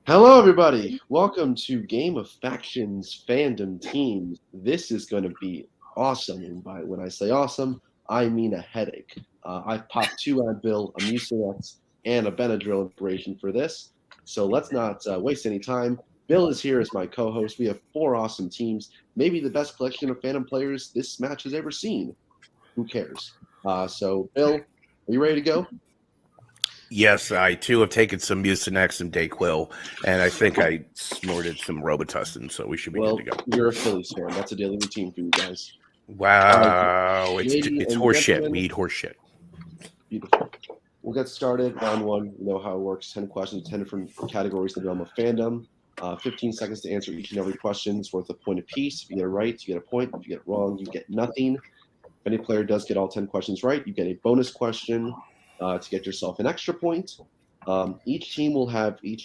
Hello, everybody. Welcome to Game of Factions Fandom Teams. This is going to be awesome. And when I say awesome, I mean a headache. I've popped 2 Advil, a Mucinex, and a Benadryl inspiration for this. So let's not waste any time. Bill is here as my co-host. We have 4 awesome teams, maybe the best collection of Phantom players this match has ever seen. Who cares? So, Bill, are you ready to go? Yes, I too have taken some Mucinex and Dayquil, and I think I snorted some Robitussin, so we should be good to go. You're a Phillies fan. That's a daily routine for you guys. Wow, it's horseshit. We eat horseshit. Beautiful. We'll get started. Round 1. You know how it works. 10 questions, 10 different categories in the realm of fandom. 15 seconds to answer each and every question. It's worth a point apiece. If you get it right, you get a point. If you get it wrong, you get nothing. If any player does get all 10 questions right, you get a bonus question. To get yourself an extra point. Each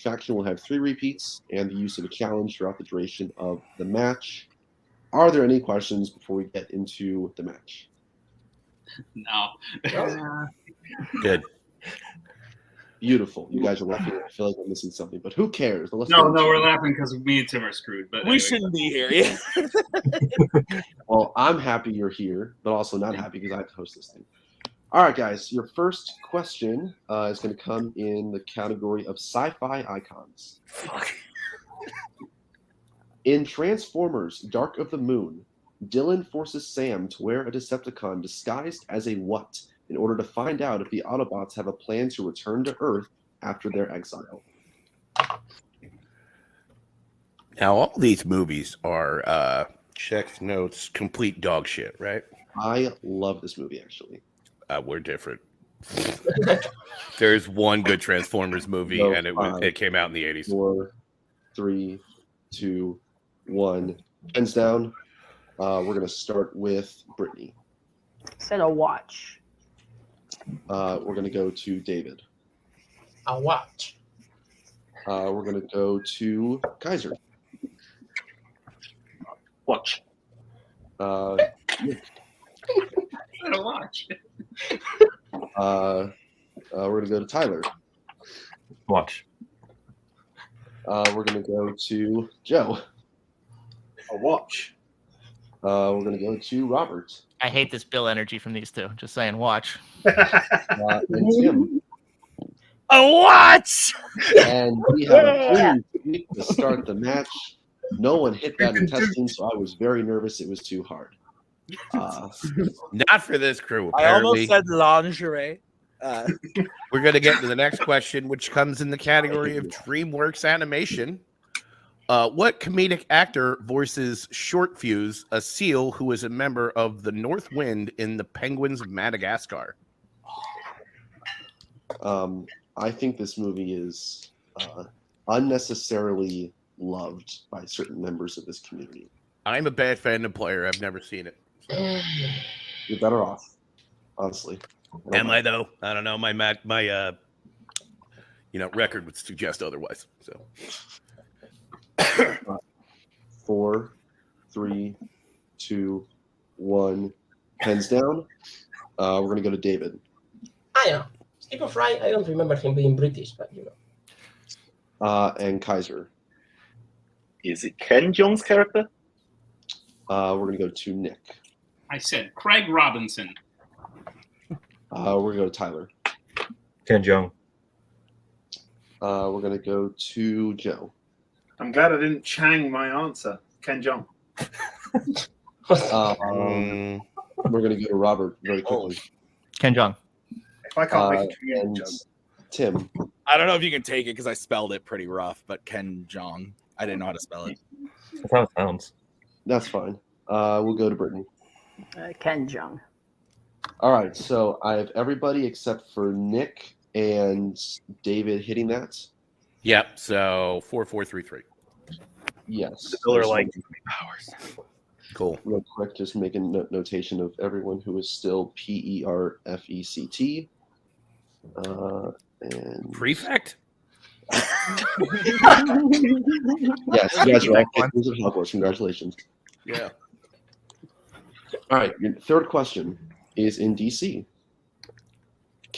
faction will have 3 repeats and the use of a challenge throughout the duration of the match. Are there any questions before we get into the match? No. Good. Beautiful. You guys are laughing. I feel like I'm missing something, but who cares? No, we're laughing because me and Tim are screwed. But we shouldn't be here. Yeah. Well, I'm happy you're here, but also not happy because I have to host this thing. All right, guys, your first question is going to come in the category of sci-fi icons. Fuck. In Transformers: Dark of the Moon, Dylan forces Sam to wear a Decepticon disguised as a what in order to find out if the Autobots have a plan to return to Earth after their exile. Now, all these movies are check notes, complete dog shit, right? I love this movie, actually. We're different. There's one good Transformers movie, and it came out in the 80s. 4, 3, 2, 1. Hands down. We're going to start with Brittany. Said a watch. We're going to go to David. A watch. We're going to go to Kaiser. watch. Nick. A watch. We're going to go to Tyler. Watch. We're going to go to Joe. A watch. We're going to go to Robert. I hate this Bill energy from these two. Just saying, watch. And Tim. A watch. And we have a clean to start the match. No one hit that in testing, so I was very nervous. It was too hard. Not for this crew. I Apparently. almost said lingerie. We're going to get to the next question, which comes in the category of DreamWorks animation. What comedic actor voices Short Fuse, a seal who is a member of the North Wind in the Penguins of Madagascar? I think this movie is unnecessarily loved by certain members of this community. I'm a bad Fandom player. I've never seen it. You're better off, honestly. Am I though? I don't know. My record would suggest otherwise. So 4, 3, 2, 1. Hands down. We're gonna go to David. I know. Steve of Fry, I don't remember him being British, but you know. And Kaiser. Is it Ken Jeong's character? We're gonna go to Nick. I said Craig Robinson. We're gonna go to Tyler. Ken Jeong. We're gonna go to Joe. I'm glad I didn't Chang my answer. Ken Jeong. We're gonna go to Robert very quickly. Ken Jeong. If I can't make it, And Tim. I don't know if you can take it because I spelled it pretty rough, but Ken Jeong. I didn't know how to spell it. That's how it sounds. That's fine. We'll go to Brittany. Ken Jeong. All right, so I have everybody except for Nick and David hitting that. Yep. So 4, 4, 3, 3. Yes. They're like Powers. Cool. Real quick, just making notation of everyone who is still PERFECT. And Prefect. yes, you guys are all captains of Hogwarts. Congratulations. Yeah. All right, your third question is in DC.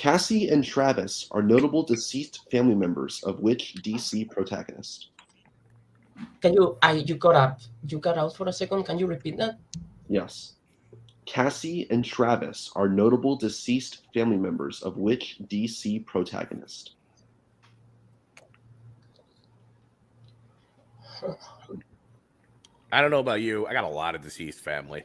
Cassie and Travis are notable deceased family members of which DC protagonist? Can you? You got out for a second. Can you repeat that? Yes. Cassie and Travis are notable deceased family members of which DC protagonist? I don't know about you. I got a lot of deceased family.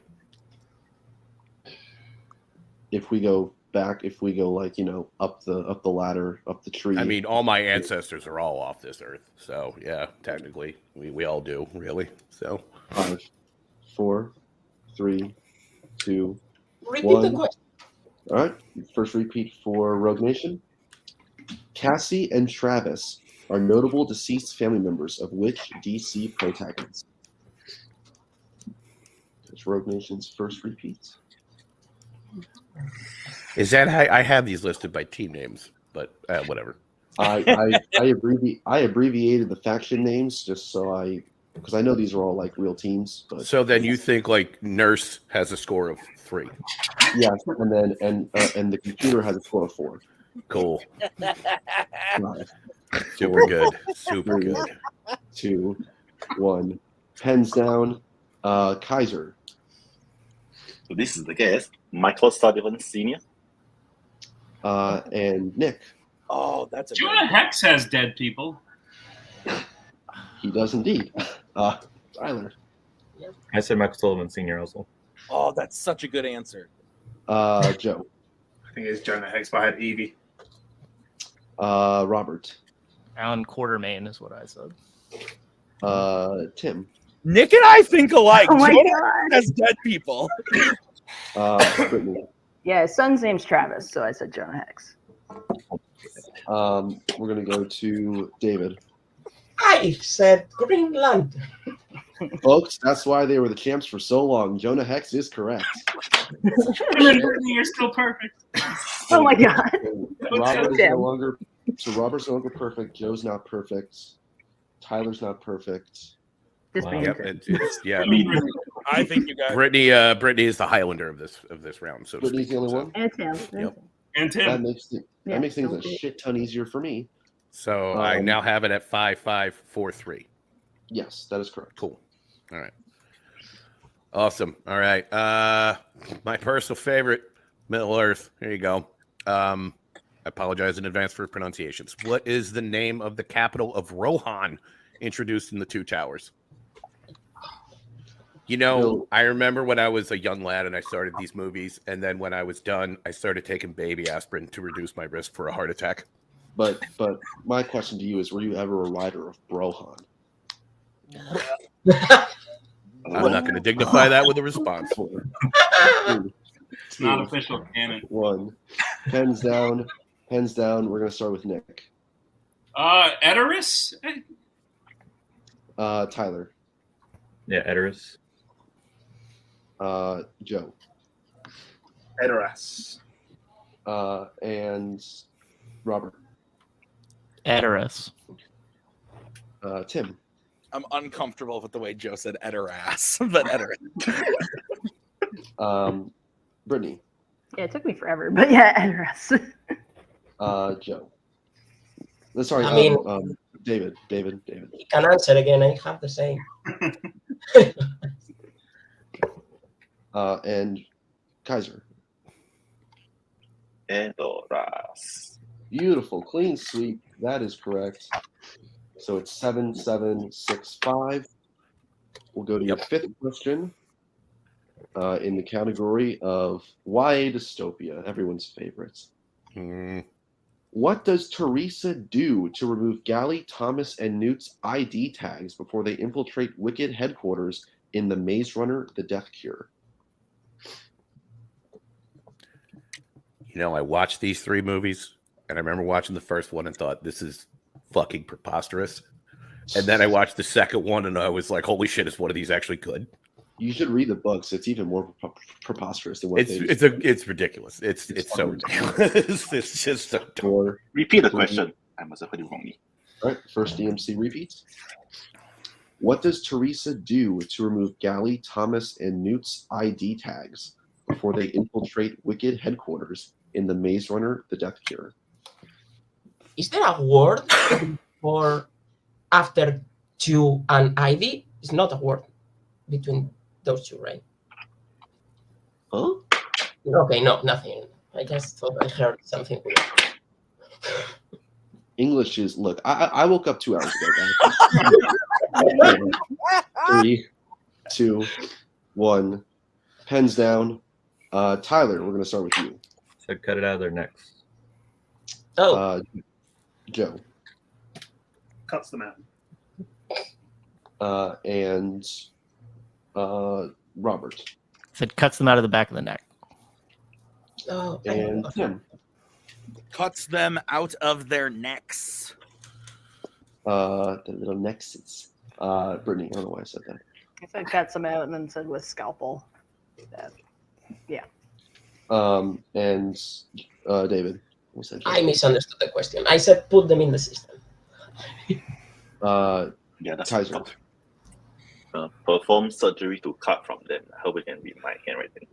If we go back, like, up the ladder, up the tree. I mean, all my ancestors are all off this earth. So, yeah, technically, we all do, really. So, 5, 4, 3, 2, Repeat 1. the question. All right. First repeat for Rogue Nation. Cassie and Travis are notable deceased family members of which DC protagonist? That's Rogue Nation's first repeat. is that how I have these listed by team names? But whatever. I abbreviated the faction names just because I know these are all like real teams. But So then you think like Nurse has a score of 3. yes, and then and the computer has a score of 4. Cool. 5, Super good. Super 3, good. 2, 1. Pens down. Kaiser. So this is the guess. Michael Sullivan Sr. And Nick. Oh, that's a good Jonah Hex has dead people. He does indeed. Tyler. I said Michael Sullivan Sr. also. Oh, that's such a good answer. Joe. I think it's Jonah Hex, but I had Evie. Robert. Alan Quartermain is what I said. Tim. Nick and I think alike. Oh my Jonah God. has dead people. Brittany. Yeah, his son's name's Travis, so I said Jonah Hex. We're gonna go to David. I said Greenland. Folks, that's why they were the champs for so long. Jonah Hex is correct. Him and Brittany are still perfect. Oh my God. Robert is Tim. no longer Robert's no longer perfect. Joe's not perfect. Tyler's not perfect. Just being Yep. good. Yeah. I think you got Brittany is the Highlander of this round. So to Brittany's speak. the only one. And Tim. Yep. And That Tim. makes Yeah, things a okay. shit ton easier for me. So I now have it at 5-5-4-3. Yes, that is correct. Cool. All right. Awesome. All right. My personal favorite, Middle Earth. Here you go. I apologize in advance for pronunciations. What is the name of the capital of Rohan introduced in the Two Towers? You know, I remember when I was a young lad and I started these movies, and then when I was done, I started taking baby aspirin to reduce my risk for a heart attack. But my question to you is, were you ever a rider of Brohan? I'm not going to dignify that with a response. 4, It's not official canon. 1. Pens down. Pens down. We're gonna start with Nick. Edoras? Tyler. Yeah, Edoras. Joe. Edoras. And Robert. Edoras. Tim. I'm uncomfortable with the way Joe said Edoras, but Edoras. Brittany. Yeah, it took me forever, but yeah, Edoras. Joe. Sorry, I mean- David. He can answer again. I have the same. And Kaiser. Edoras. Beautiful, clean sweep. That is correct. So it's 7-7-6-5. We'll go to your fifth question in the category of YA dystopia, everyone's favorites. What does Teresa do to remove Gally, Thomas, and Newt's ID tags before they infiltrate Wicked headquarters in The Maze Runner: The Death Cure? You know, I watched these 3 movies, and I remember watching the first one and thought, this is fucking preposterous. And then I watched the second one, and I was like, holy shit, is one of these actually good? You should read the books. It's even more preposterous than what It's ridiculous. It's so ridiculous. It's just so dumb. Repeat the question. I must have heard it wrongly. All right, first DMC repeats. What does Teresa do to remove Gally, Thomas, and Newt's ID tags before they infiltrate Wicked headquarters in The Maze Runner: The Death Cure? Is there a word for after Q and Ivy? It's not a word between those two, right? Huh? Okay, no, nothing. I just thought I heard something weird. English is look. I woke up 2 hours ago, guys. 3, 2, 1. Pens down. Tyler, we're gonna start with you. So cut it out of their necks. Oh, Joe. Cuts them out. And Robert. Said cuts them out of the back of the neck. oh, And Tim. Cuts them out of their necks. The little nexus. Brittany, I don't know why I said that. I said cuts them out and then said with scalpel. Yeah. And David. What's that? I misunderstood the question. I said put them in the system. Yeah, that's Kaiser. perform surgery to cut from them. I hope it can read my handwriting.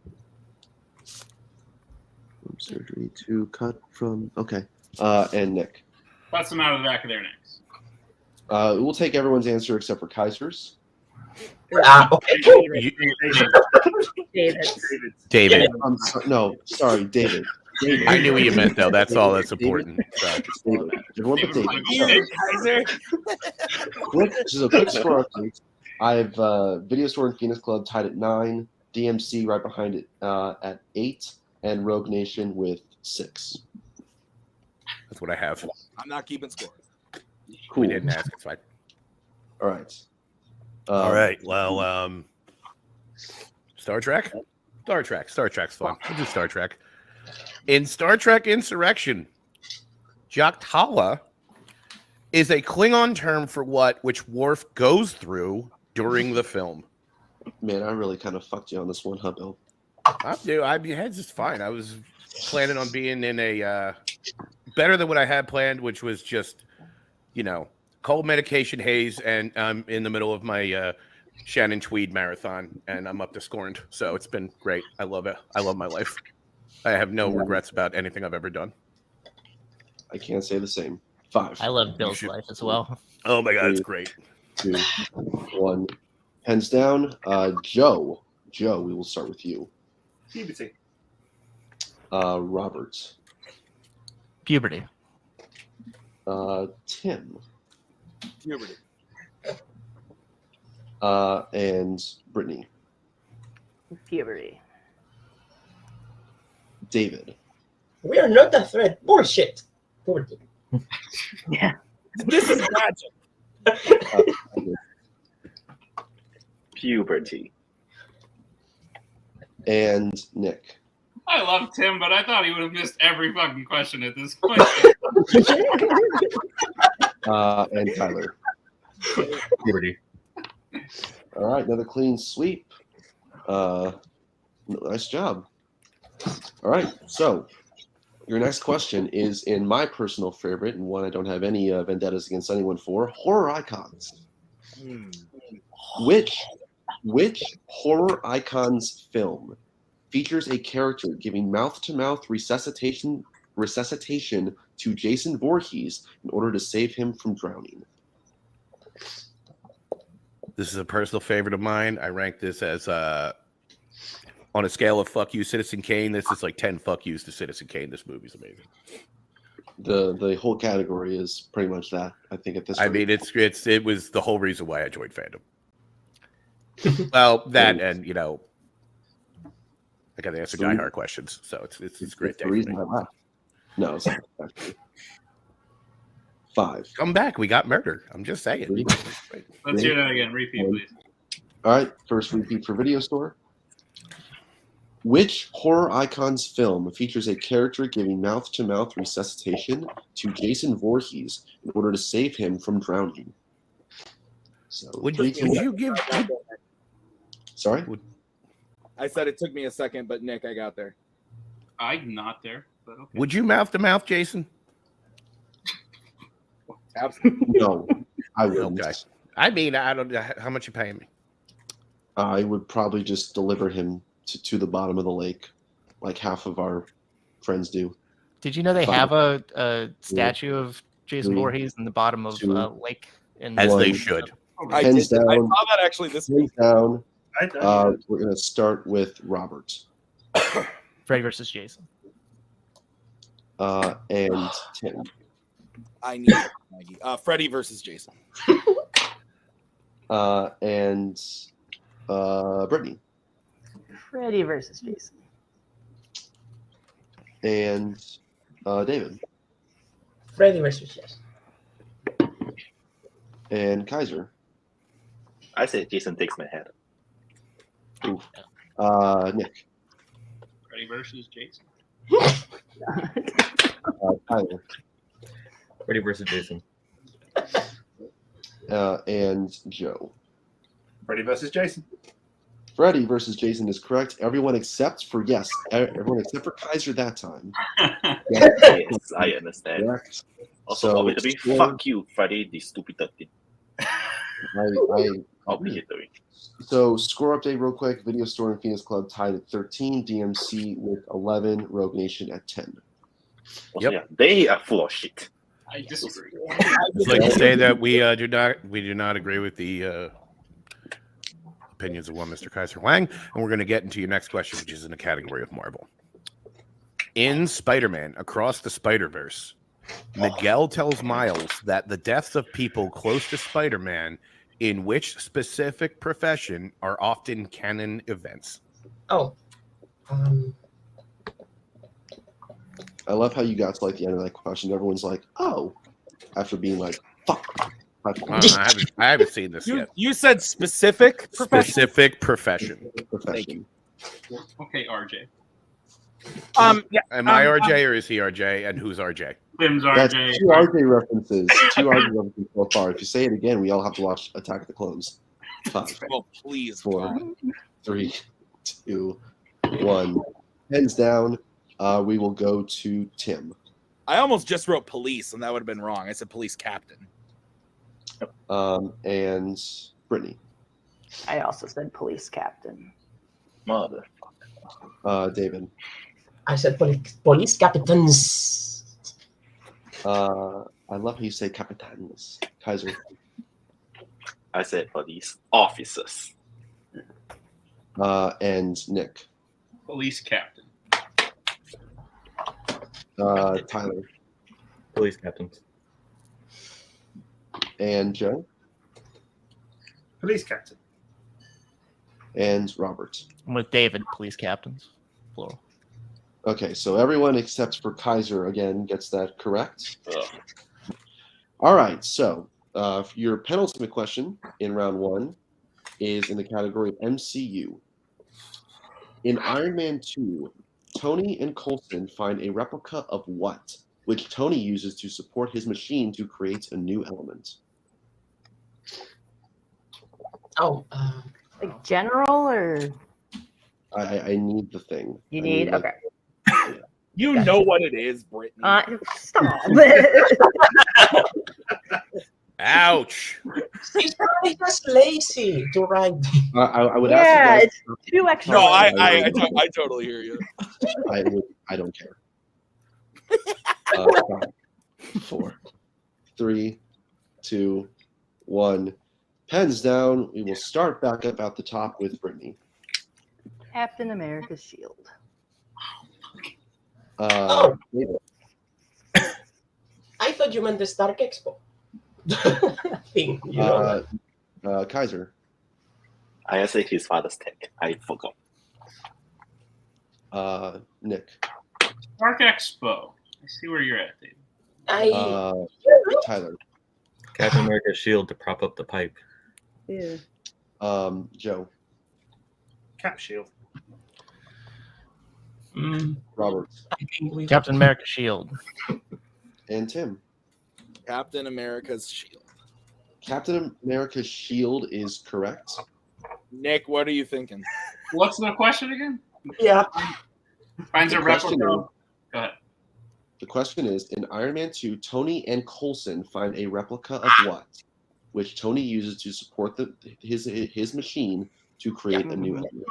Surgery to cut from. Okay. And Nick. Cuts them out of the back of their necks. We'll take everyone's answer except for Kaiser's. Okay. David. I'm sorry, no, sorry, David. David. I knew what you meant, though. That's all that's important. So. David. Everyone but David. Kaiser. Just a quick score update. I have Video Store and Phoenix Club tied at 9, DMC right behind it at 8, and Rogue Nation with 6. That's what I have. I'm not keeping score. Cool. We didn't ask. It's fine. All right. All right. Well, Star Trek? Star Trek's fun. We'll do Star Trek. In Star Trek Insurrection, Brzakala is a Klingon term for which Worf goes through during the film. Man, I really kind of fucked you on this one, huh, Bill? Your head's just fine. I was planning on being in a better than what I had planned, which was just, cold medication haze, and I'm in the middle of my Shannon Tweed marathon, and I'm up to scorned. So it's been great. I love it. I love my life. I have no regrets about anything I've ever done. I can't say the same. 5. I love Bill's life as well. Oh my God, it's great. 2, 1. Hands down. Joe, we will start with you. Puberty. Robert. Puberty. Tim. Puberty. And Brittany. Puberty. David. We are not a threat. Bullshit. Puberty. Yeah. This is magic. Puberty. And Nick. I love Tim, but I thought he would have missed every fucking question at this point. And Tyler. Puberty. All right, another clean sweep. Nice job. All right, so your next question is in my personal favorite, and one I don't have any vendettas against anyone for, horror icons. Which horror icons film features a character giving mouth-to-mouth resuscitation to Jason Voorhees in order to save him from drowning? This is a personal favorite of mine. I rank this as on a scale of fuck you, Citizen Kane. This is like 10 fuck yous to Citizen Kane. This movie's amazing. The whole category is pretty much that. I think at this I mean, it was the whole reason why I joined Fandom. Well, that and I got to answer Die Hard questions, so it's great. The reason I left. No, it's not. Actually. 5. Come back. We got murder. I'm just saying. Let's hear that again. Repeat, please. All right. First repeat for Video Store. Which horror icons film features a character giving mouth-to-mouth resuscitation to Jason Voorhees in order to save him from drowning? So, Would you give? Sorry? I said it took me a second, but Nick, I got there. I'm not there, but okay. Would you mouth to mouth, Jason? Absolutely. No, I wouldn't. Okay. I mean, I don't know how much you paying me. I would probably just deliver him to the bottom of the lake, like half of our friends do. Did you know they 5, have a statue of Jason 3, Voorhees in the bottom of 2, lake? In As they 1. should. I Pens did. I down. saw that actually this Hands week. down. I don't. We're gonna start with Robert. Freddy versus Jason. And Tim. I need Maggie. Freddy versus Jason. And Brittany. Freddy versus Jason. And David. Freddy versus Jason. And Kaiser. I say Jason takes my head. Oof. Nick. Freddy versus Jason. Tyler. Freddy versus Jason. And Joe. Freddy versus Jason. Freddy versus Jason is correct. Everyone except for everyone except for Kaiser that time. Yes, I understand. Correct. Also, So, obviously, score- fuck you, Freddy, the stupid 13. I Obligatory. So score update real quick. Video Store and Phoenix Club tied at 13. DMC with 11. Rogue Nation at 10. Also, yeah, they are full of shit. I disagree. I'd like to say that we do not agree with the opinions of one Mr. Kaiser Wang, and we're going to get into your next question, which is in the category of Marvel. In Spider-Man Across the Spider-Verse, Miguel tells Miles that the deaths of people close to Spider-Man in which specific profession are often canon events. Oh. I love how you got to like the end of that question. Everyone's like, "Oh," after being like, "Fuck." I haven't seen this yet. You said specific profession? Specific profession. Thank you. Okay, RJ. Yeah. Am I RJ or is he RJ? And who's RJ? Tim's That's RJ. 2 RJ references. 2 RJ references so far. If you say it again, we all have to watch Attack of the Clones. 5, Well, please. 4, 3, 2, 1. Hands down. We will go to Tim. I almost just wrote police, and that would have been wrong. I said police captain. And Brittany. I also said police captain. Mother. David. I said police captains. I love how you say capitans. Kaiser. I said police officers. And Nick. Police captain. Tyler. Police captains. And Joe. Police captain. And Robert. I'm with David, police captains. Plural. Okay, so everyone except for Kaiser again gets that correct. Ugh. All right, so your penultimate question in round 1 is in the category of MCU. In Iron Man 2, Tony and Coulson find a replica of what, which Tony uses to support his machine to create a new element? Oh. Like general or I need the thing. you I need? like- Okay. You know what it is, Brittany. Stop. Ouch. He's probably just lazy to write. I would Yeah, ask it's too extra. No, work. I totally hear you. I don't care. 5, 4, 3, 2, 1. Pens down. We will start back up at the top with Brittany. Captain America's shield. David. I thought you meant the Stark Expo thing. You know Kaiser. I said his father's tech. I forgot. Nick. Park Expo. I see where you're at, David. Tyler. Captain America's shield to prop up the pipe. Yeah. Joe. Cap shield. Robert. Captain America shield. And Tim. Captain America's shield. Captain America's shield is correct. Nick, what are you thinking? What's the question again? Yeah. Finds a The question replica. is- Go ahead. The question is, in Iron Man 2, Tony and Coulson find a replica of what, which Tony uses to support his machine to create a new element.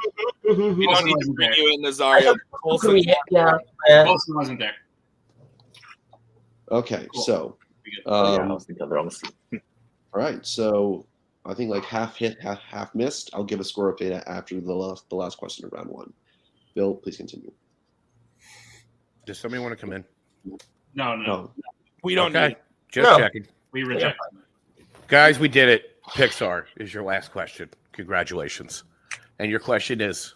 We don't need to wasn't bring there. you in, Nazario. Olsen. Yeah. Wilson wasn't there. Okay, Cool. so Oh, yeah, I was thinking of the wrong scene. all right, so I think like half hit, half missed. I'll give a score update after the last question of round one. Bill, please continue. Does somebody want to come in? No. No. We don't Okay, need. just No. checking. We reject. Guys, we did it. Pixar is your last question. Congratulations. And your question is,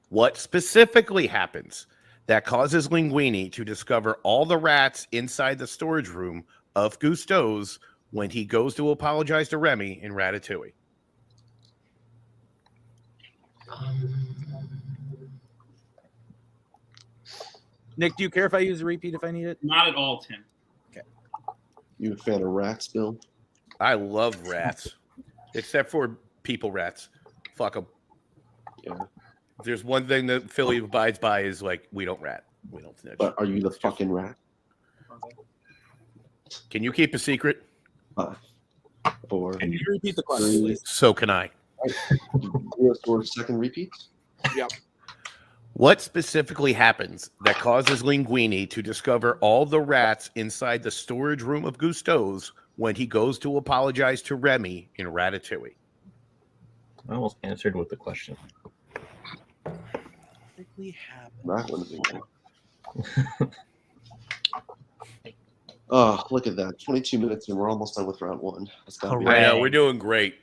what specifically happens that causes Linguini to discover all the rats inside the storage room of Gusteau's when he goes to apologize to Remy in Ratatouille? Nick, do you care if I use a repeat if I need it? Not at all, Tim. You a fan of rats, Bill? I love rats, except for people rats. Fuck them. Yeah. If there's one thing that Philly abides by is like, we don't rat. We don't snitch. But are you the fucking rat? Can you keep a secret? 5, 4, Can you repeat the question, 3. please? So can I. For second repeat. Yep. What specifically happens that causes Linguini to discover all the rats inside the storage room of Gusteau's when he goes to apologize to Remy in Ratatouille? I almost answered with the question. That one. Oh, look at that. 22 minutes and we're almost done with round one. That's gotta be I know, Hooray. we're doing great.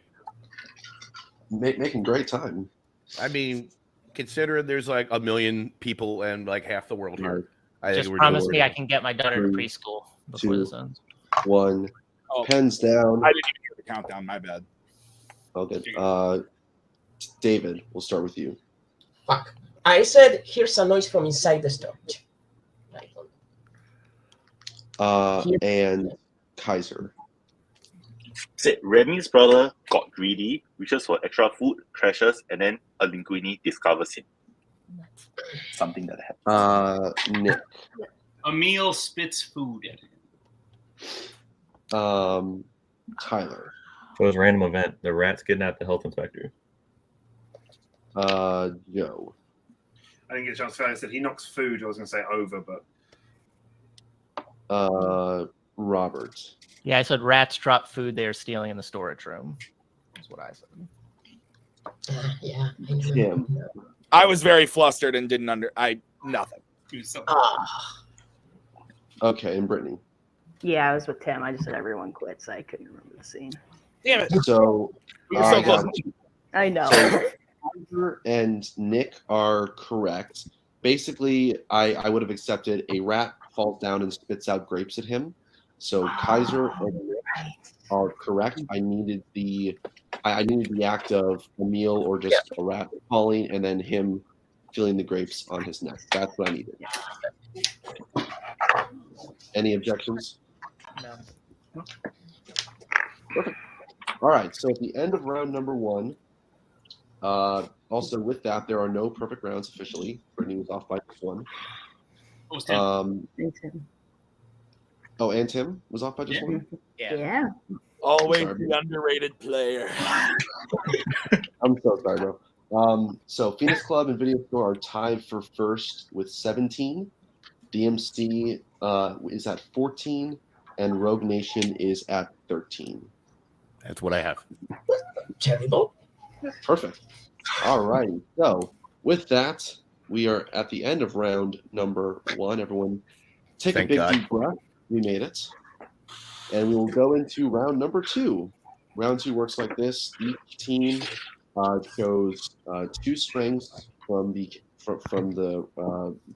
making great time. I mean, considering there's like 1 million people and like half the world here, I think Just we're promise doing me great. I can get my daughter to 3, preschool before 2, this ends. 1. Oh. Pens down. I didn't even hear the countdown. My bad. Oh, good. David, we'll start with you. Fuck. I said, here's a noise from inside the storage. And Kaiser. Said Remy's brother got greedy, reaches for extra food, crashes, and then a Linguini discovers him. Something that happened. Nick. Emil spits food at him. Tyler. So it was a random event. The rats kidnapped the health inspector. Joe. I didn't get a chance to say. I said he knocks food. I was going to say over, but Robert. Yeah, I said rats drop food they are stealing in the storage room. That's what I said. Yeah. Tim. I was very flustered and didn't nothing. Okay, and Brittany. Yeah, I was with Tim. I just said everyone quit, so I couldn't remember the scene. Damn it. So, We were so close. I know. Kaiser and Nick are correct. Basically, I would have accepted a rat falls down and spits out grapes at him. So Kaiser and Nick are correct. I needed the act of Emil or just a rat falling and then him feeling the grapes on his neck. That's what I needed. Any objections? No. Perfect. All right. So at the end of round number one, also with that, there are no perfect rounds officially. Brittany was off by just one. What was Tim? And Tim was off by just one. Yeah. Always Sorry. the underrated player. I'm so sorry, bro. So Phoenix Club and Video Store are tied for first with 17. DMC is at 14, and Rogue Nation is at 13. That's what I have. Terrible. Perfect. All right. So with that, we are at the end of round number one. Everyone, take Thank a big God. deep breath. We made it, and we will go into round number two. Round two works like this: each team chose 2 strings from the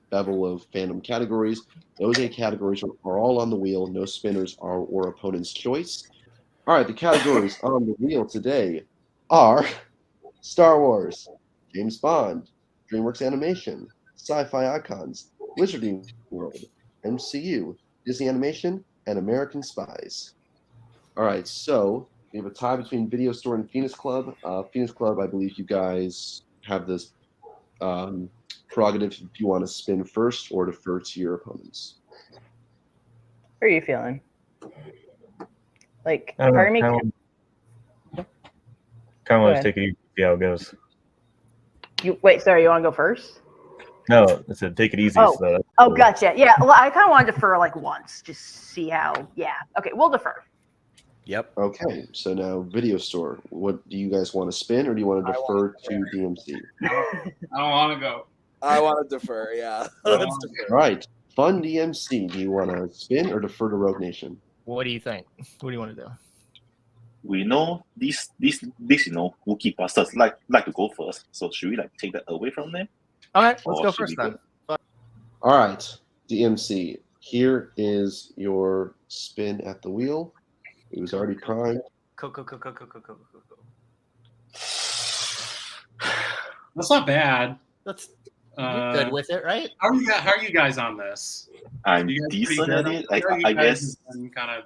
bevel of fandom categories. Those 8 categories are all on the wheel. No spinners or opponent's choice. All right, the categories on the wheel today are Star Wars, James Bond, DreamWorks Animation, Sci-Fi Icons, Wizarding World, MCU, Disney Animation, and American Spies. All right, so we have a tie between Video Store and Phoenix Club. Phoenix Club, I believe you guys have this prerogative if you want to spin first or defer to your opponents. How are you feeling? Like, I don't know. part of me. Kind of want to take it easy, see how it goes. You wait, sorry, you want to go first? No, I said take it easy. Oh. So that's Oh, cool. gotcha. Yeah, well, I kind of want to defer like once, just see how. Yeah. Okay, we'll defer. Yep. Okay, so now video store. What do you guys want to spin, or do you want to defer to DMC? I don't want to go. I want to defer. Yeah. Let's defer. All right, Fun DMC. Do you want to spin or defer to Rogue Nation? What do you think? What do you want to do? We know these Wookiee bastards like to go first. So should we take that away from them? All right, let's Or go should first we then. All right, DMC. Here is your spin at the wheel. It was already primed. That's not bad. That's you're good with it, right? How are you guys on this? I'm You guys pretty decent good? at it. How are you I guys guess been kind of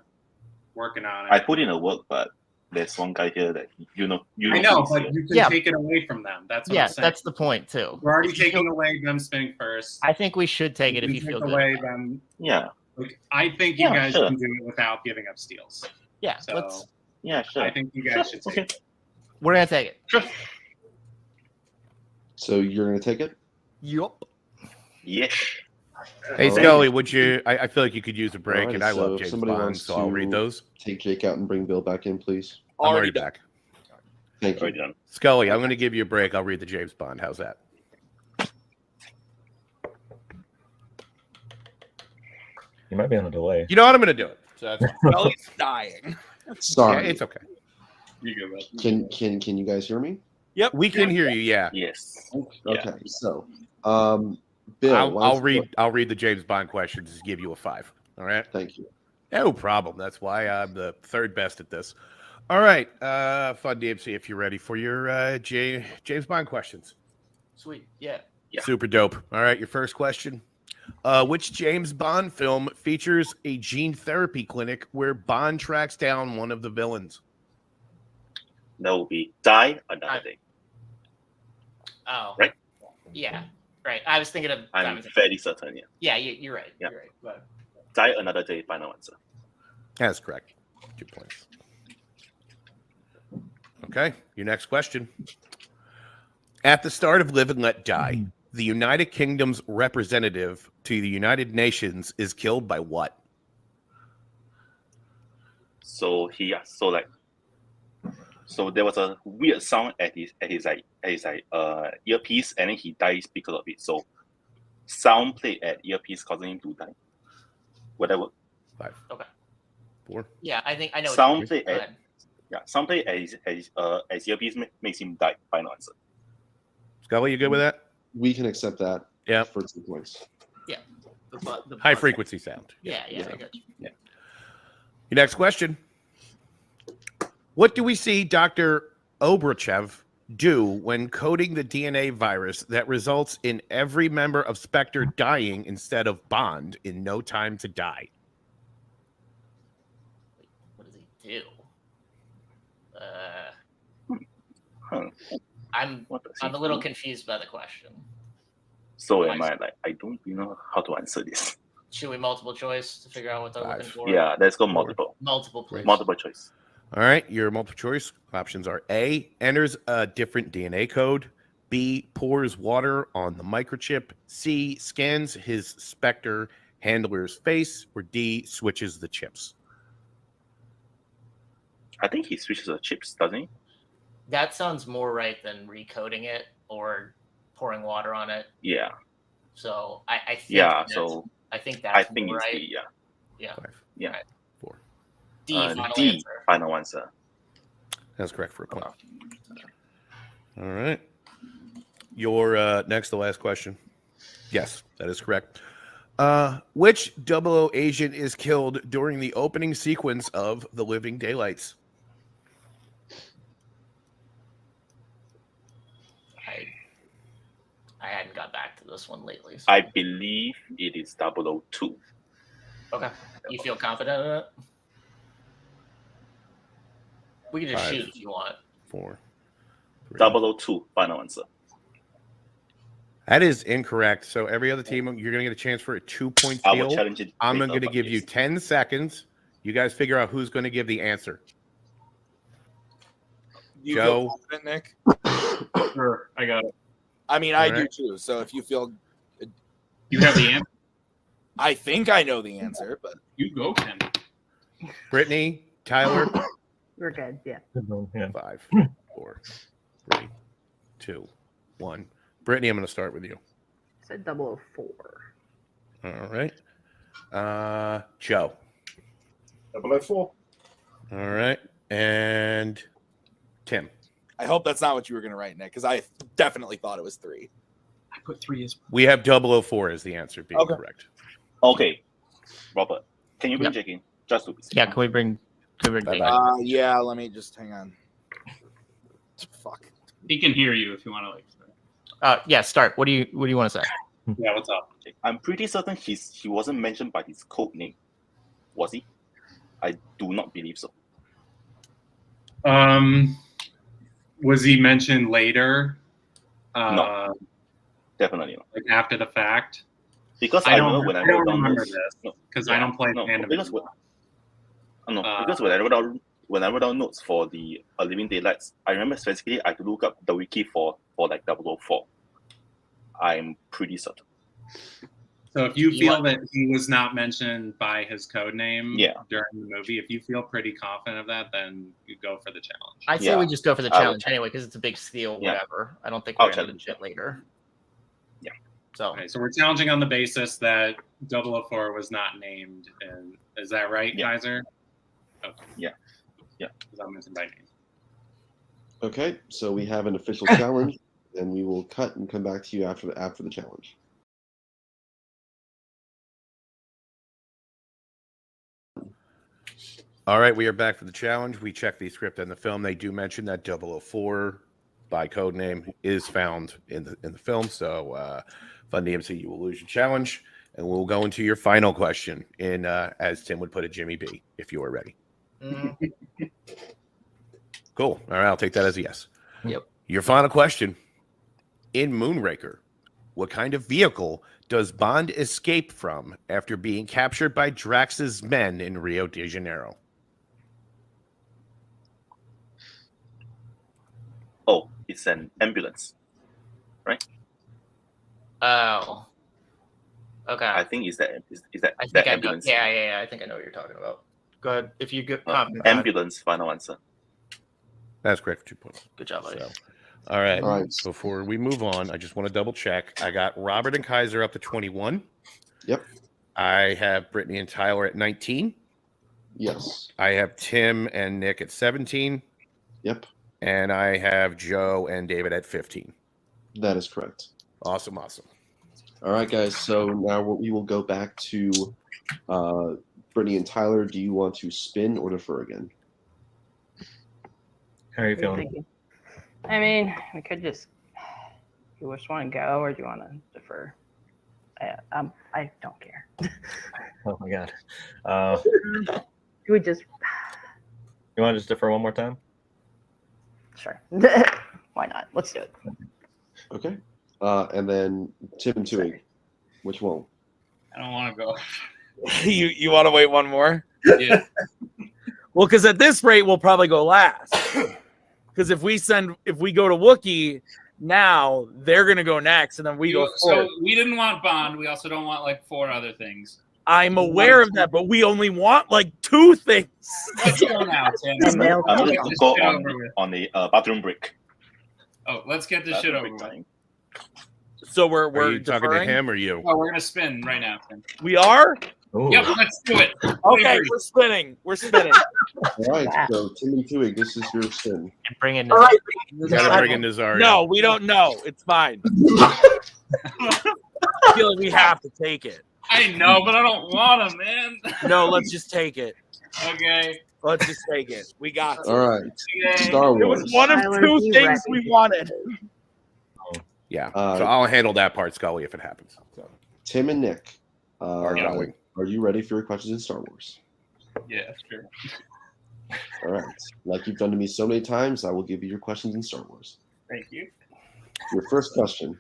working on it. I put in a work, but there's one guy here that you know. I know, who's but here. you can Yeah. take it away from them. That's what Yeah, I'm saying. that's the point too. We're already taking away them spinning first. I think we should take it if We you take feel good. away about it. them. Yeah, Like, I think you Yeah, guys sure. can do it without giving up steals. Yeah, So let's. yeah, sure. I think you guys should take Okay. it. We're gonna take it. Sure. So you're going to take it? Yup. Yes. Hey, All right. Scully, would you? I feel like you could use a break, All right, and I so love if James somebody Bond, wants so I'll read to- those. Take Jake out and bring Bill back in, please. I'm Already already done. back. Thank you. Already done. Scully, I'm going to give you a break. I'll read the James Bond. How's that? You might be on a delay. You know what? I'm going to do it. So that's fine. Scully's dying. Sorry. Yeah, it's okay. You go, bud. Can you guys hear me? Yep, we can hear you. Yeah, Yes. Okay. So, Bill, I'll read the James Bond questions to give you a 5. All right. Thank you. No problem. That's why I'm the third best at this. All right, Fun DMC, if you're ready for your James Bond questions. Sweet. Yeah. Yeah. Super dope. All right, your first question. Which James Bond film features a gene therapy clinic where Bond tracks down one of the villains? That will be Die Another Day. Oh. Right? Yeah. Right. I was thinking of. I'm fairly certain. Yeah. Yeah, you're right. Yeah. You're right. But Die Another Day. Final answer. That's correct. 2 points. Okay, your next question. At the start of Live and Let Die, the United Kingdom's representative to the United Nations is killed by what? So so there was a weird sound at his earpiece, and then he dies because of it. So sound played at earpiece causing him to die. Whatever. 5. Okay. 4. yeah, I think I know. Sound what you're played saying. at sound played as earpiece makes him die. Final answer. Scully, you good with that? We can accept that. Yeah. For 2 points. Yeah. The High frequency sound. Yeah. I got you. Your next question. What do we see Dr. Obrachev do when coding the DNA virus that results in every member of Spectre dying instead of Bond in No Time to Die? What does he do? What does he I'm a little do? confused by the question. So am I. I don't really know how to answer this. Should we multiple choice to figure out what they're 5. looking for? Yeah, let's go multiple. Multiple, please. Multiple choice. All right, your multiple choice options are A, enters a different DNA code, B, pours water on the microchip, C, scans his Spectre handler's face, or D, switches the chips. I think he switches the chips, doesn't he? That sounds more right than recoding it or pouring water on it. Yeah. So I think Yeah. that's- So I think that's I think more it's right. D. Yeah. Yeah. 5. Yeah. Right. 4. D, final D. answer. Final answer. That's correct for a point. All right. Your next to last question. Yes, that is correct. Which 00 agent is killed during the opening sequence of The Living Daylights? I hadn't got back to this one lately. So. I believe it is 002. Okay. You feel confident in it? We can just 5. shoot if you want. 4. 3. 002. Final answer. That is incorrect. So every other team, you're going to get a chance for a 2-point I will steal. challenge it. I'm later, going to but give you yes. 10 seconds. You guys figure out who's going to give the answer. You Joe. feel confident, Nick? Sure, I got it. I mean, I do too. So if you feel You have the answer. I think I know the answer, but You go, Ken. Brittany, Tyler. We're good. Yeah. 5, 4, 3, 2, 1. Brittany, I'm going to start with you. Said 004. All right. Joe. 004. All right. And Tim. I hope that's not what you were going to write, Nick, because I definitely thought it was 3. I put 3 as. We have 004 as the answer being correct. Okay, Robert, can you bring Jake in? Just to be safe. Yeah, can we bring Jake? Yeah, let me just hang on. Fuck. He can hear you if you want to like. Yeah, start. What do you want to say? Yeah, what's up? I'm pretty certain he wasn't mentioned by his code name. Was he? I do not believe so. Was he mentioned later? No, definitely not. Like after the fact? Because I don't remember when I wrote down remember notes. this because I don't play Fandom. Because when I wrote down notes for the Living Daylights, I remember specifically I had to look up the wiki for like 004. I'm pretty certain. So if you feel that he was not mentioned by his code name during the movie, if you feel pretty confident of that, then you go for the challenge. I say we just go for the challenge anyway because it's a big steal, whatever. I don't think we're going to do it later. Yeah. So. Okay, so we're challenging on the basis that 004 was not named. And is that right, Kaiser? Okay. Yeah. Yeah. Because I'm mentioned by name. Okay, so we have an official challenge, and we will cut and come back to you after the challenge. All right, we are back for the challenge. We checked the script and the film. They do mention that 004 by code name is found in the film. So, Fun DMC, you will lose your challenge, and we'll go into your final question in, as Tim would put it, Jimmy B, if you are ready. Cool. All right, I'll take that as a yes. Yep. Your final question. In Moonraker, what kind of vehicle does Bond escape from after being captured by Drax's men in Rio de Janeiro? Oh, it's an ambulance, right? Oh. Okay. I think is that I think ambulance? Yeah. I think I know what you're talking about. Go ahead. If you get ambulance, final answer. That's correct for 2 points. Good job, buddy. So, all right. Before we move on, I just want to double check. I got Robert and Kaiser up to 21. Yep. I have Brittany and Tyler at 19. Yes. I have Tim and Nick at 17. Yep. And I have Joe and David at 15. That is correct. Awesome. All right, guys. So now we will go back to Brittany and Tyler. Do you want to spin or defer again? How are you feeling? I mean, we could just. You just want to go, or do you want to defer? I don't care. Oh my god. Do we just? You want to just defer one more time? Sure. Why not? Let's do it. Okay. And then Tim and Twohig. Which one? I don't want to go. you want to wait one more? Yeah. Well, because at this rate, we'll probably go last. Because if we go to Wookiee now, they're gonna go next, and then we go So forward. we didn't want Bond. We also don't want like 4 other things. I'm aware of that, but we only want like 2 things. Let's go now, Tim. I'm going to go on the bathroom break. Oh, let's get this shit over with. So we're Are you talking to deferring? him or you? Oh, we're gonna spin right now, Tim. We are? Ooh. Yep, let's do it. Okay, we're spinning. We're spinning. All right. So Tim and Twohig, this is your spin. And bring in. All right. You gotta bring in Nazario. No, we don't know. It's fine. I feel like we have to take it. I know, but I don't want him, man. No, let's just take it. Okay. Let's just take it. We got it. All right. Okay. Star It Wars. was one of Tyler, 2 be things ready. we wanted. Yeah. So I'll handle that part, Scully, if it happens. So, Tim and Nick. are going. Are you ready for your questions in Star Wars? Yeah, sure. All right. Like you've done to me so many times, I will give you your questions in Star Wars. Thank you. Your first question.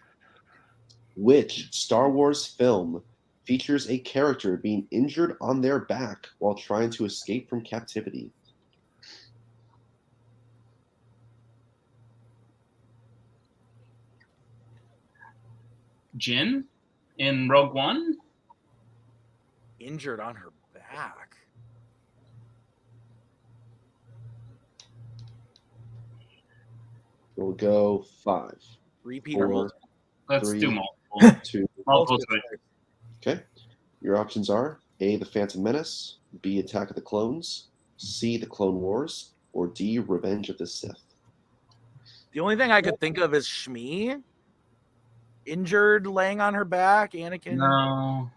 Which Star Wars film features a character being injured on their back while trying to escape from captivity? Jin in Rogue One? Injured on her back. We'll go 5. Repeat or 4, multiple? Let's 3, do multiple. 2. Multiple choice. Okay. Your options are A, The Phantom Menace, B, Attack of the Clones, C, The Clone Wars, or D, Revenge of the Sith. The only thing I could think of is Shmi. Injured, laying on her back. Anakin No.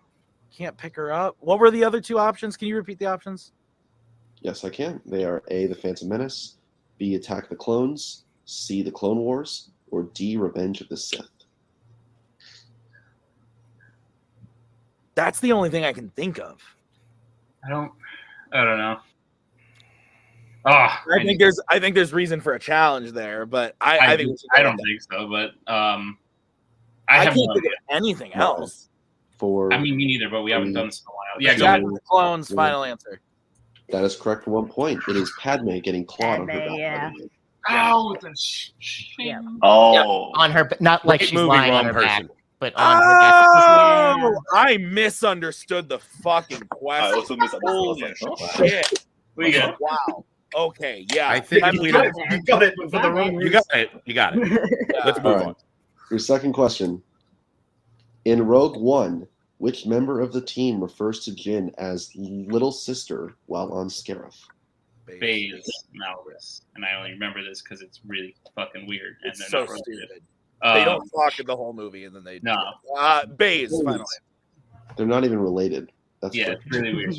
can't pick her up. What were the other two options? Can you repeat the options? Yes, I can. They are A, The Phantom Menace, B, Attack of the Clones, C, The Clone Wars, or D, Revenge of the Sith. That's the only thing I can think of. I don't know. Oh, I think there's reason for a challenge there, but I think we should go I don't with think so, but I have can't no think idea. of anything else. For I mean, me neither, but we haven't done this in a while. Yeah, Attack go of ahead. the Clones. Yeah. Final answer. that is correct for 1 point. It is Padme getting clawed on her Padme, back. yeah. Ow, it's a shame. Yeah. Oh. On her, not like Right she's movie, lying on wrong her person. back, but on her back. Oh, I misunderstood the fucking I question. also misunderstood. I Holy was like, oh. shit. We good. Wow. Okay, yeah. I think That if means- we'd have, You got it, but for the wrong you reason. got it. You got it. Let's move All right. on. Your second question. In Rogue One, which member of the team refers to Jin as little sister while on Scarif? Baze Malrus. And I only remember this because it's really fucking weird. And It's they're so not related. stupid. They Um, don't talk in the whole movie, and then they No. Baze. Final answer. They're not even related. That's Yeah, correct. it's really weird.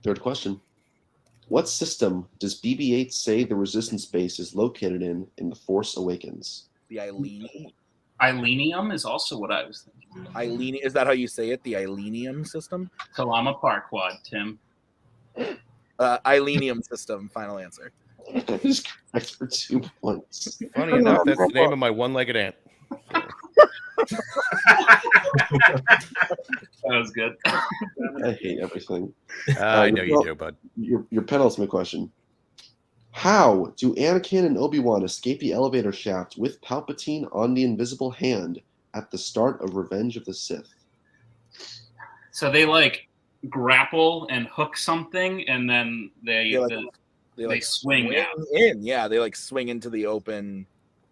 Third question. What system does BB-8 say the resistance base is located in The Force Awakens? The Eileen. Ilenium is also what I was thinking. Eileen, is that how you say it? The Eilenium system? Kalama Parquad, Tim. Eilenium system. Final answer. That is correct for 2 points. Funny enough, that's the name of my one-legged aunt. That was good. I hate everything. I know you do, bud. Your penultimate question. How do Anakin and Obi-Wan escape the elevator shaft with Palpatine on the invisible hand at the start of Revenge of the Sith? So they like grapple and hook something, and then they swing out. in. Yeah, they like swing into the open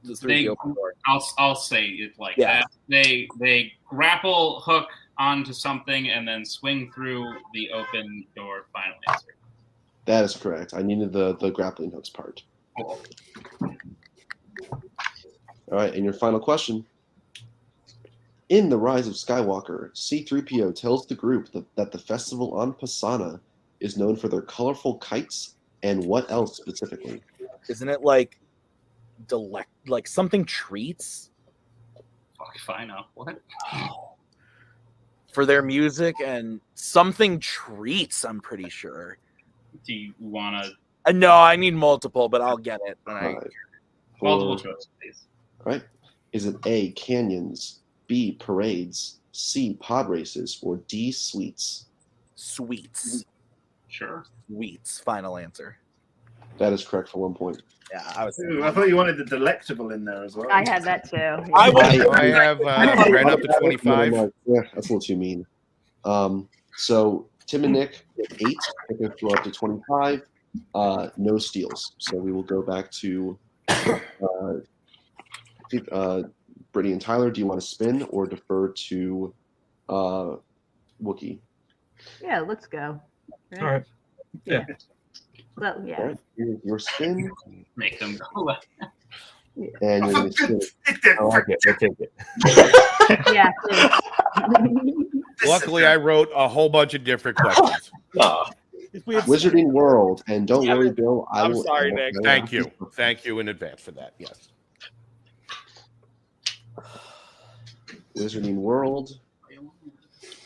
through the open door. I'll say it like Yeah. that. They grapple, hook onto something, and then swing through the open door. Final answer. That is correct. I needed the grappling hooks part. Cool. All right, and your final question. In The Rise of Skywalker, C-3PO tells the group that the festival on Pasana is known for their colorful kites and what else specifically? Isn't it like something treats Fuck if I know. What? for their music and something treats? I'm pretty sure. Do you want to? No, I need multiple, but I'll get it. When I... 5, Multiple 4, choice, please. All right. Is it A, canyons, B, parades, C, pod races, or D, sweets? Sweets. Sure. Sweets. Final answer. That is correct for 1 point. Yeah, I was. Ooh, I thought you wanted the delectable in there as well. I had that too. I have right up to 25. Yeah, that's a little too mean. So Tim and Nick get 8. Nick will go up to 25. No steals. So we will go back to Brittany and Tyler. Do you want to spin or defer to Wookiee? Yeah, let's go. All right. Yeah. Well, yeah. All right. Your spin. Make them go left. And you're going to spin. I like it. I take it. Yeah, please. Luckily, I wrote a whole bunch of different questions. Wizarding World. And don't worry, Bill. I'm sorry, Nick. Thank you. Thank you in advance for that. Yes. Wizarding World.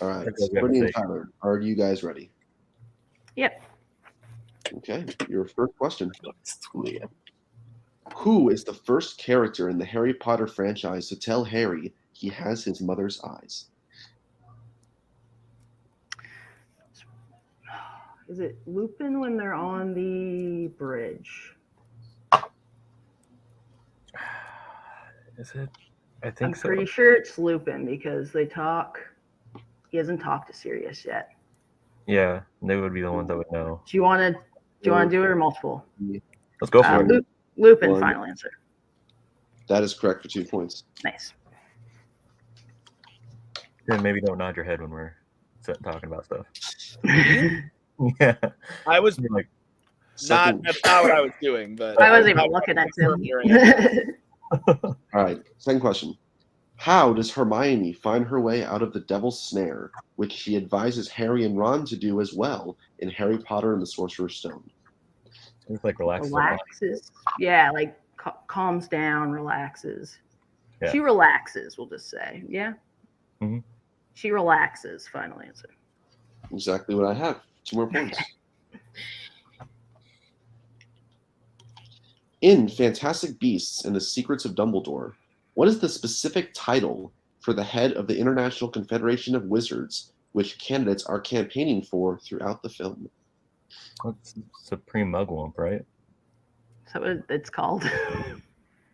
All right. Okay, Brittany and okay. Tyler, are you guys ready? Yep. Okay. Your first question. Who is the first character in the Harry Potter franchise to tell Harry he has his mother's eyes? Is it Lupin when they're on the bridge? Is it? I I'm think so. pretty sure it's Lupin because they talk. He hasn't talked to Sirius yet. Yeah, they would be the ones that would know. Do you want to do it or multiple? Let's go for it. Lupin, One. final answer. That is correct for 2 points. Nice. Then maybe don't nod your head when we're talking about stuff. Yeah, I was like that's not what I was doing, but I wasn't even looking at him. All right, second question. How does Hermione find her way out of the Devil's Snare, which she advises Harry and Ron to do as well in Harry Potter and the Sorcerer's Stone? It's like Relaxes. Yeah, like calms down, relaxes. Yeah. She relaxes, we'll just say. Yeah. Mm-hmm. She relaxes, final answer. Exactly what I have. 2 more points. In Fantastic Beasts and the Secrets of Dumbledore, what is the specific title for the head of the International Confederation of Wizards, which candidates are campaigning for throughout the film? What's Supreme Mugwump, right? Is that what it's called?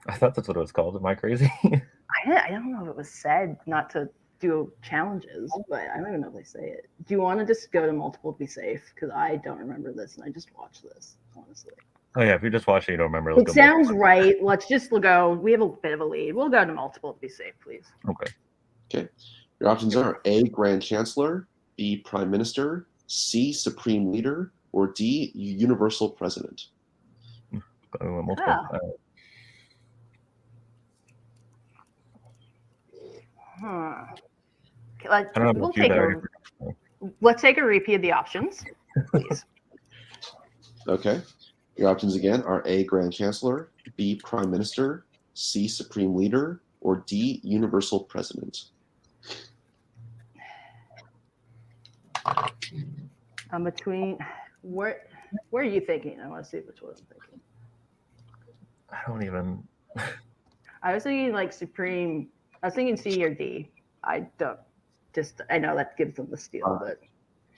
I thought that's what it was called. Am I crazy? I don't know if it was said not to do challenges, but I don't even know if they say it. Do you want to just go to multiple to be safe? Because I don't remember this, and I just watched this, honestly. Oh yeah, if you're just watching, you don't remember. It sounds right. Let's just go. We have a bit of a lead. We'll go to multiple to be safe, please. Okay. Your options are A, Grand Chancellor, B, Prime Minister, C, Supreme Leader, or D, Universal President. Let's take a repeat of the options, please. Okay. Your options again are A, Grand Chancellor, B, Prime Minister, C, Supreme Leader, or D, Universal President. I'm between. Where are you thinking? I want to see which one I'm thinking. I don't even. I was thinking like Supreme. I was thinking C or D. I don't. I know that gives them the steal, but.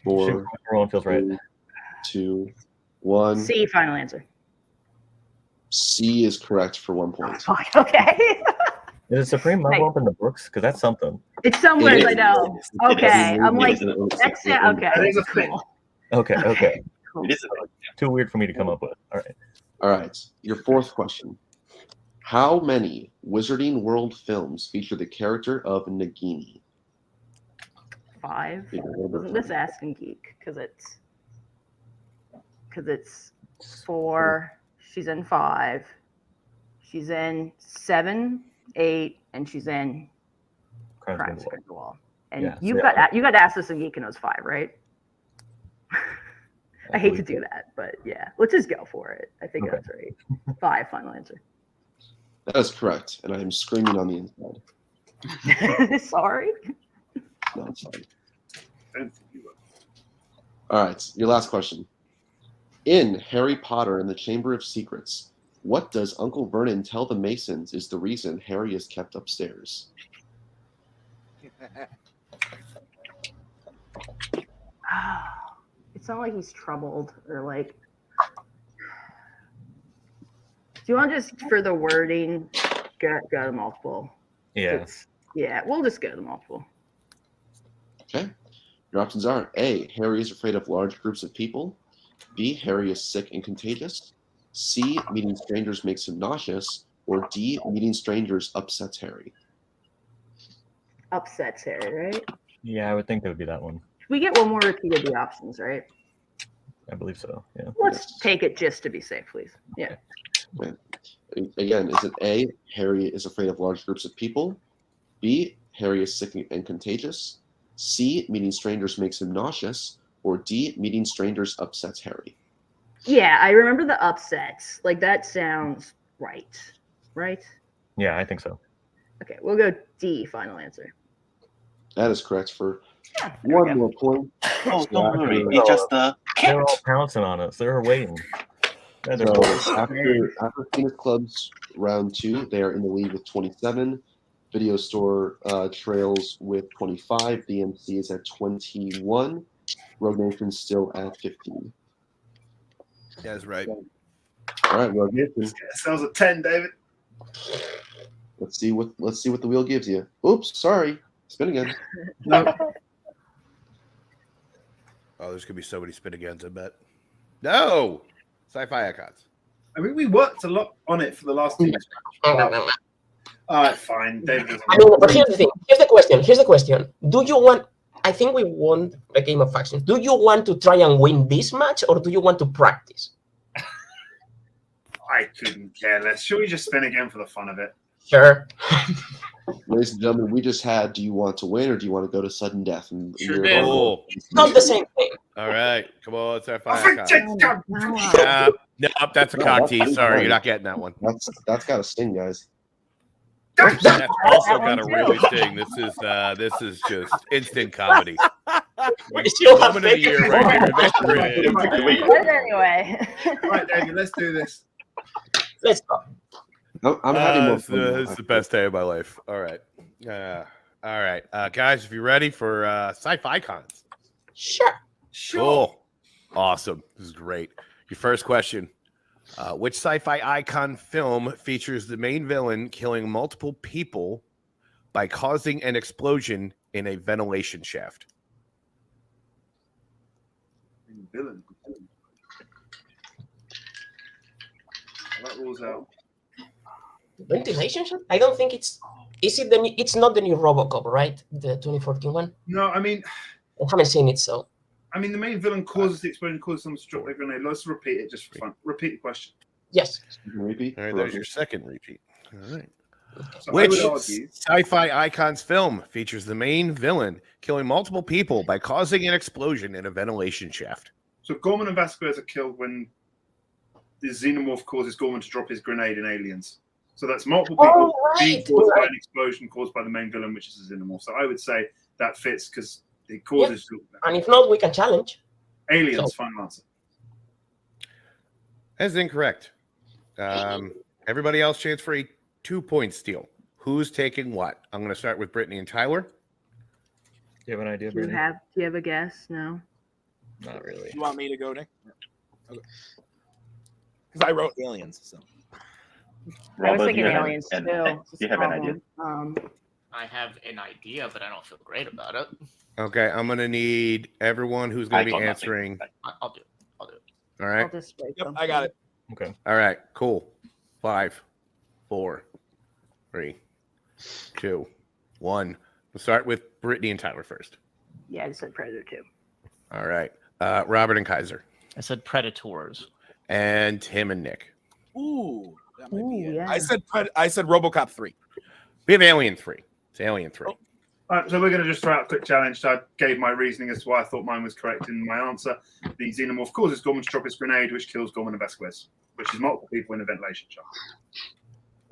4, everyone feels right. 2, 1. C, final answer. C is correct for 1 point. Okay. Is it Supreme Mugwump in the books? Because that's something. It's somewhere, I know. Okay, I'm like, that's it. Okay, cool. Okay. Cool. It is too weird for me to come up with. All right. Your fourth question. How many Wizarding World films feature the character of Nagini? 5. Wasn't this Asking Geek? Because it's 4. She's in 5. She's in 7, 8, and she's in Crimes Against the Wall. And you got to ask this in Geek and it was 5, right? I hate to do that, but yeah, let's just go for it. I think that's right. 5, final answer. That is correct, and I am screaming on the inside. Sorry. No, it's fine. All right, your last question. In Harry Potter and the Chamber of Secrets, what does Uncle Vernon tell the Masons is the reason Harry is kept upstairs? It's not like he's troubled or like. Do you want to just for the wording go to multiple? Yeah. Yeah, we'll just go to multiple. Okay. Your options are A, Harry is afraid of large groups of people. B, Harry is sick and contagious. C, meeting strangers makes him nauseous. Or D, meeting strangers upsets Harry. Upsets Harry, right? Yeah, I would think that would be that one. We get one more repeat of the options, right? I believe so. Yeah. Let's take it just to be safe, please. Yeah. Okay. Again, is it A, Harry is afraid of large groups of people? B, Harry is sick and contagious. C, meeting strangers makes him nauseous. Or D, meeting strangers upsets Harry. Yeah, I remember the upsets. Like that sounds right. Right? Yeah, I think so. Okay, we'll go D, final answer. That is correct for one more point. Oh, don't worry. It's just the They're all pouncing on us. They're waiting. So after Phoenix Club's round 2, they are in the lead with 27. Video Store trails with 25. DMC is at 21. Rogue Nation's still at 15. That's right. All right, Rogue Nation. That was a 10, David. Let's see what the wheel gives you. Oops, sorry. Spin again. Oh, there's gonna be so many spin agains, I bet. No, sci-fi icons. I mean, we worked a lot on it for the last two. All right, fine. David I mean, but here's the thing. Here's the question. Do you want? I think we won a game of factions. Do you want to try and win this match, or do you want to practice? I couldn't care less. Should we just spin again for the fun of it? Sure. Ladies and gentlemen, we just had. Do you want to win or do you want to go to sudden death? And Sure did. Oh. It's not the same thing. All right, come on, sci-fi icons. No, that's a cock tease. Sorry, you're not getting that one. That's got a sting, guys. That's also got a really sting. This is just instant comedy. Moment of the year right here. But anyway. All right, David, let's do this. Let's go. I'm having more This fun. is the best day of my life. All right. All right. Guys, if you're ready for sci-fi icons. Sure. Cool. Awesome. This is great. Your first question. Which sci-fi icon film features the main villain killing multiple people by causing an explosion in a ventilation shaft? Villain. That rules out. Ventilation shot? I don't think it's. Is it the? It's not the new RoboCop, right? The 2014 one. No, I mean, I haven't seen it, so. I mean, the main villain causes the explosion, causes someone to drop their grenade. Let's repeat it just for fun. Repeat the question. Yes. Repeat. All right, there's your second repeat. All right. So Which I would argue, sci-fi icons film features the main villain killing multiple people by causing an explosion in a ventilation shaft? so Gorman and Vasquez are killed when the xenomorph causes Gorman to drop his grenade in Aliens. So that's multiple people being caused by an explosion caused by the main villain, which is a xenomorph. So I would say that fits because it causes. And if not, we can challenge. Aliens, final answer. That's incorrect. Everybody else chance for a 2-point steal. Who's taking what? I'm going to start with Brittany and Tyler. Do you have an idea, Do you Brittany? have a guess? No. Not really. You want me to go, Nick? Okay. Because I wrote Aliens, so. I was Robert, thinking do you have Aliens an- too. do you have an idea? I have an idea, but I don't feel great about it. Okay, I'm going to need everyone who's going to be answering. I'll do it. I'll do it. All right. Yep, I got it. Okay. All right, cool. 5, 4, 3, 2, 1. We'll start with Brittany and Tyler first. Yeah, I just said Predator 2. All right. Robert and Kaiser. I said Predators. And Tim and Nick. Ooh, that might be it. yeah. I said RoboCop 3. We have Alien 3. It's Alien 3. All right, so we're going to just throw out a quick challenge. So I gave my reasoning as to why I thought mine was correct in my answer. The xenomorph causes Gorman to drop his grenade, which kills Gorman and Vasquez, which is multiple people in a ventilation shaft.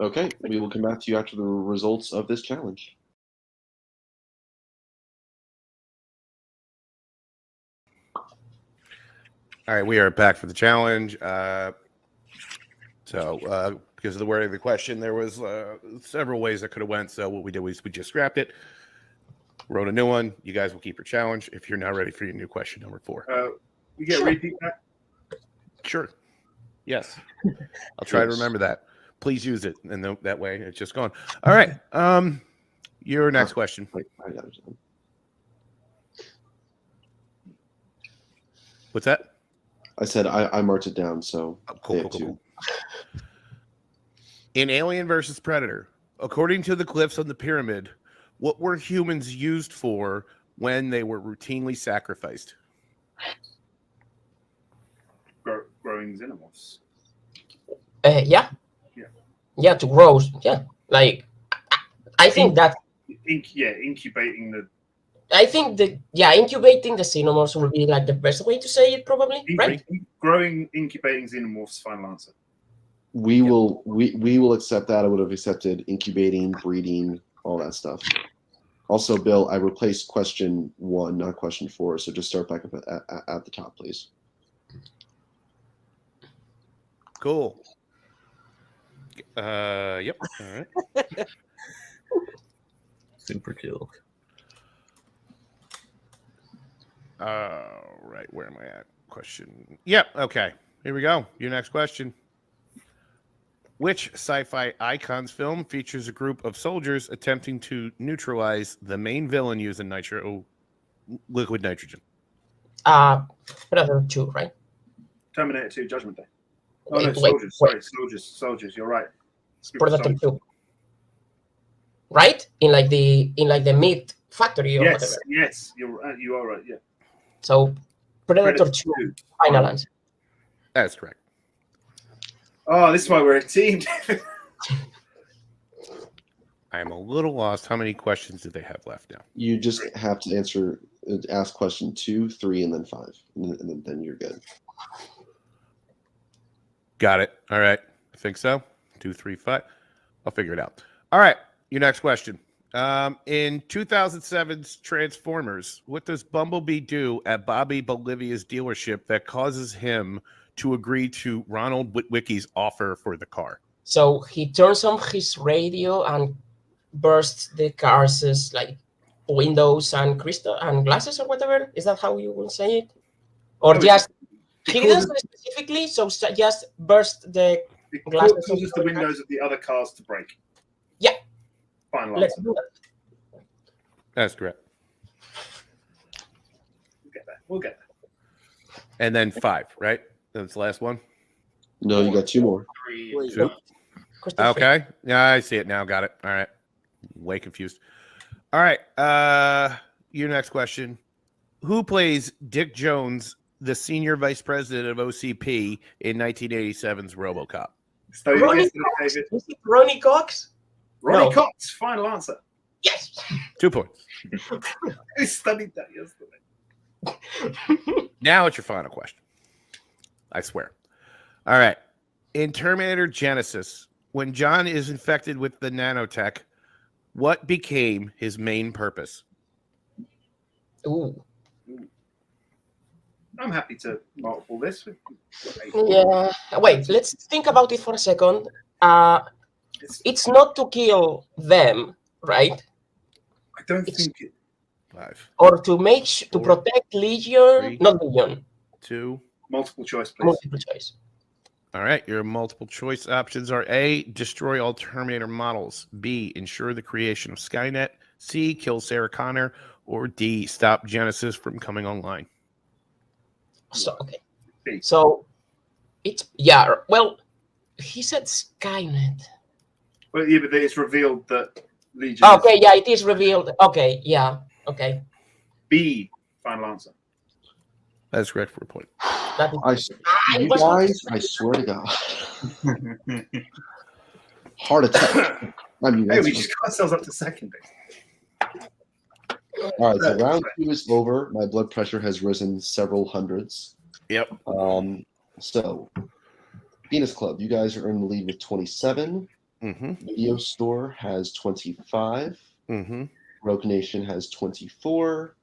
Okay, we will come back to you after the results of this challenge. All right, we are back for the challenge. Because of the wording of the question, there was several ways that could have went. So what we did was we just scrapped it, wrote a new one. You guys will keep your challenge if you're now ready for your new question number 4. You get a repeat back? Sure. Yes. I'll try to remember that. Please use it, and that way it's just gone. All right. Your next question. What's that? I said I marked it down, so Cool. In Alien versus Predator, according to the glyphs on the pyramid, what were humans used for when they were routinely sacrificed? Growing xenomorphs. Yeah, to grow. Yeah, like I think that. Incubating the. I think that incubating the xenomorphs would be like the best way to say it, probably, right? Growing, incubating xenomorphs. Final answer. we will accept that. I would have accepted incubating, breeding, all that stuff. Also, Bill, I replaced question 1, not question 4. So just start back up at the top, please. Cool. Yep. All right. Super chill. All right. Where am I at? Question. Yep. Okay. Here we go. Your next question. Which sci-fi icons film features a group of soldiers attempting to neutralize the main villain using liquid nitrogen? Predator 2, right? Terminator 2, Judgment Day. Oh Wait, no, soldiers. Sorry, soldiers. You're right. Predator 2, right? In like the meat factory or whatever. Yes, you are right. Yeah. So Predator 2, final answer. That's correct. Oh, this is why we're a team. I am a little lost. How many questions do they have left now? You just have to ask question 2, 3, and then 5, and then you're good. Got it. All right. I think so. 2, 3, 5. I'll figure it out. All right. Your next question. In 2007's Transformers, what does Bumblebee do at Bobby Bolivia's dealership that causes him to agree to Ronald Witwicky's offer for the car? So he turns on his radio and bursts the car's like windows and crystal and glasses or whatever. Is that how you will say it? Or just he didn't say specifically, so just burst the glasses. Causes the windows of the other cars to break. Yeah. Final Let's answer. do that. That's correct. We'll get there. And then 5, right? That's the last one? No, you got 2 more. 2. Okay. Yeah, I see it now. Got it. All right. Way confused. All right. Your next question. Who plays Dick Jones, the senior vice president of OCP in 1987's RoboCop? Ronnie Cox. Is it Ronnie Cox? Ronnie Cox. Final answer. Yes. 2 points. I studied that yesterday. Now it's your final question. I swear. All right. In Terminator Genesis, when John is infected with the nanotech, what became his main purpose? Ooh. I'm happy to multiple this. Yeah. Wait, let's think about it for a second. It's not to kill them, right? I don't think it. 5. Or to to protect Legion, 3, not Legion. 2. Multiple choice, please. Multiple choice. All right. Your multiple choice options are A, destroy all Terminator models, B, ensure the creation of Skynet, C, kill Sarah Connor, or D, stop Genesis from coming online. So, okay. So it's, yeah, well, he said Skynet. Well, yeah, but it's revealed that Legion. Okay, yeah, it is revealed. Okay, yeah, okay. B, final answer. That's correct for a point. You guys, I swear to God. Heart attack. Hey, we just got ourselves up to second base. All right, so round 2 is over. My blood pressure has risen several hundreds. Yep. So, Venus Club, you guys are in the lead with 27. Video Store has 25. Rogue Nation has 24.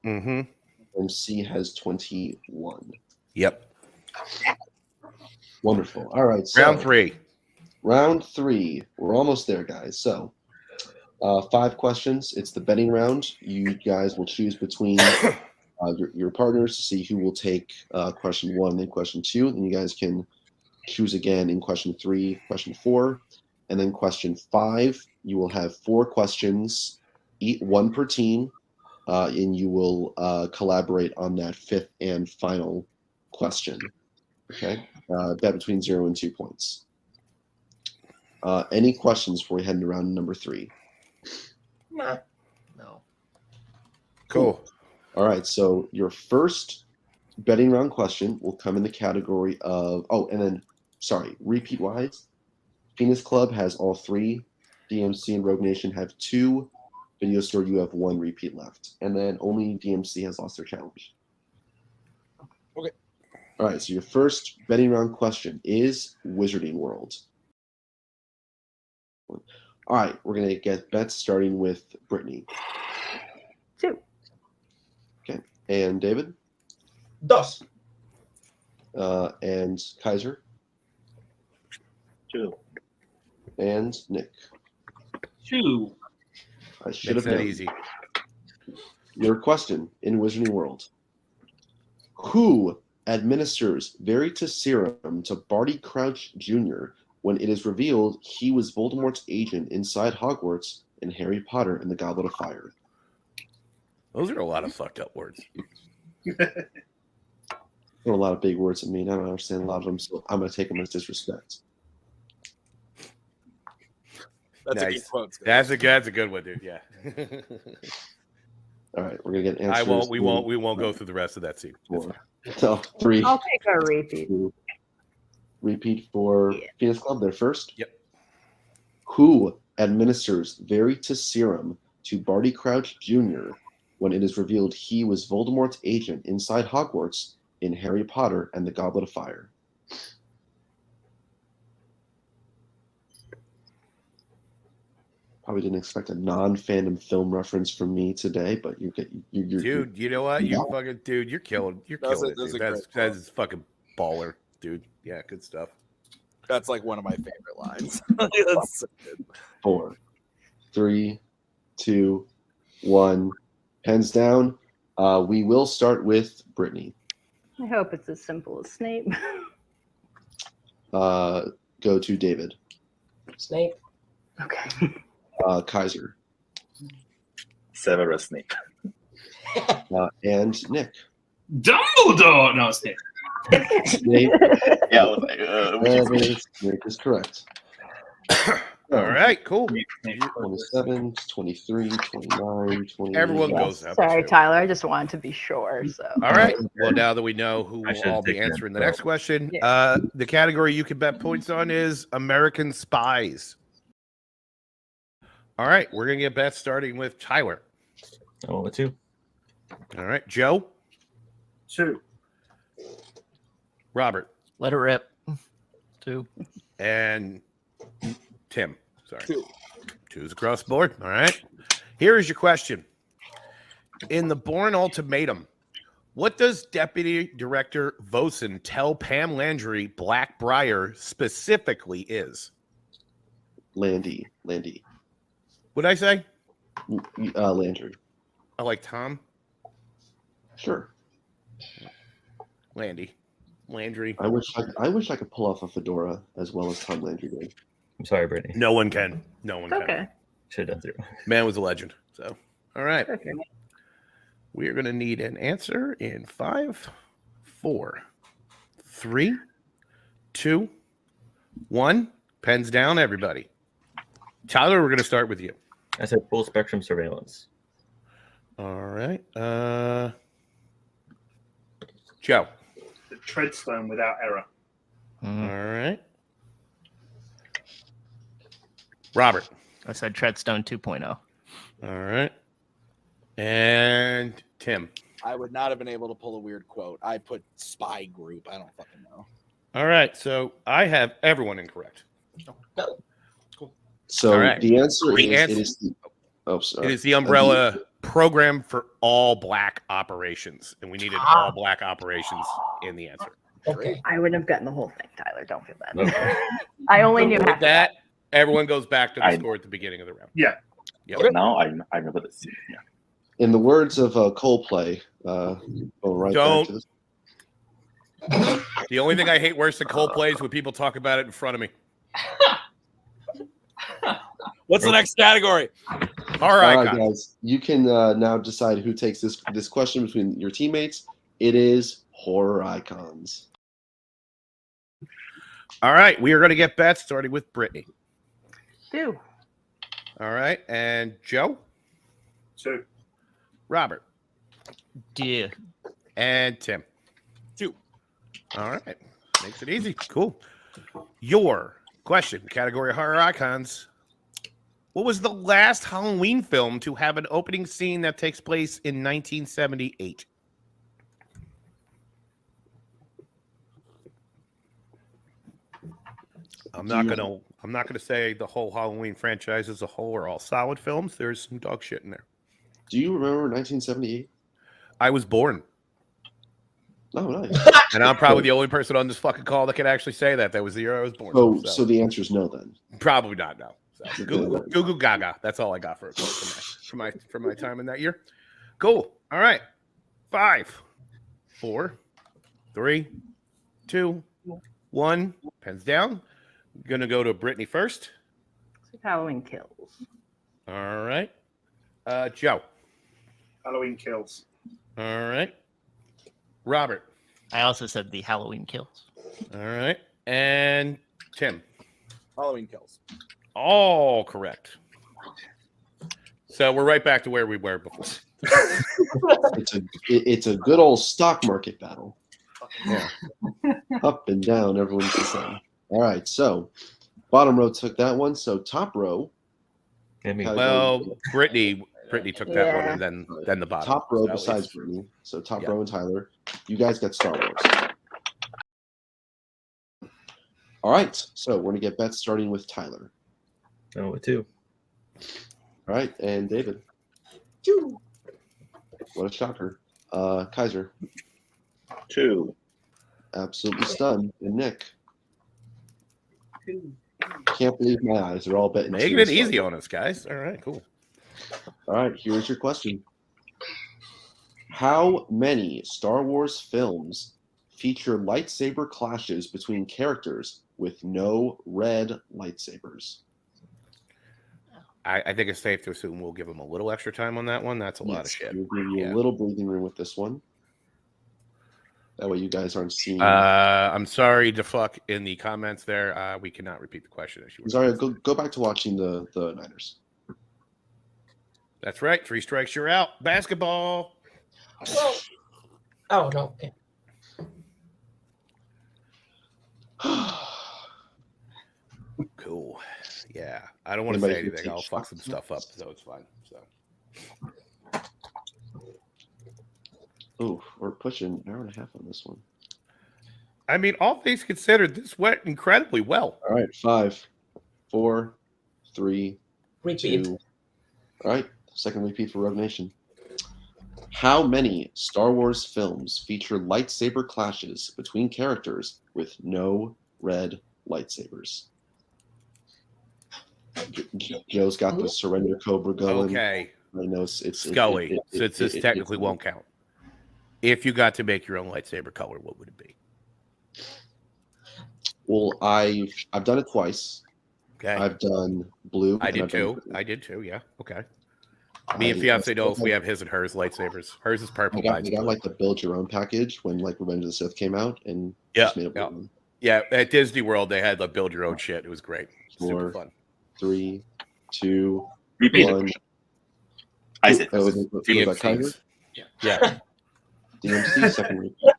MC has 21. Yep. Wonderful. All right. So round 3. Round 3. We're almost there, guys. So 5 questions. It's the betting round. You guys will choose between your partners to see who will take question 1 and question 2. And you guys can choose again in question 3, question 4. And then question 5, you will have 4 questions, 1 per team. And you will collaborate on that 5th and final question. Okay, bet between 0 and 2 points. Any questions before we head into round number 3? No. Cool. All right, so your first betting round question will come in the category of repeat wise. Venus Club has all 3. DMC and Rogue Nation have 2. Video Store, you have 1 repeat left. And then only DMC has lost their challenge. Okay. All right, so your first betting round question is Wizarding World. All right, we're going to get bets starting with Brittany. 2. Okay, and David? 2. And Kaiser? 2. And Nick? 2. I should have Makes that known. easy. Your question in Wizarding World. Who administers Veritas Serum to Barty Crouch Jr. when it is revealed he was Voldemort's agent inside Hogwarts in Harry Potter and the Goblet of Fire? Those are a lot of fucked up words. There are a lot of big words that mean I don't understand a lot of them, so I'm going to take them as disrespect. That's nice. a good quote. That's a good one, dude. Yeah. All right, we're gonna get answers. We won't go through the rest of that scene. So 3. I'll take a repeat. 2. Repeat for Phoenix Club. They're first. Yep. Who administers Veritas Serum to Barty Crouch Jr. when it is revealed he was Voldemort's agent inside Hogwarts in Harry Potter and the Goblet of Fire? Probably didn't expect a non-fandom film reference from me today, but you're dude. You know what? You fucking dude. You're killing. You're killing it. Dude. That's fucking baller, dude. Yeah, good stuff. That's like one of my favorite lines. That's so good. 4, 3, 2, 1. Pens down. We will start with Brittany. I hope it's as simple as Snape. Go to David. Snape. Okay. Kaiser. Severus Snape. And Nick. Dumbledore. No, Snape. Snape. Yeah, I was like, Nick is correct. All right, cool. 27, 23, 29, 28. Everyone goes up. Sorry, Tyler. I just wanted to be sure. So. All right. Well, now that we know who will all be answering the next question, the category you can bet points on is American Spies. All right, we're gonna get bets starting with Tyler. Oh, 2. All right, Joe. 2. Robert. Let it rip. 2. And Tim. Sorry. 2. 2's across the board. All right. Here is your question. In the Bourne Ultimatum, what does Deputy Director Vosen tell Pam Landry Blackbriar specifically is? Landy. What'd I say? Landry. I like Tom. Sure. Landry. I wish I could pull off a fedora as well as Tom Landry did. I'm sorry, Brittany. No one can. Can. Okay. Should have done 0. Man was a legend. So, all right. Okay. We are going to need an answer in 5, 4, 3, 2, 1. Pens down, everybody. Tyler, we're going to start with you. I said full spectrum surveillance. All right. Joe. The Treadstone without error. All right. Robert. I said Treadstone 2.0. All right. And Tim. I would not have been able to pull a weird quote. I put spy group. I don't fucking know. All right. So I have everyone incorrect. No. So right. the answer It is the umbrella program for all black operations, and we needed all black operations in the answer. Okay. I wouldn't have gotten the whole thing, Tyler. Don't feel bad. Okay. I only knew With half. that, everyone goes back to the score at the beginning of the round. Yeah. Yep. Now I remember the scene. Yeah. In the words of Coldplay, going right Don't. back to this. The only thing I hate worse than Coldplay is when people talk about it in front of me. What's the next category? All right, guys. You can now decide who takes this question between your teammates. It is horror icons. All right, we are going to get bets starting with Brittany. 2. All right, and Joe. 2. Robert. Yeah. And Tim. 2. All right, makes it easy. Cool. Your question, category horror icons. What was the last Halloween film to have an opening scene that takes place in 1978? I'm not gonna say the whole Halloween franchise as a whole are all solid films. There's some dog shit in there. Do you remember 1978? I was born. Oh, nice. And I'm probably the only person on this fucking call that can actually say that. That was the year I was born. So the answer is no then. Probably not, no. So Goo Gaga. That's all I got for my time in that year. Cool. All right. 5, 4, 3, 2, 1. Pens down. Gonna go to Brittany first. Halloween Kills. All right. Joe. Halloween Kills. All right. Robert. I also said the Halloween Kills. All right. And Tim. Halloween Kills. All correct. So we're right back to where we were before. It's a good old stock market battle. Yeah. Up and down, everyone's the same. All right, so bottom row took that one. So top row. Well, Brittany took that one, and then the bottom. Top row So besides it's- Brittany. So top row and Tyler. You guys got Star Wars. All right, so we're gonna get bets starting with Tyler. Oh, with 2. All right, and David. What a shocker. Kaiser. 2. Absolutely stunned. And Nick. Can't believe my eyes. They're all betting. Making it easy on us, guys. All right, cool. All right, here's your question. How many Star Wars films feature lightsaber clashes between characters with no red lightsabers? I think it's safe to assume we'll give them a little extra time on that one. That's a lot of shit. We'll give you a little breathing room with this one. That way you guys aren't seeing. I'm sorry to fuck in the comments there. We cannot repeat the question. As you were Sorry, go back to watching the Niners. That's right. 3 strikes, you're out. Basketball. Oh, no. Okay. Cool. Yeah. I don't want to Anybody say can anything. take I'll fuck shots. some stuff up, so it's fine. So. Oh, we're pushing an hour and a half on this one. I mean, all things considered, this went incredibly well. All right, 5, 4, 3, Repeat. 2. All right, second repeat for Rogue Nation. How many Star Wars films feature lightsaber clashes between characters with no red lightsabers? Joe's got the Surrender Cobra going. Okay. I know it's Scully, since this technically won't count. If you got to make your own lightsaber color, what would it be? Well, I've done it twice. Okay. I've done blue. I and did I've done too. green. I did too. Yeah. Okay. Me and fiance knows we have his and hers lightsabers. Hers is purple. I got mine's blue. like the build your own package when like Revenge of the Sith came out, and Yeah, just made it yeah. blue. Yeah, at Disney World they had the build your own shit. It was great. Super 4, fun. 3, 2, Repeat. 1. I said was that Kaiser? Yeah. DMC second repeat.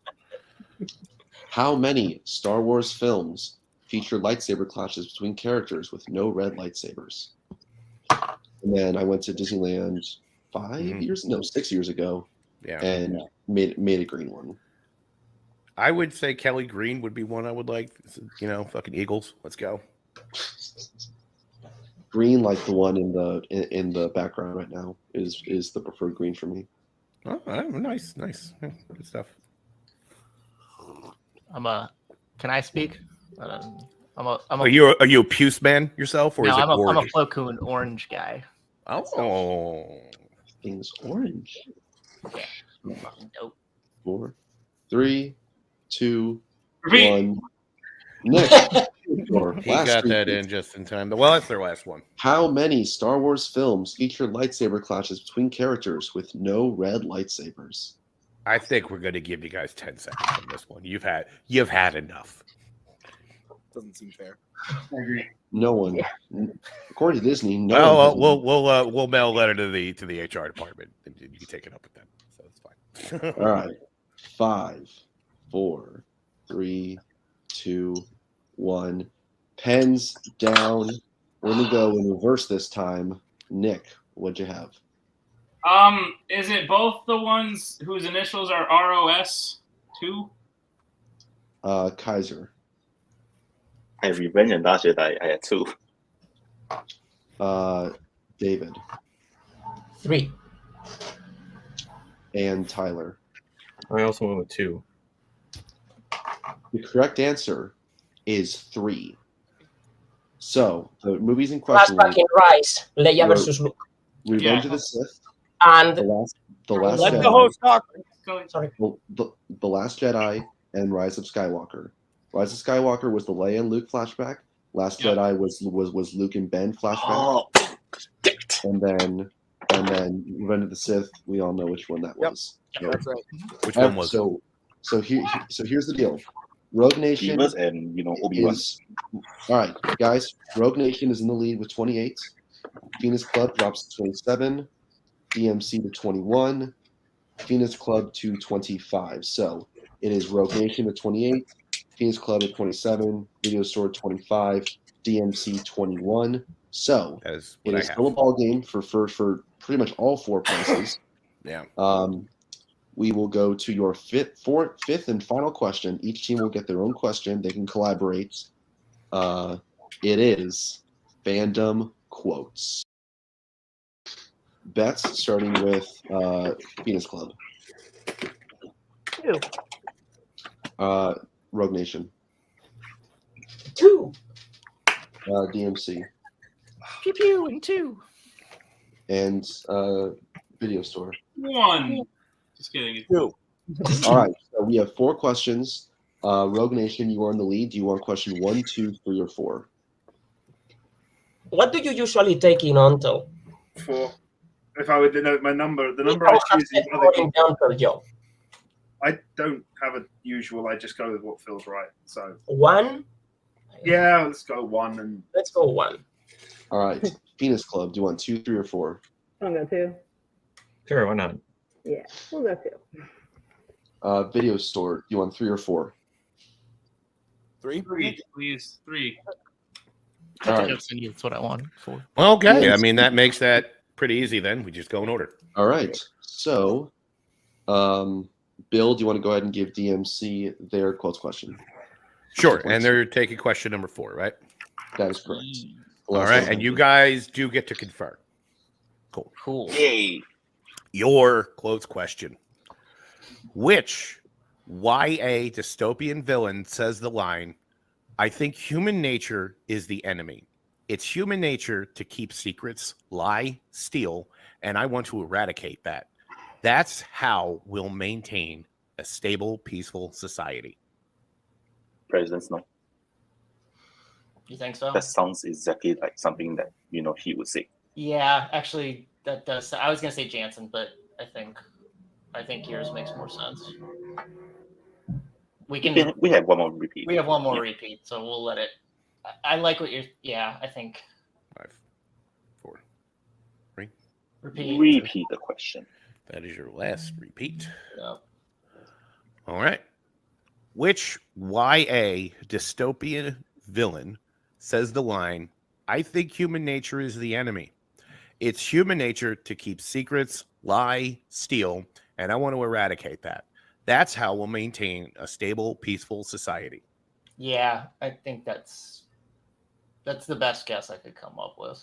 How many Star Wars films feature lightsaber clashes between characters with no red lightsabers? And then I went to Disneyland 6 years ago, Yeah. and made a green one. I would say Kelly Green would be one I would like. You know, fucking Eagles. Let's go. Green, like the one in the background right now, is the preferred green for me. Oh, nice. Yeah, good stuff. Can I speak? Are you a puce man yourself, or no, is it I'm a orange? Plo Koon orange guy. Oh, Things orange. Yeah. Nope. 4, 3, 2, Repeat. 1. Nick, your he last got that repeat. in just in time. Well, that's their last one. How many Star Wars films feature lightsaber clashes between characters with no red lightsabers? I think we're going to give you guys 10 seconds on this one. You've had enough. Doesn't seem fair. I agree. No one, according to Disney, no Well, one. we'll mail a letter to the HR department, and you can take it up with them. So it's fine. All right, 5, 4, 3, 2, 1. Pens down. We're gonna go in reverse this time. Nick, what'd you have? Is it both the ones whose initials are ROS 2? Kaiser. I have Revenge and Last Jedi. I had 2. David. 3. And Tyler. I also went with 2. The correct answer is 3. So the movies in question: Flashback in Rise, Leia versus Luke, Revenge of the Sith, and the last Let Jedi, the host talk. sorry, the Last Jedi, and Rise of Skywalker. Rise of Skywalker was the Leia and Luke flashback. Last Jedi was Luke and Ben flashback. And then Revenge of the Sith, we all know which one that was. That's right. Which one was it? So here's the deal. Rogue Nation and Obi-Wan. All right, guys. Rogue Nation is in the lead with 28. Phoenix Club drops to 27. DMC to 21. Phoenix Club to 25. So it is Rogue Nation at 28. Phoenix Club at 27. Video Store 25. DMC 21. So it is still a ball game for pretty much all 4 places. Yeah. We will go to your fifth and final question. Each team will get their own question. They can collaborate. It is Fandom quotes. Bets starting with Phoenix Club. 2. Rogue Nation. 2. DMC. Pew pew and 2. And Video Store. 1. Just kidding. 2. All right. So we have 4 questions. Rogue Nation, you are in the lead. Do you want question 1, 2, 3, or 4? What do you usually take in Onto? 4. If I would know my number, the number I choose is other people. I don't have a usual. I just go with what feels right. So 1. Yeah, let's go 1 and let's go 1. All right. Phoenix Club, do you want 2, 3, or 4? I'll go 2. Sure, why not? Yeah, we'll go 2. Video Store, do you want 3 or 4? 3? 3, please. 3. All right. That's what I want. 4. Well, okay. I mean, that makes that pretty easy then. We just go in order. All right. So, Bill, do you want to go ahead and give DMC their quotes question? Sure. And they're taking question number 4, right? That is correct. All right. And you guys do get to confer. Cool. Yay. Your quotes question. Which YA dystopian villain says the line, "I think human nature is the enemy. It's human nature to keep secrets, lie, steal, and I want to eradicate that. That's how we'll maintain a stable, peaceful society." President Snow. You think so? That sounds exactly like something that he would say. Yeah, actually, that does. I was gonna say Jansen, but I think yours makes more sense. We have one more repeat. We have one more repeat, so we'll let it. I like what you're. Yeah, I think. 5, 4, 3. Repeat the question. That is your last repeat. Yep. All right. Which YA dystopian villain says the line, "I think human nature is the enemy. It's human nature to keep secrets, lie, steal, and I want to eradicate that. That's how we'll maintain a stable, peaceful society"? Yeah, I think that's the best guess I could come up with.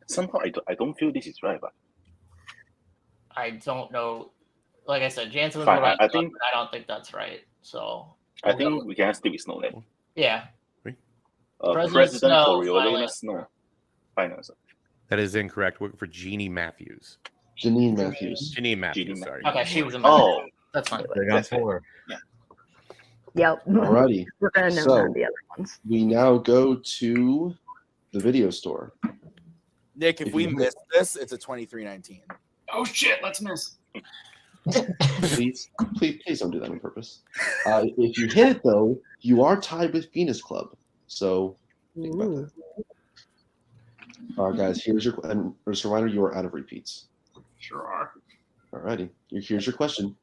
Somehow I don't feel this is right, but I don't know. Like I said, Jansen was Fine, what I I think- I don't think that's right. So I think we can stick with Snow then. yeah. President Snow, Coriolanus final Snow. Final answer. That is incorrect. We're for Jeannie Matthews. Janine Matthews. Janine Matthews, sorry. Okay, she was in my Oh, that's fine. They got 4. Yep. Alrighty. We're gonna know So- the other ones. We now go to the Video Store. Nick, if we miss this, it's a 23-19. Oh shit! Let's miss. Please don't do that on purpose. If you hit it though, you are tied with Phoenix Club. So think about that. All right, guys. Here's your and just a reminder: you are out of repeats. Sure are. Alrighty. Here's your question: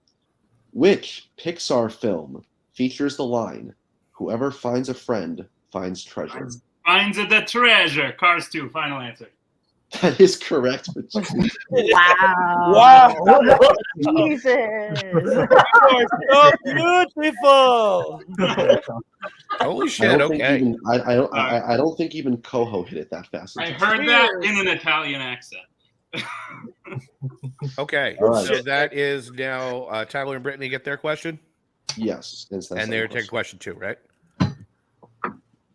which Pixar film features the line, "Whoever finds a friend finds treasure"? Finds the treasure. Cars 2. Final answer. That is correct. Wow. Jesus. You are so beautiful. Holy shit! Okay. I don't think even Koho hit it that fast. I heard that in an Italian accent. Okay. All right. So that is now Tyler and Brittany get their question, Yes. and they're taking question 2, right?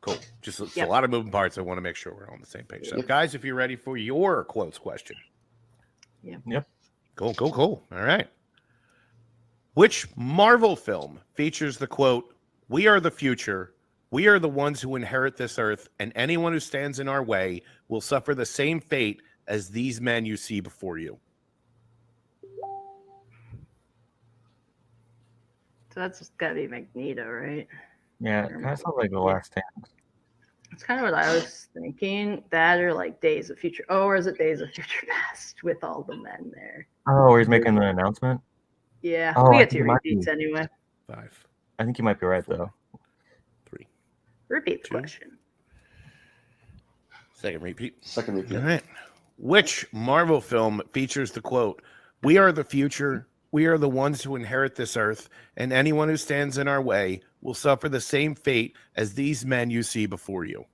Cool. Just it's Yep. a lot of moving parts. I want to make sure we're on the same page. So, guys, if you're ready for your quotes question. Yep. Cool. All right. Which Marvel film features the quote, "We are the future, We are the ones who inherit this earth, and anyone who stands in our way will suffer the same fate as these men you see before you. So that's got to be Magneto, right? Yeah, it kind of sounds like The Last Stand. That's kind of what I was thinking. That or like Days of Future. Oh, or is it Days of Future Past with all the men there? Oh, where he's making the announcement? Yeah, Oh, we I get think 2 it might repeats be. anyway. 5. I think you might be right, though. 3. Repeat the 2. question. Second repeat. Second repeat. All right. Which Marvel film features the quote, "We are the future, we are the ones who inherit this earth, and anyone who stands in our way will suffer the same fate as these men you see before you"?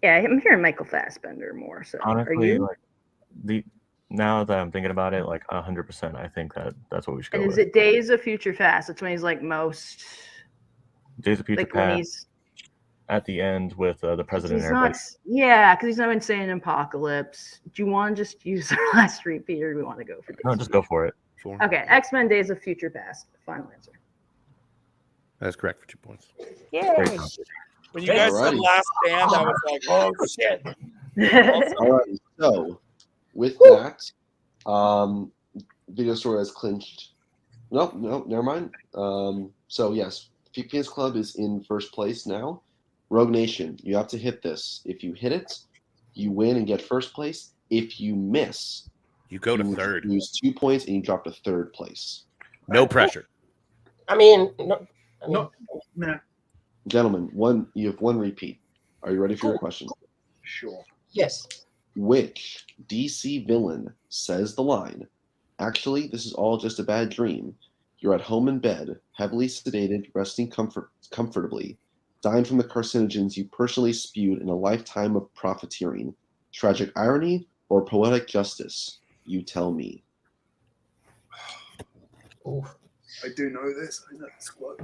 Yeah, I'm hearing Michael Fassbender more. So are Honestly, you? like now that I'm thinking about it, like 100%, I think that's what we should go And with. is it Days of Future Past? That's when he's like most. Days of Future Like when Past he's. at the end with the president He's and everybody. not. Yeah, because he's not insane apocalypse. Do you want to just use the last repeat, or do we want to go for? No, just go for it. Okay, X-Men: Days of Future Past. Final answer. That's correct for 2 points. Yay! When you guys said Last Stand, I was like, oh shit. All right. So with that, Video Store has clinched. No, never mind. So yes, Phoenix Club is in first place now. Rogue Nation, you have to hit this. If you hit it, you win and get first place. If you miss, you go to third. You lose 2 points and you drop to third place. No pressure. I mean, no. Gentlemen, you have 1 repeat. Are you ready for your question? Sure. Yes. Which DC villain says the line, "Actually, this is all just a bad dream. You're at home in bed, heavily sedated, resting comfortably, dying from the carcinogens you personally spewed in a lifetime of profiteering. Tragic irony or poetic justice? You tell me." Ooh. I do know this. I know this quote.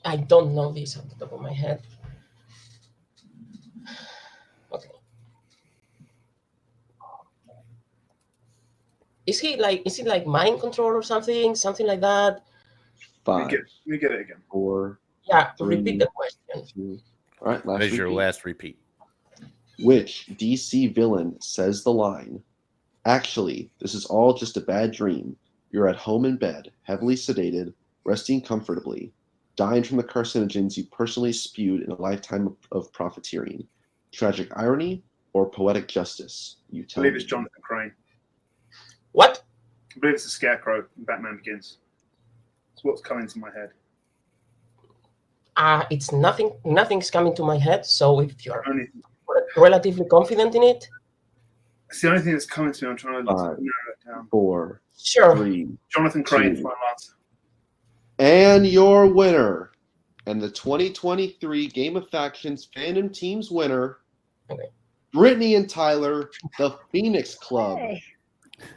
I don't know this off the top of my head. Okay. Is it like mind control or something? Something like that? 5. Let me get it again. 4. Yeah, 3, repeat the question. 2. All right, last That is your repeat. last repeat. Which DC villain says the line, "Actually, this is all just a bad dream. You're at home in bed, heavily sedated, resting comfortably, dying from the carcinogens you personally spewed in a lifetime of profiteering. Tragic irony or poetic justice? You I tell believe me." it's Jonathan Crane. What? I believe it's the Scarecrow in Batman Begins. It's what's coming to my head. It's nothing. Nothing's coming to my head. So if you're relatively confident in it, it's the only thing that's coming to me. I'm trying to 5, narrow it down. 4, Sure. 3, Jonathan Crane, 2. final answer. And your winner, and the 2023 Game of Factions Fandom Team's winner, Brittany and Tyler, the Phoenix Club. Hey.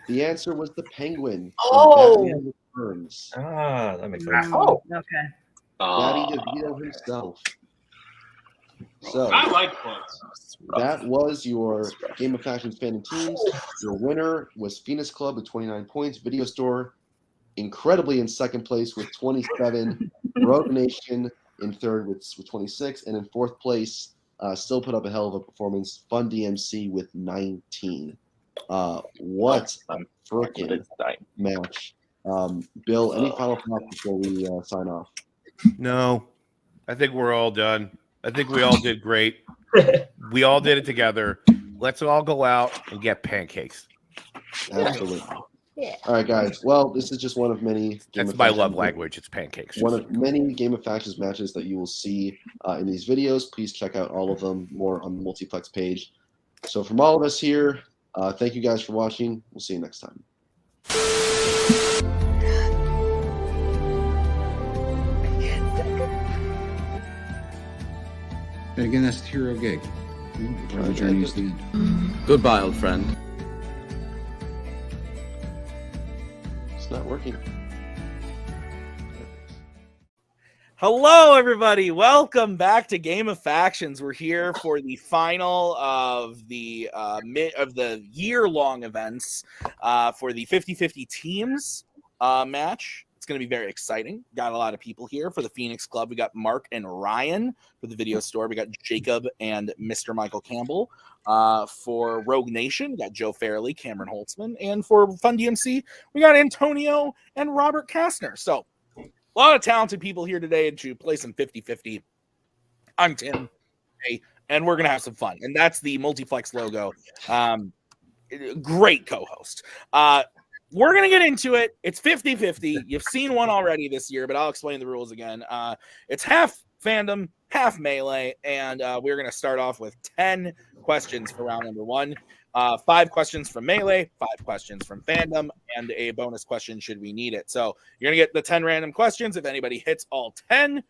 The answer was the Penguin. Oh. Batman Returns. That makes sense. Oh. Okay. Daddy DeVito himself. So I like quotes. that was your Game of Factions Fandom Teams. Your winner was Phoenix Club with 29 points. Video Store incredibly in second place with 27. Rogue Nation in third with 26. And in fourth place, still put up a hell of a performance, Fun DMC with 19. What a freaking match. Bill, any final thoughts before we sign off? No, I think we're all done. I think we all did great. We all did it together. Let's all go out and get pancakes. Absolutely. Yeah. All right, guys. Well, this is just one of many. That's my love language. It's pancakes. One of many Game of Factions matches that you will see in these videos. Please check out all of them. More on the Multiplex page. So from all of us here, thank you guys for watching. We'll see you next time. And again, that's the hero gig. Where the journey is the end. Goodbye, old friend. It's not working. Hello, everybody. Welcome back to Game of Factions. We're here for the final of the year-long events for the 50-50 teams match It's going to be very exciting. Got a lot of people here. For the Phoenix Club, we got Mark and Ryan. For the video store, we got Jacob and Mr. Michael Campbell. For Rogue Nation, we got Joe Fairley, Cameron Holtzman. And for Fun DMC, we got Antonio and Robert Kastner. So a lot of talented people here today to play some 50-50. I'm Tim, and we're going to have some fun. And that's the Multiplex logo. Great co-host. We're going to get into it. It's 50-50. You've seen one already this year, but I'll explain the rules again. It's half Fandom, half Melee, and we're going to start off with 10 questions for round number 1. 5 questions from Melee, 5 questions from Fandom, and a bonus question should we need it. So you're going to get the 10 random questions. If anybody hits all 10,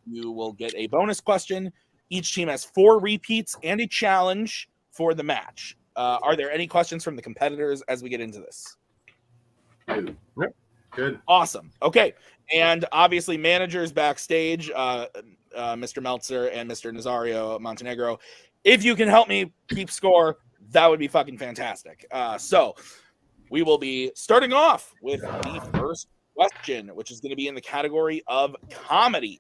you will get a bonus question. Each team has 4 repeats and a challenge for the match. Are there any questions from the competitors as we get into this? Good. Awesome. Okay. And obviously managers backstage, Mr. Meltzer and Mr. Nazario Montenegro, if you can help me keep score, that would be fucking fantastic. So we will be starting off with the first question, which is going to be in the category of comedy.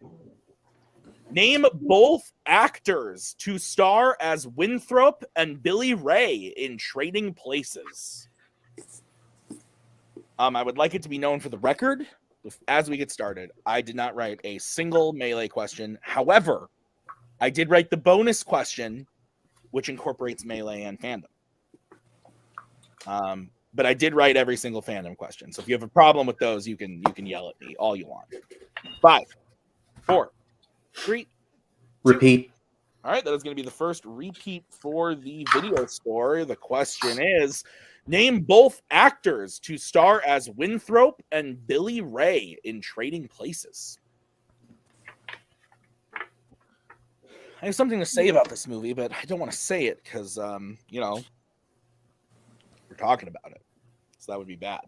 Name both actors to star as Winthrop and Billy Ray in Trading Places. I would like it to be known for the record, as we get started, I did not write a single Melee question. However, I did write the bonus question, which incorporates Melee and Fandom. But I did write every single Fandom question. So if you have a problem with those, you can yell at me all you want. 5, 4, 3. Repeat. All right, that is going to be the first repeat for the video store. The question is, name both actors to star as Winthrop and Billy Ray in Trading Places. I have something to say about this movie, but I don't want to say it because, you know, we're talking about it. So that would be bad.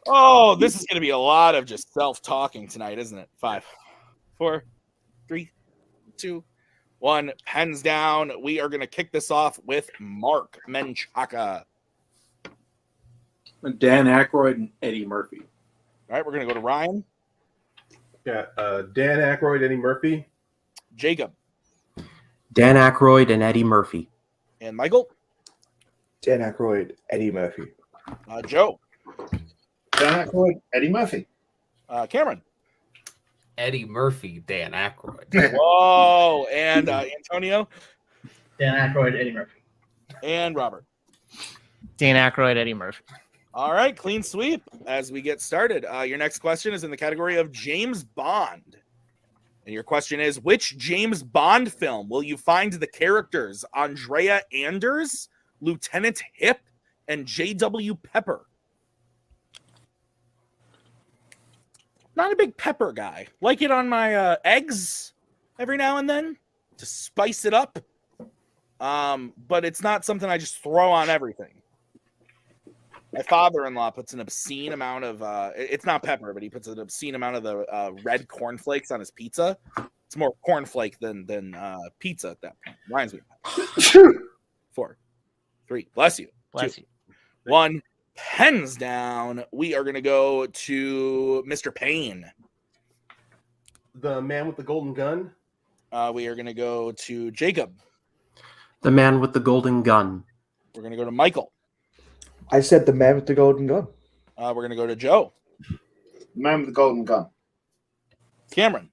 Oh, this is going to be a lot of just self-talking tonight, isn't it? 5, 4, 3, 2, 1. Pens down. We are going to kick this off with Mark Menchaca. Dan Aykroyd and Eddie Murphy. All right, we're going to go to Ryan. Yeah, Dan Aykroyd, Eddie Murphy. Jacob. Dan Aykroyd and Eddie Murphy. And Michael. Dan Aykroyd, Eddie Murphy. Joe. Dan Aykroyd, Eddie Murphy. Cameron. Eddie Murphy, Dan Aykroyd. Whoa. And Antonio. Dan Aykroyd, Eddie Murphy. And Robert. Dan Aykroyd, Eddie Murphy. All right, clean sweep as we get started. Your next question is in the category of James Bond. And your question is, which James Bond film will you find the characters Andrea Anders, Lieutenant Hip, and J.W. Pepper? Not a big pepper guy. Like it on my eggs every now and then to spice it up. But it's not something I just throw on everything. My father-in-law puts an obscene amount of, it's not pepper, but he puts an obscene amount of the red cornflakes on his pizza. It's more cornflake than pizza at that point. Reminds me of that. 4, 3, bless you. Bless 2, you. 1, pens down. We are going to go to Mr. Payne. The Man with the Golden Gun. We are going to go to Jacob. The Man with the Golden Gun. We're going to go to Michael. I said the Man with the Golden Gun. We're going to go to Joe. The Man with the Golden Gun. Cameron.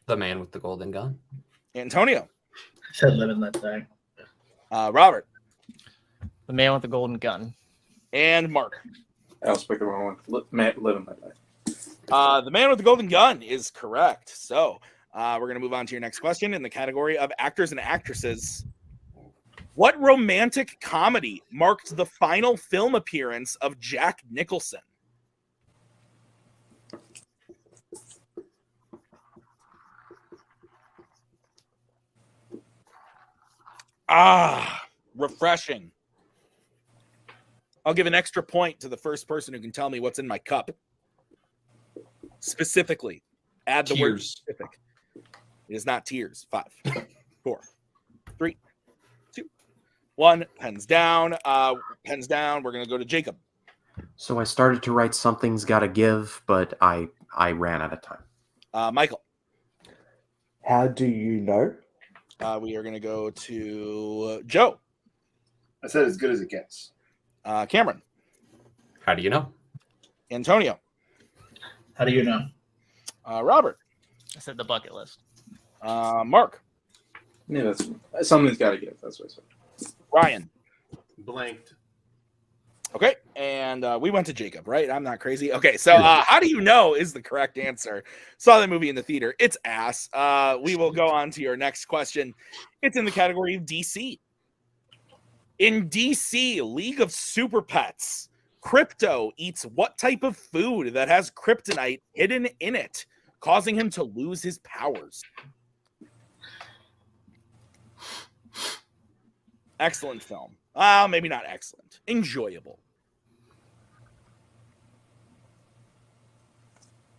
The Man with the Golden Gun. Antonio. I said Live and Let Die. Robert. The Man with the Golden Gun. And Mark. I was picking the wrong one. Live and Let Die. The Man with the Golden Gun is correct. So we're going to move on to your next question in the category of actors and actresses. What romantic comedy marked the final film appearance of Jack Nicholson? Refreshing. I'll give an extra point to the first person who can tell me what's in my cup. Specifically, add the word specific. It is not tears. 5, 4, 3, 2, 1. Pens down. Pens down. We're going to go to Jacob. So I started to write Something's Gotta Give, but I ran out of time. Michael. How do you know? We are going to go to Joe. I said as good as it gets. Cameron. How do you know? Antonio. How do you know? Robert. I said the bucket list. Mark. Yeah, that's something's got to give. That's what I said. Ryan. Blanked. Okay, and we went to Jacob, right? I'm not crazy. Okay, so how do you know is the correct answer. Saw the movie in the theater. It's ass. We will go on to your next question. It's in the category of DC. In DC, League of Super Pets, Crypto eats what type of food that has kryptonite hidden in it, causing him to lose his powers? Excellent film. Maybe not excellent. Enjoyable.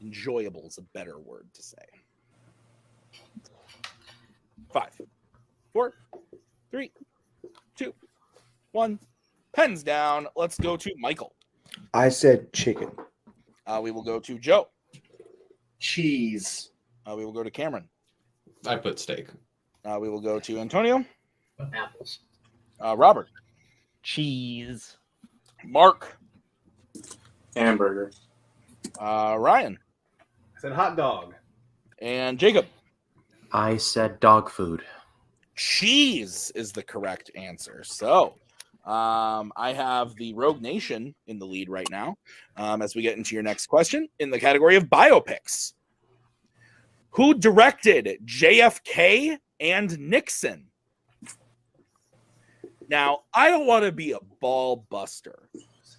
Enjoyable is a better word to say. 5, 4, 3, 2, 1. Pens down. Let's go to Michael. I said chicken. We will go to Joe. Cheese. We will go to Cameron. I put steak. We will go to Antonio. Apples. Robert. Cheese. Mark. Hamburger. Ryan. I said hot dog. And Jacob. I said dog food. Cheese is the correct answer. So I have the Rogue Nation in the lead right now as we get into your next question in the category of biopics. Who directed JFK and Nixon? Now, I don't want to be a ball buster,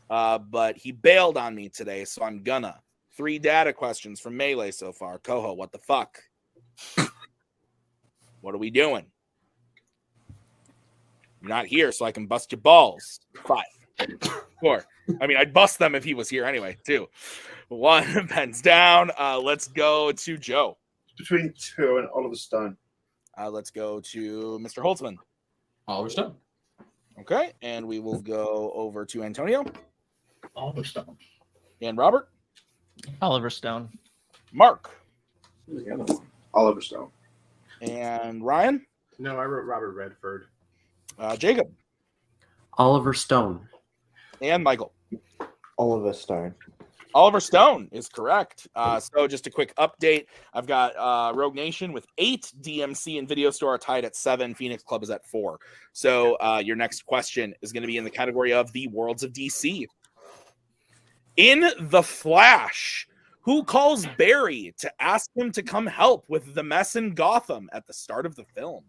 but he bailed on me today, so I'm gonna. 3 data questions from Melee so far. Koho, what the fuck? What are we doing? You're not here, so I can bust your balls. 5, 4. I mean, I'd bust them if he was here anyway. 2, 1. Pens down. Let's go to Joe. Between 2 and Oliver Stone. Let's go to Mr. Holtzman. Oliver Stone. Okay, and we will go over to Antonio. Oliver Stone. And Robert. Oliver Stone. Mark. Who's the other one? Oliver Stone. And Ryan. No, I wrote Robert Redford. Jacob. Oliver Stone. And Michael. Oliver Stone. Oliver Stone is correct. So just a quick update. I've got Rogue Nation with 8. DMC and Video Store are tied at 7. Phoenix Club is at 4. So your next question is going to be in the category of the Worlds of DC. In The Flash, who calls Barry to ask him to come help with the mess in Gotham at the start of the film?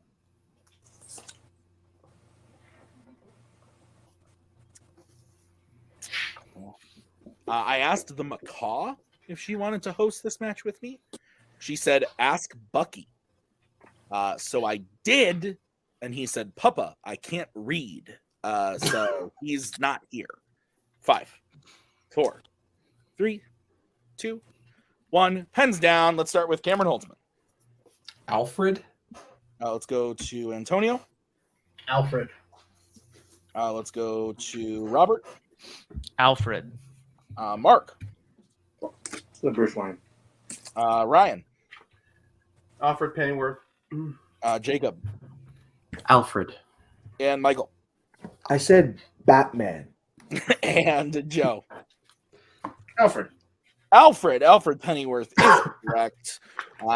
I asked the Macaw if she wanted to host this match with me. She said, ask Bucky. So I did, and he said, Papa, I can't read. So he's not here. 5, 4, 3, 2, 1. Pens down. Let's start with Cameron Holtzman. Alfred. Let's go to Antonio. Alfred. Let's go to Robert. Alfred. Mark. The Bruce Wayne. Ryan. Alfred Pennyworth. Jacob. Alfred. And Michael. I said Batman. And Joe. Alfred. Alfred Pennyworth is correct.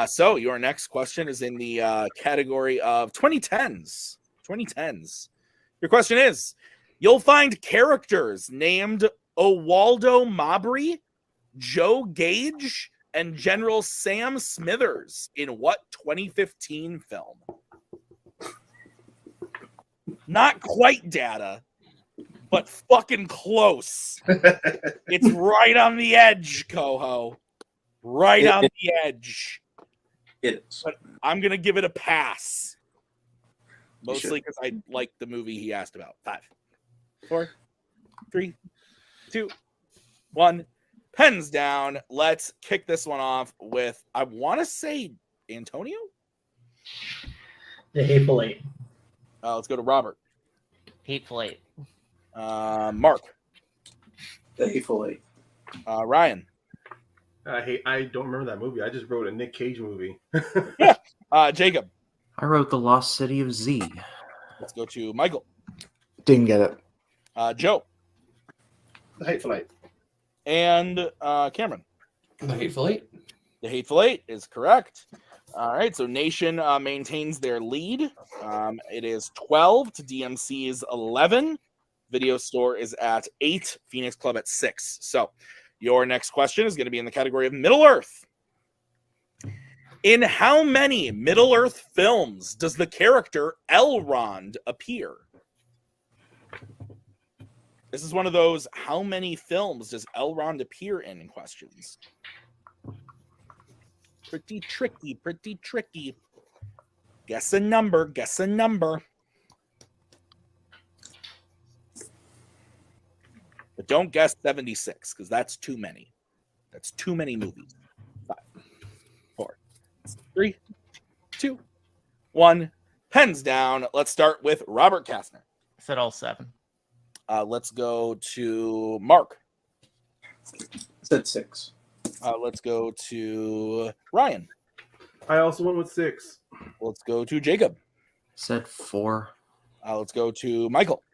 So your next question is in the category of 2010s. 2010s. Your question is, you'll find characters named Owaldo Mabry, Joe Gage, and General Sam Smithers in what 2015 film? Not quite data, but fucking close. It's right on the edge, Koho. Right on the edge. It is. But I'm going to give it a pass. Mostly because I like the movie he asked about. 5, 4, 3, 2, 1. Pens down. Let's kick this one off with, I want to say, Antonio? The Hateful Eight. Let's go to Robert. Hateful Eight. Mark. The Hateful Eight. Ryan. I don't remember that movie. I just wrote a Nick Cage movie. Jacob. I wrote The Lost City of Z. Let's go to Michael. Didn't get it. Joe. The Hateful Eight. And Cameron. The Hateful Eight. The Hateful Eight is correct. All right, so Nation maintains their lead. It is 12 to DMC's 11. Video Store is at 8. Phoenix Club at 6. So your next question is going to be in the category of Middle Earth. In how many Middle Earth films does the character Elrond appear? This is one of those how many films does Elrond appear in questions. Pretty tricky, pretty tricky. Guess a number, guess a number. But don't guess 76, because that's too many. That's too many movies. 5, 4, 3, 2, 1. Pens down. Let's start with Robert Kastner. I said all 7. Let's go to Mark. I said 6. Let's go to Ryan. I also went with 6. Let's go to Jacob. Said 4. Let's go to Michael.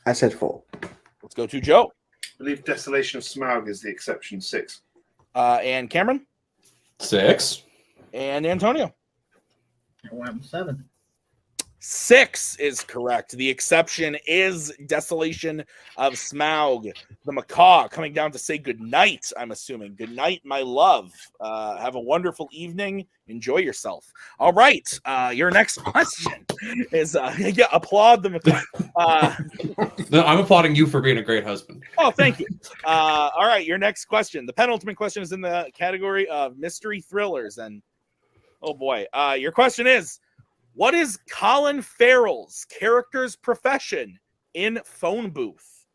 I said 4. Let's go to Joe. I believe Desolation of Smaug is the exception. 6. And Cameron. 6. And Antonio. I went with 7. 6 is correct. The exception is Desolation of Smaug. The macaw coming down to say goodnight, I'm assuming. Good night, my love. Have a wonderful evening. Enjoy yourself. All right. Your next question is, applaud the macaw. No, I'm applauding you for being a great husband. Oh, thank you. All right. Your next question. The penultimate question is in the category of mystery thrillers. And, oh boy. Your question is, what is Colin Farrell's character's profession in Phone Booth?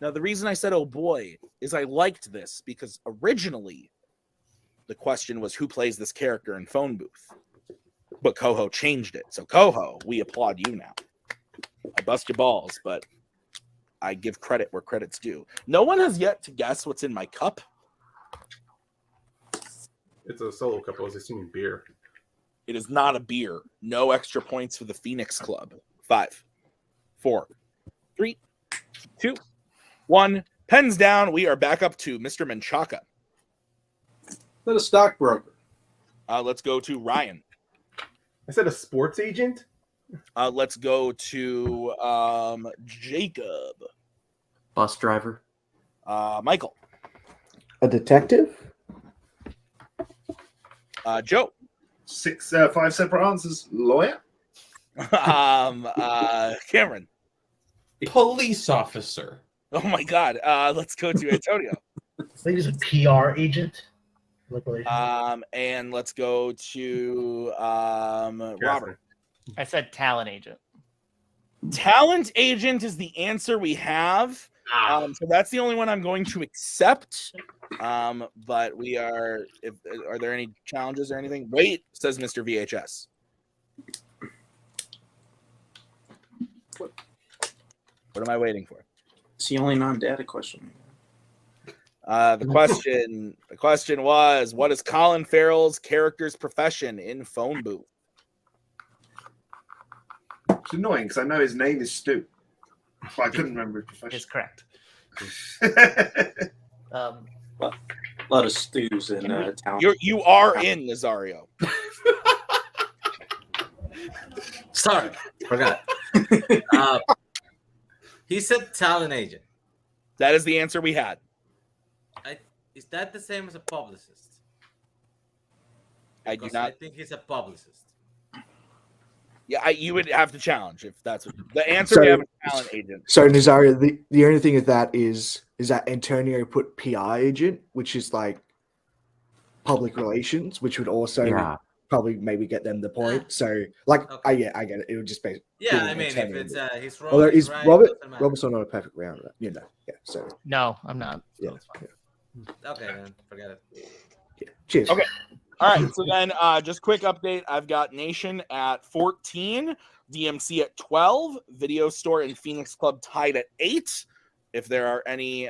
Now, the reason I said, oh boy, is I liked this because originally the question was who plays this character in Phone Booth? But Koho changed it. So, Koho, we applaud you now. I bust your balls, but I give credit where credit's due. No one has yet to guess what's in my cup. It's a solo cup. I was assuming beer. It is not a beer. No extra points for the Phoenix Club. 5, 4, 3, 2, 1. Pens down. We are back up to Mr. Menchaca. Not a stockbroker. Let's go to Ryan. I said a sports agent. Let's go to Jacob. Bus driver. Michael. A detective. Joe. 5 separate answers. Lawyer. Cameron. Police officer. Oh my God. Let's go to Antonio. I think he's a PR agent. And let's go to Robert. I said talent agent. Talent agent is the answer we have. So that's the only one I'm going to accept. But we are. Are there any challenges or anything? Wait, says Mr. VHS. What am I waiting for? It's the only non-data question. The question was, what is Colin Farrell's character's profession in Phone Booth? It's annoying because I know his name is Stu. But I couldn't remember his profession. Is correct. A lot of stews in town. You are in Nazario. Sorry, forgot. He said talent agent. That is the answer we had. Is that the same as a publicist? I do not. I think he's a publicist. Yeah, you would have to challenge if that's what the answer. We have a talent agent. So Nazario, the only thing is that Antonio put PR agent, which is like public relations, which would also probably maybe get them the point. So like, I get it. It would just be I mean, if it's his role, although is right, Robert's not a perfect round, you know. Yeah. So no, I'm not. Yeah. Okay, then forget it. Yeah. Cheers. Okay. All right. So then, just quick update. I've got Nation at 14, DMC at 12, Video Store and Phoenix Club tied at 8. If there are any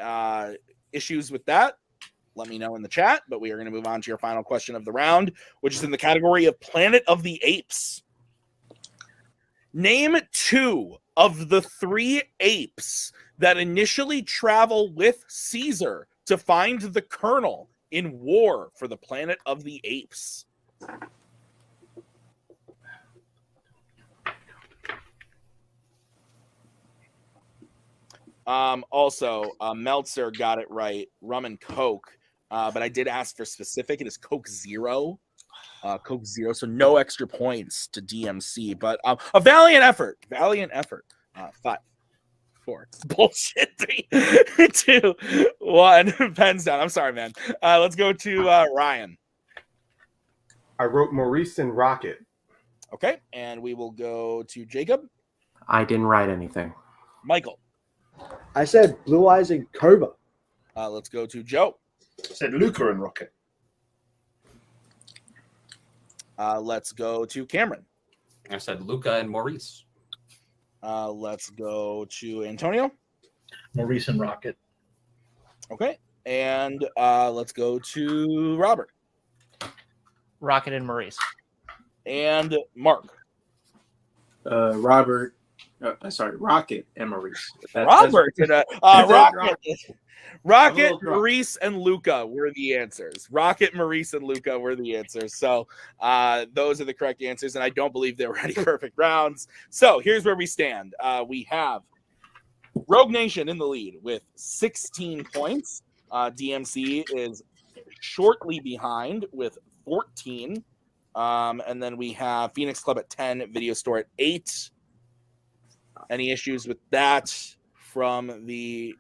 issues with that, let me know in the chat. But we are going to move on to your final question of the round, which is in the category of Planet of the Apes. Name 2 of the 3 apes that initially travel with Caesar to find the Colonel in War for the Planet of the Apes. Also, Meltzer got it right. Rum and Coke. But I did ask for specific. It is Coke Zero. Coke Zero. So no extra points to DMC. But a valiant effort. Valiant effort. 5, 4. Bullshit. 3, 2, 1. Pens down. I'm sorry, man. Let's go to Ryan. I wrote Maurice and Rocket. Okay. And we will go to Jacob. I didn't write anything. Michael. I said Blue Eyes and Cobra. Let's go to Joe. I said Luca and Rocket. Let's go to Cameron. I said Luca and Maurice. Let's go to Antonio. Maurice and Rocket. Okay. And let's go to Robert. Rocket and Maurice. And Mark. Robert. Sorry, Rocket and Maurice. Robert. Rocket, drunk. Maurice, and Luca were the answers. Rocket, Maurice, and Luca were the answers. So those are the correct answers, and I don't believe there were any perfect rounds. So here's where we stand. We have Rogue Nation in the lead with 16 points. DMC is shortly behind with 14. And then we have Phoenix Club at 10, Video Store at 8. Any issues with that from the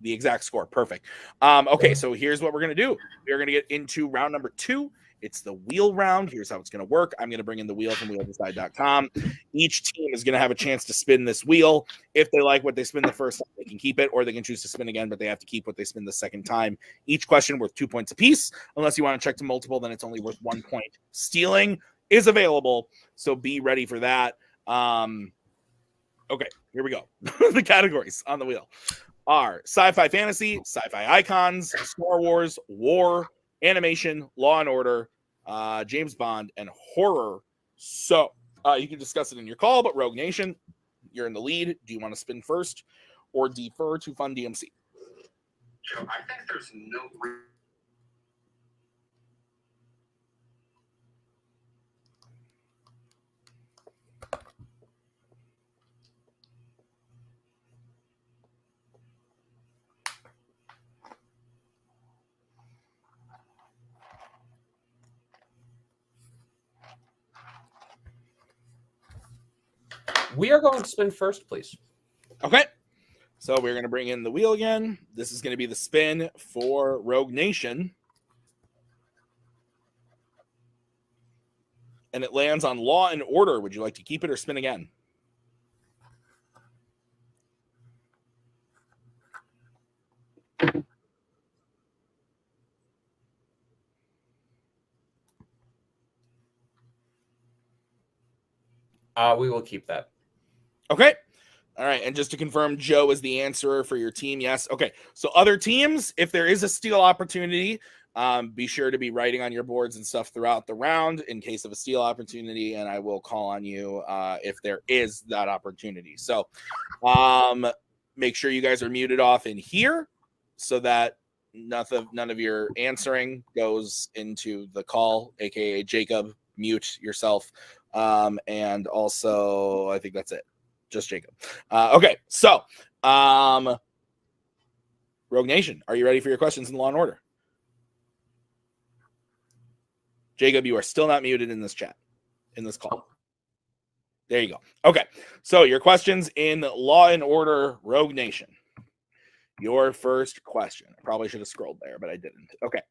exact score? Perfect. Okay, so here's what we're going to do. We're going to get into round number 2. It's the wheel round. Here's how it's going to work. I'm going to bring in the wheel from wheeldecide.com. Each team is going to have a chance to spin this wheel. If they like what they spin the first time, they can keep it, or they can choose to spin again, but they have to keep what they spin the second time. Each question worth 2 points apiece. Unless you want to check to multiple, then it's only worth 1 point. Stealing is available, so be ready for that. Okay, here we go. The categories on the wheel are sci-fi fantasy, sci-fi icons, Star Wars, war, animation, Law and Order, James Bond, and horror. So you can discuss it in your call, but Rogue Nation, you're in the lead. Do you want to spin first or defer to Fun DMC? Joe, I think there's no We are going to spin first, please. Okay. So we're going to bring in the wheel again. This is going to be the spin for Rogue Nation. And it lands on Law and Order. Would you like to keep it or spin again? We will keep that. Okay. All right. And just to confirm, Joe is the answerer for your team. Yes. Okay. So other teams, if there is a steal opportunity, be sure to be writing on your boards and stuff throughout the round in case of a steal opportunity. And I will call on you if there is that opportunity. So make sure you guys are muted off in here so that none of your answering goes into the call, AKA Jacob, mute yourself. And also, I think that's it. Just Jacob. Okay, so Rogue Nation, are you ready for your questions in Law and Order? Jacob, you are still not muted in this chat, in this call. There you go. Okay, so your questions in Law and Order, Rogue Nation. Your first question. I probably should have scrolled there, but I didn't. Okay.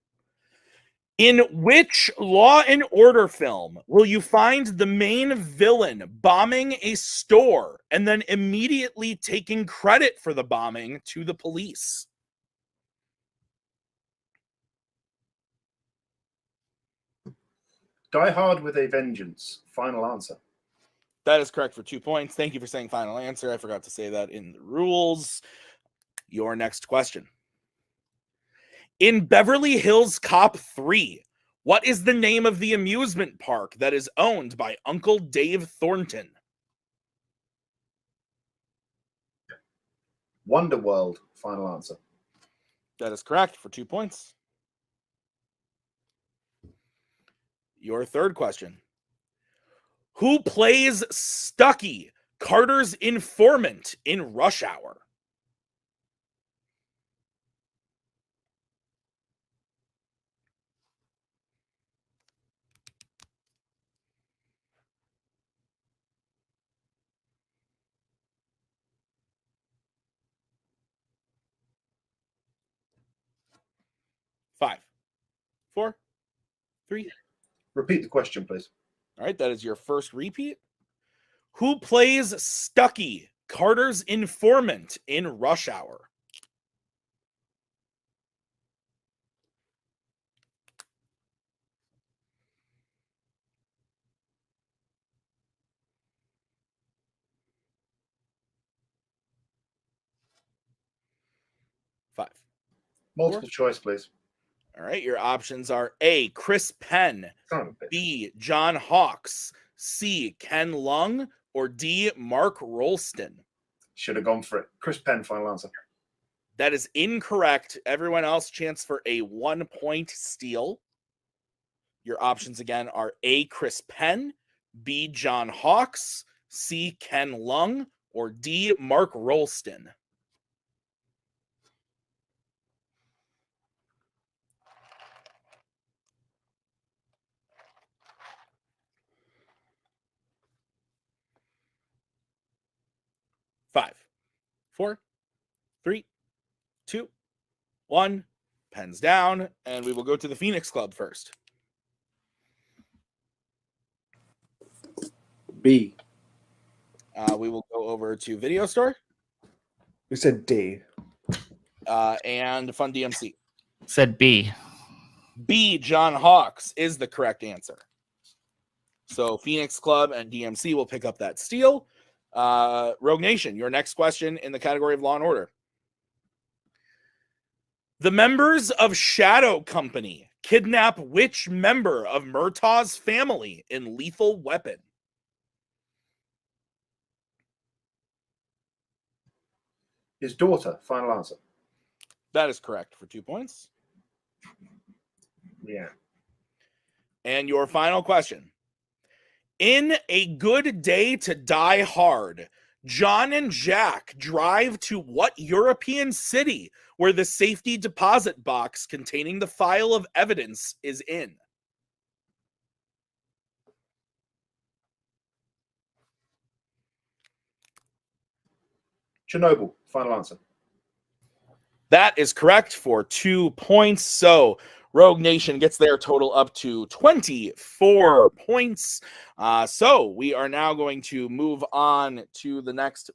In which Law and Order film will you find the main villain bombing a store and then immediately taking credit for the bombing to the police? Die Hard with a Vengeance. Final answer. That is correct for 2 points. Thank you for saying final answer. I forgot to say that in the rules. your next question. In Beverly Hills Cop 3, what is the name of the amusement park that is owned by Uncle Dave Thornton? Wonderworld, final answer. That is correct for 2 points. Your third question. Who plays Stucky, Carter's informant in Rush Hour? Five, four, three. Repeat the question, please. All right, that is your first repeat. Who plays Stucky, Carter's informant in Rush Hour? Five. Multiple choice, please. All right, your options are A, Chris Penn, B, John Hawkes, C, Ken Lung, or D, Mark Rolston. Should have gone for it. Chris Penn, final answer. That is incorrect. Everyone else chance for a 1 point steal. Your options again are A, Chris Penn, B, John Hawkes, C, Ken Lung, or D, Mark Rolston. Five, four, three, two, one. Pens down, and we will go to the Phoenix Club first. B. We will go over to Video Store. We said D. And Fun DMC. Said B. B, John Hawkes is the correct answer. So Phoenix Club and DMC will pick up that steal. Rogue Nation, your next question in the category of Law and Order. The members of Shadow Company kidnap which member of Murtaugh's family in Lethal Weapon? His daughter, final answer. That is correct for 2 points. Yeah. And your final question. In A Good Day to Die Hard, John and Jack drive to what European city where the safety deposit box containing the file of evidence is in? Chernobyl, final answer. That is correct for 2 points. So Rogue Nation gets their total up to 24 points. So we are now going to move on to the next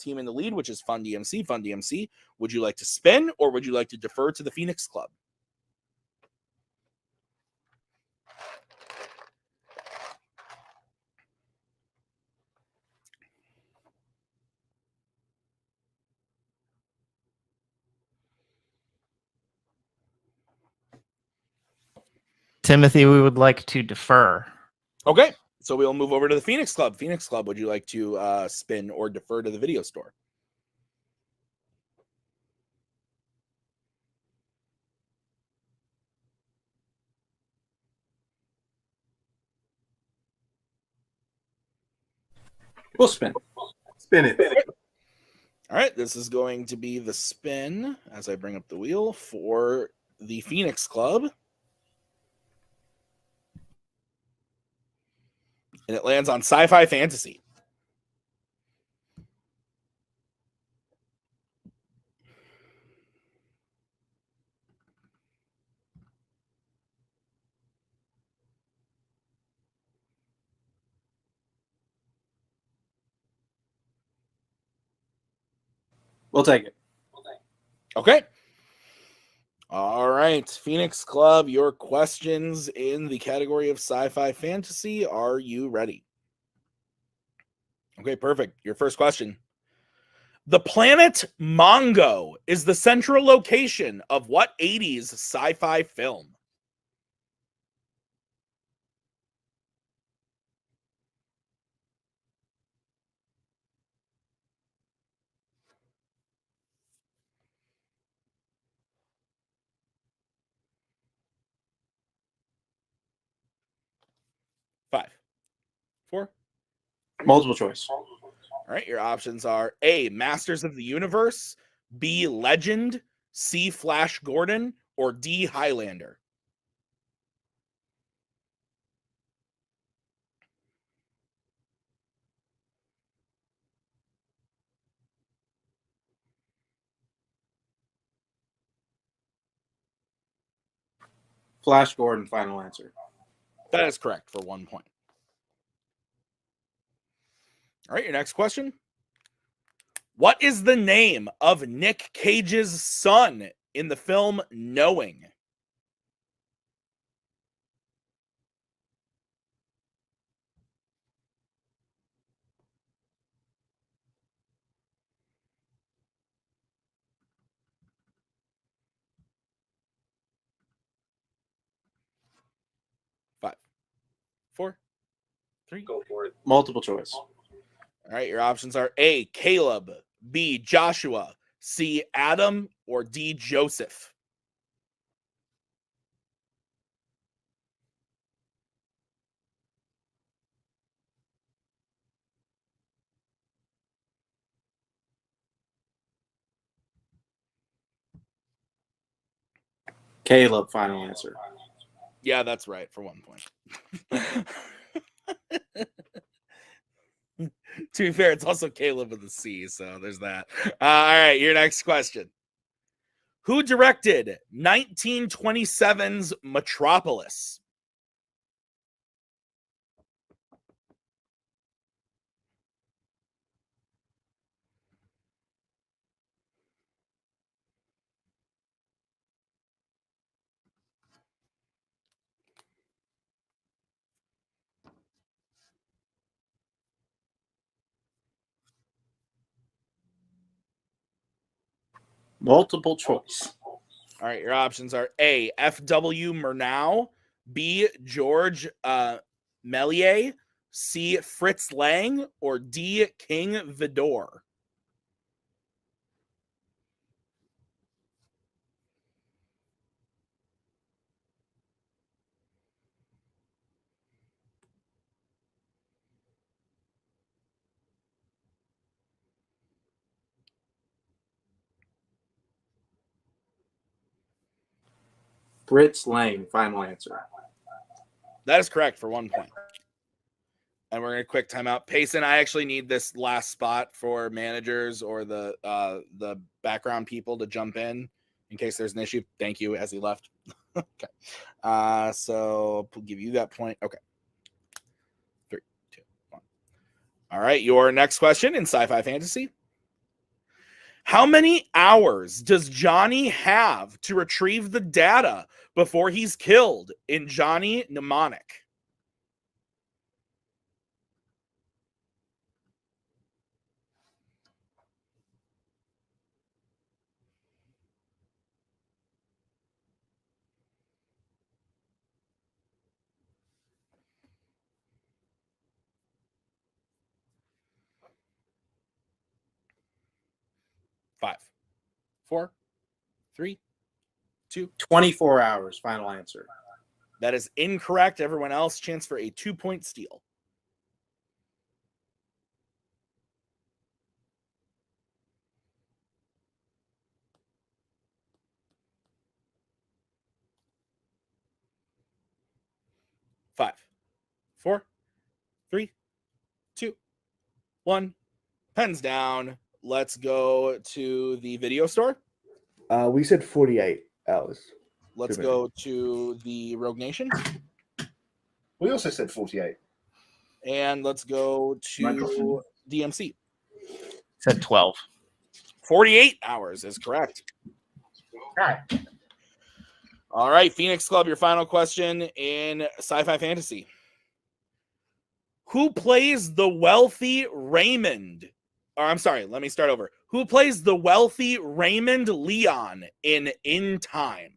team in the lead, which is Fun DMC. Fun DMC, would you like to spin or would you like to defer to the Phoenix Club? Timothy, we would like to defer. Okay, so we'll move over to the Phoenix Club. Phoenix Club, would you like to spin or defer to the Video Store? We'll spin. Spin it. All right, this is going to be the spin as I bring up the wheel for the Phoenix Club. And it lands on Sci-Fi Fantasy. We'll take it. Okay. All right, Phoenix Club, your questions in the category of Sci-Fi Fantasy. Are you ready? Okay, perfect. Your first question. The planet Mongo is the central location of what 80s sci-fi film? Five, four. Multiple choice. All right, your options are A, Masters of the Universe, B, Legend, C, Flash Gordon, or D, Highlander. Flash Gordon, final answer. That is correct for 1 point. All right, your next question. What is the name of Nick Cage's son in the film Knowing? Five, four, three. Go for it. Multiple choice. All right, your options are A, Caleb, B, Joshua, C, Adam, or D, Joseph. Caleb, final answer. Yeah, that's right for 1 point. To be fair, it's also Caleb with a C, so there's that. All right, your next question. Who directed 1927's Metropolis? Multiple choice. All right, your options are A, F.W. Murnau, B, George Méliès, C, Fritz Lang, or D, King Vidor. Fritz Lang, final answer. That is correct for 1 point. And we're going to quick timeout. Payson, I actually need this last spot for managers or the background people to jump in case there's an issue. Thank you, as he left. Okay. So we'll give you that point. Okay. 3, 2, 1. All right. Your next question in sci-fi fantasy. How many hours does Johnny have to retrieve the data before he's killed in Johnny Mnemonic? Five, 4, 3, 2. 24 hours, final answer. That is incorrect. Everyone else, chance for a 2-point steal. Five, 4, 3, 2, 1. Pens down. Let's go to the video store. We said 48 hours. Let's go to the Rogue Nation. We also said 48. And let's go to DMC. Said 12. 48 hours is correct. All right. All right, Phoenix Club, your final question in sci-fi fantasy. Who plays the wealthy Raymond? Or I'm sorry, let me start over. Who plays the wealthy Raymond Leon in Time?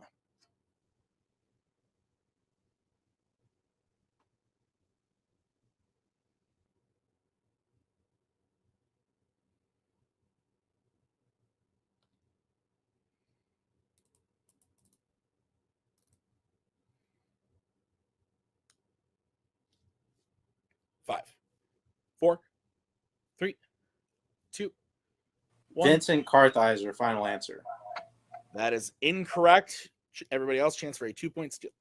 Five, 4, 3, 2, 1. Vincent Kartheiser, final answer. That is incorrect. Everybody else, chance for a 2-point steal.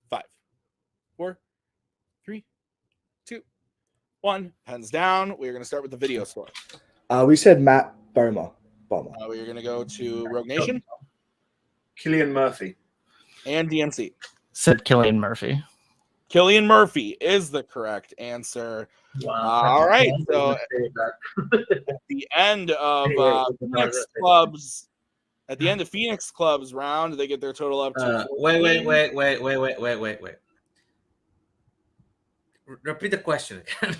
Five, 4, 3, 2, 1. Pens down. We're going to start with the video store. We said Matt Bomber. We're going to go to Rogue Nation. Cillian Murphy. And DMC. Said Cillian Murphy. Cillian Murphy is the correct answer. Wow. All right. So at the end of Phoenix Club's round, they get their total up to wait. Repeat the question again.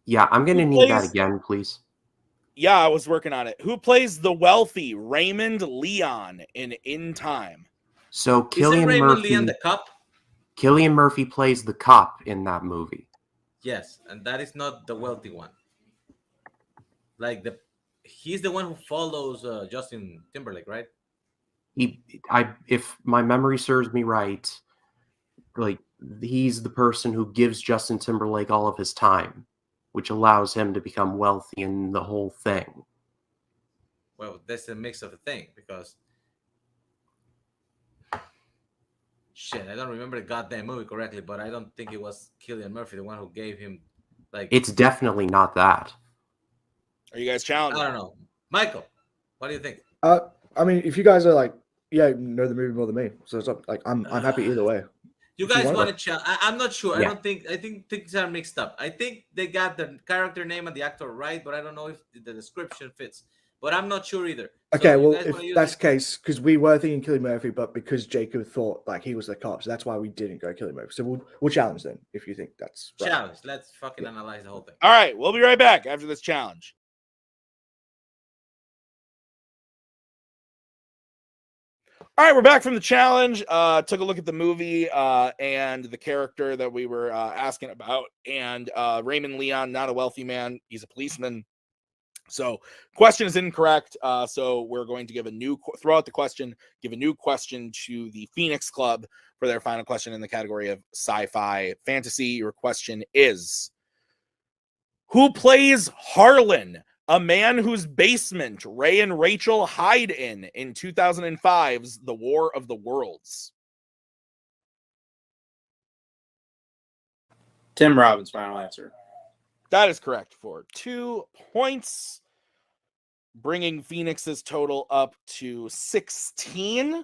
Yeah, I'm going to need that again, please. Yeah, I was working on it. Who plays the wealthy Raymond Leon in Time? So Isn't Raymond Leon the cop? Cillian Murphy plays the cop in that movie. Yes, and that is not the wealthy one. Like he's the one who follows Justin Timberlake, right? If my memory serves me right, like he's the person who gives Justin Timberlake all of his time, which allows him to become wealthy in the whole thing. Well, that's a mix of a thing because shit, I don't remember the goddamn movie correctly, but I don't think it was Cillian Murphy, the one who gave him like. It's definitely not that. Are you guys challenged? I don't know, Michael. What do you think? I mean, if you guys are like, know the movie more than me, so it's up, like I'm happy either way. You guys want to challenge? I'm not sure. Yeah. I think things are mixed up. I think they got the character name and the actor right, but I don't know if the description fits. But I'm not sure either. Okay, well, if that's the case, because we were thinking Cillian Murphy, but because Jacob thought like he was the cop, so that's why we didn't go Cillian Murphy. So we'll challenge then if you think that's right. Challenge. Let's fucking analyze the whole thing. All right, we'll be right back after this challenge. All right, we're back from the challenge. Took a look at the movie and the character that we were asking about. And Raymond Leon, not a wealthy man. He's a policeman. So question is incorrect. So we're going to throw out the question, give a new question to the Phoenix Club for their final question in the category of sci-fi fantasy. Your question is, who plays Harlan, a man whose basement Ray and Rachel hide in 2005's The War of the Worlds? Tim Robbins, final answer. That is correct for 2 points, bringing Phoenix's total up to 16.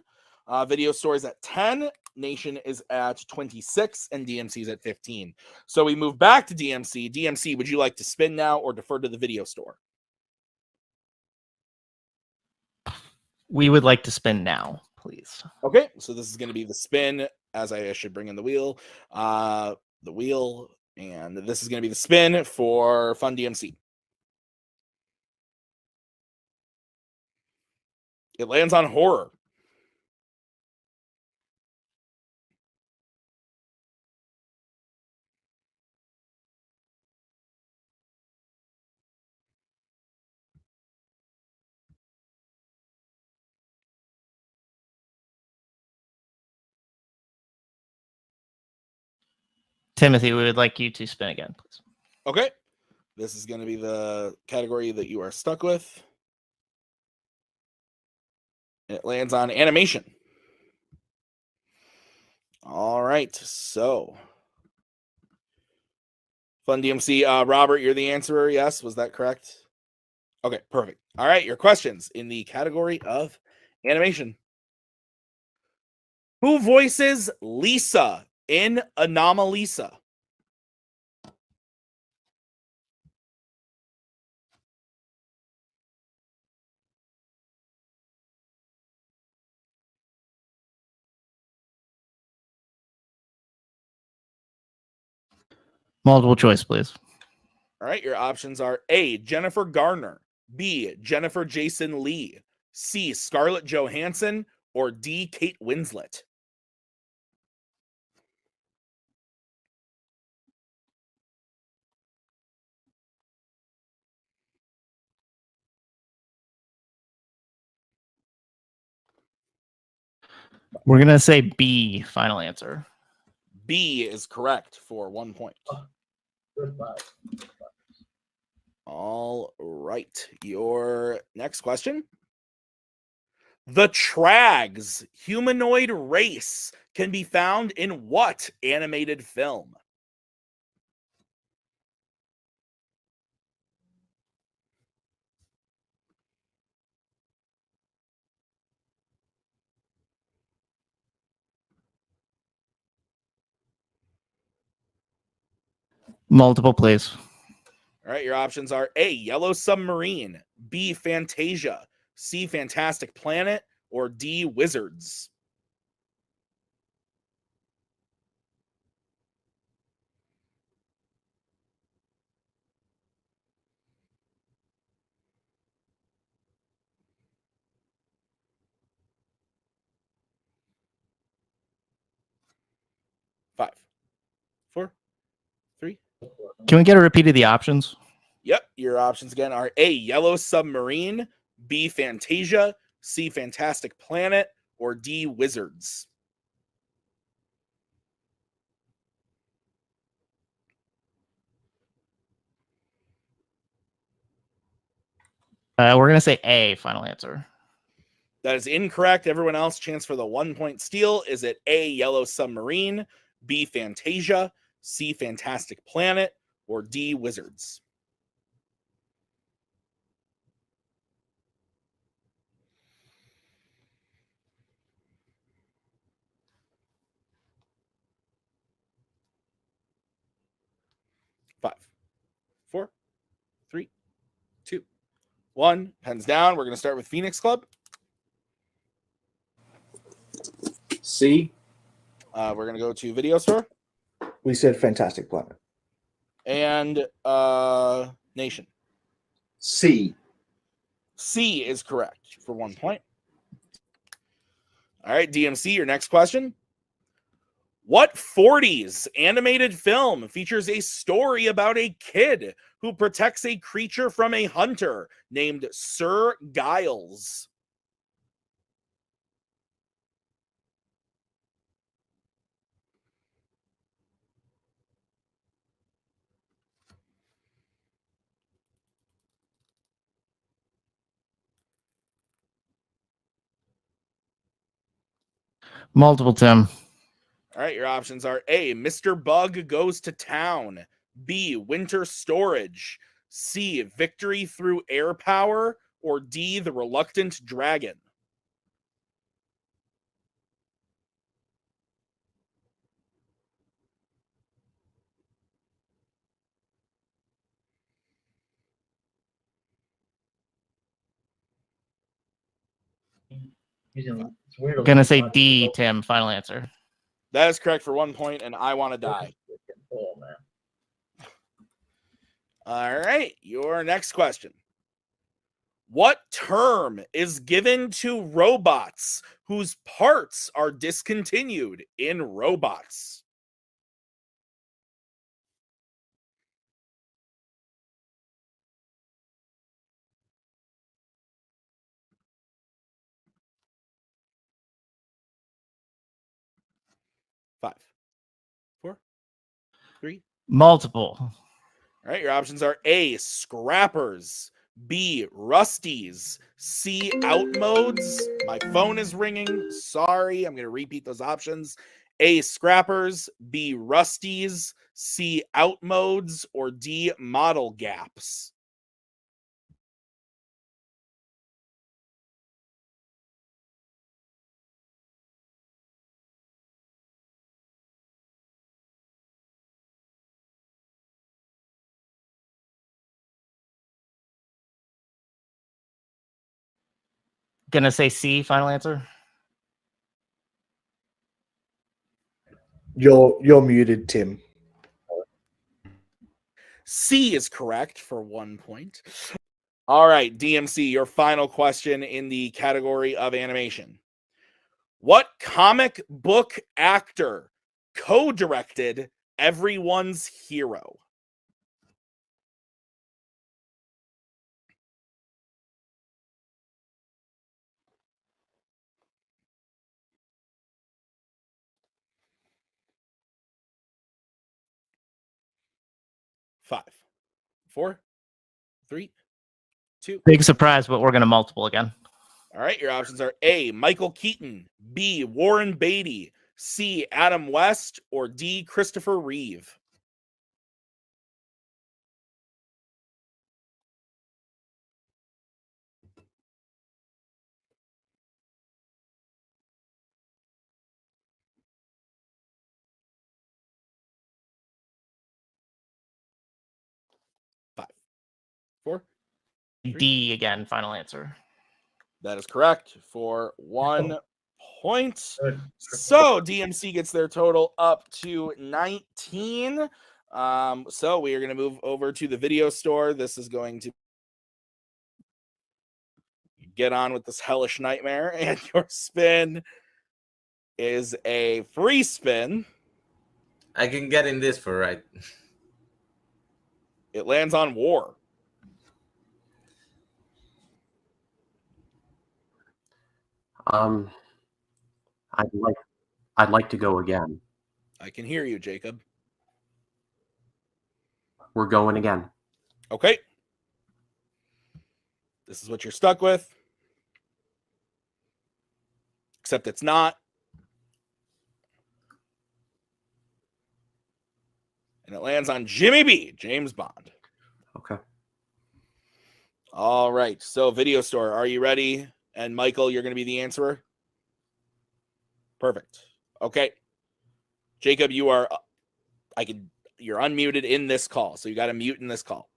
Video Store's at 10. Nation is at 26, and DMC's at 15. So we move back to DMC. DMC, would you like to spin now or defer to the Video Store? We would like to spin now, please. Okay, so this is going to be the spin, as I should bring in the wheel. And this is going to be the spin for Fun DMC. It lands on horror. Timothy, we would like you to spin again, please. Okay. This is going to be the category that you are stuck with. It lands on animation. All right. So, Fun DMC. Robert, you're the answerer. Yes. Was that correct? Okay, perfect. All right. Your questions in the category of animation. Who voices Lisa in Anomalisa? Multiple choice, please. All right, your options are A, Jennifer Garner, B, Jennifer Jason Leigh, C, Scarlett Johansson, or D, Kate Winslet. We're going to say B, final answer. B is correct for 1 point. All right, your next question. The Trags humanoid race can be found in what animated film? Multiple, please. All right, your options are A, Yellow Submarine, B, Fantasia, C, Fantastic Planet, or D, Wizards. Five, four, three. Can we get a repeat of the options? Yep, your options again are A, Yellow Submarine, B, Fantasia, C, Fantastic Planet, or D, Wizards. We're going to say A, final answer. That is incorrect. Everyone else, chance for the 1 point steal. Is it A, Yellow Submarine, B, Fantasia, C, Fantastic Planet, or D, Wizards? Five, four, three, two, one. Pens down. We're going to start with Phoenix Club. C. We're going to go to Video Store. We said Fantastic Planet. And Nation. C. C is correct for 1 point. All right, DMC, your next question. What 40s animated film features a story about a kid who protects a creature from a hunter named Sir Giles? Multiple, Tim. All right, your options are A, Mr. Bug Goes to Town, B, Winter Storage, C, Victory Through Air Power, or D, The Reluctant Dragon. Going to say D, Tim, final answer. That is correct for 1 point, and I Want to Die. All right, your next question. What term is given to robots whose parts are discontinued in robots? Five, four, three. Multiple. All right, your options are A, scrappers, B, rusties, C, out modes. My phone is ringing. Sorry, I'm going to repeat those options. A, scrappers, B, rusties, C, out modes, or D, model gaps. Gonna say C, final answer. You're muted, Tim. C is correct for 1 point. All right, DMC, your final question in the category of animation. What comic book actor co-directed Everyone's Hero? Five, 4, 3, 2. Big surprise, but we're going to multiple again. All right, your options are A, Michael Keaton, B, Warren Beatty, C, Adam West, or D, Christopher Reeve. Five, 4, 3. D again, final answer. That is correct for 1 point. So DMC gets their total up to 19. So we are going to move over to the video store. This is going to get on with this hellish nightmare, and your spin is a free spin. I can get in this for right. It lands on war. I'd like to go again. I can hear you, Jacob. We're going again. Okay. This is what you're stuck with. Except it's not. And it lands on Jimmy B, James Bond. Okay. All right. So video store, are you ready? And Michael, you're going to be the answerer? Perfect. Okay. Jacob, you're unmuted in this call. So you got to mute in this call.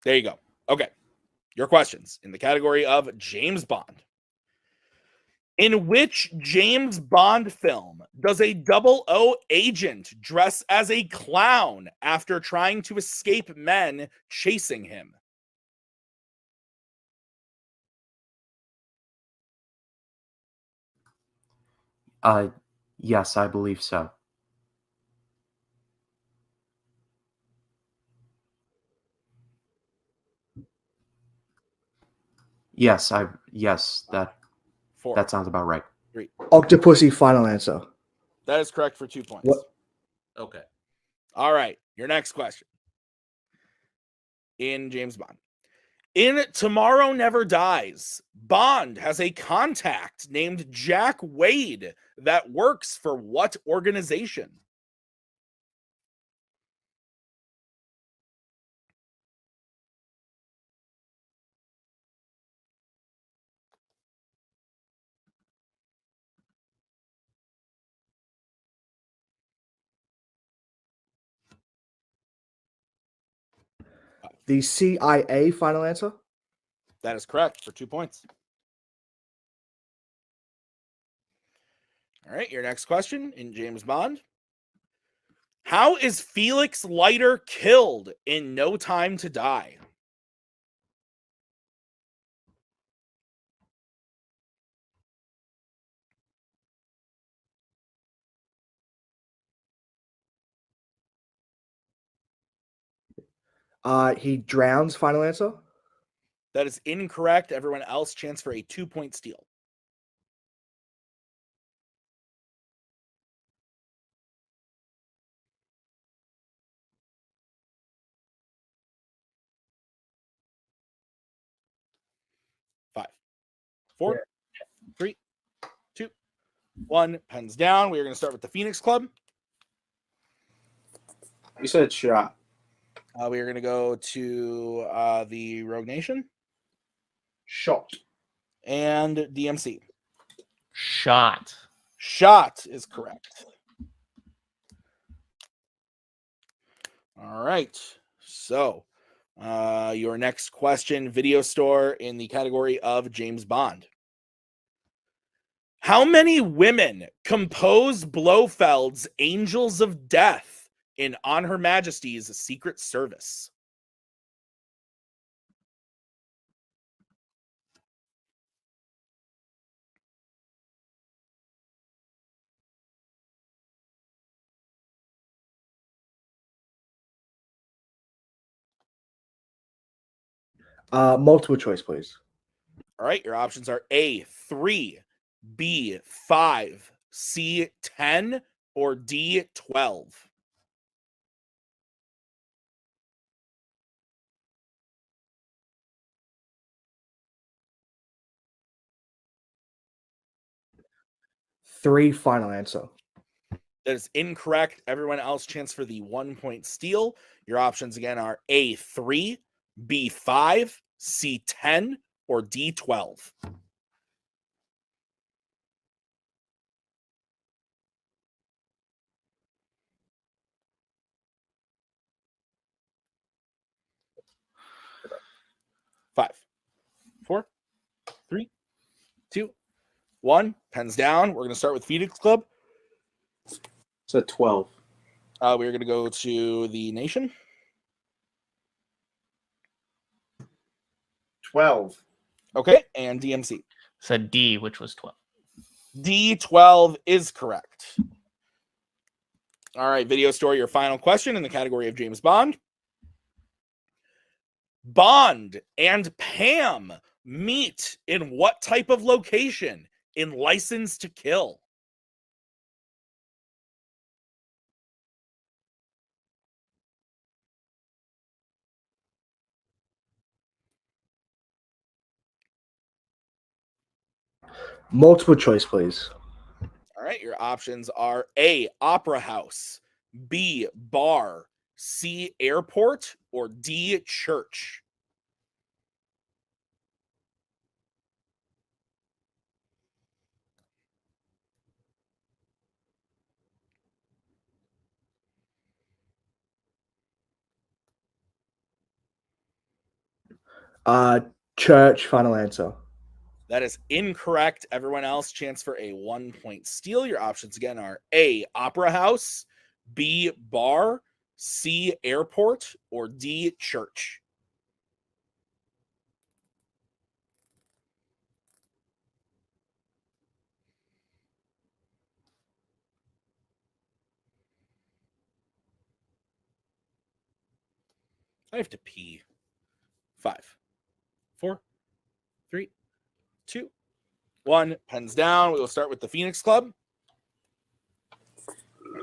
There you go. Okay. Your questions in the category of James Bond. In which James Bond film does a 00 agent dress as a clown after trying to escape men chasing him? Yes, I believe so. Yes, that 4. that sounds about right. 3. Octopussy, final answer. That is correct for 2 points. What? Okay. All right. Your next question. In James Bond. In Tomorrow Never Dies, Bond has a contact named Jack Wade that works for what organization? The CIA, final answer. That is correct for 2 points. All right, your next question in James Bond. How is Felix Leiter killed in No Time to Die? He drowns, final answer. That is incorrect. Everyone else, chance for a 2-point steal. Five, 4, 3, 2, 1. Pens down. We are going to start with the Phoenix Club. You said shot. We are going to go to the Rogue Nation. Shot. And DMC. Shot. Shot is correct. All right. So, your next question, video store in the category of James Bond. How many women compose Blofeld's Angels of Death in On Her Majesty's Secret Service? Multiple choice, please. All right, your options are A3, B5, C10, or D12. Three, final answer. That is incorrect. Everyone else chance for the 1 point steal. Your options again are A3, B5, C10, or D12. Five, 4, 3, 2, 1. Pens down. We're going to start with Phoenix Club. It's a 12. We're going to go to the Nation. 12. Okay, and DMC. Said D, which was 12. D12 is correct. All right, Video Store, your final question in the category of James Bond. Bond and Pam meet in what type of location in License to Kill? Multiple choice, please. All right, your options are A, Opera House, B, Bar, C, Airport, or D, Church. Church, final answer. That is incorrect. Everyone else chance for a 1 point steal. Your options again are A, Opera House, B, Bar, C, Airport, or D, Church. I have to pee. 5, 4, 3, 2, 1. Pens down. We will start with the Phoenix Club.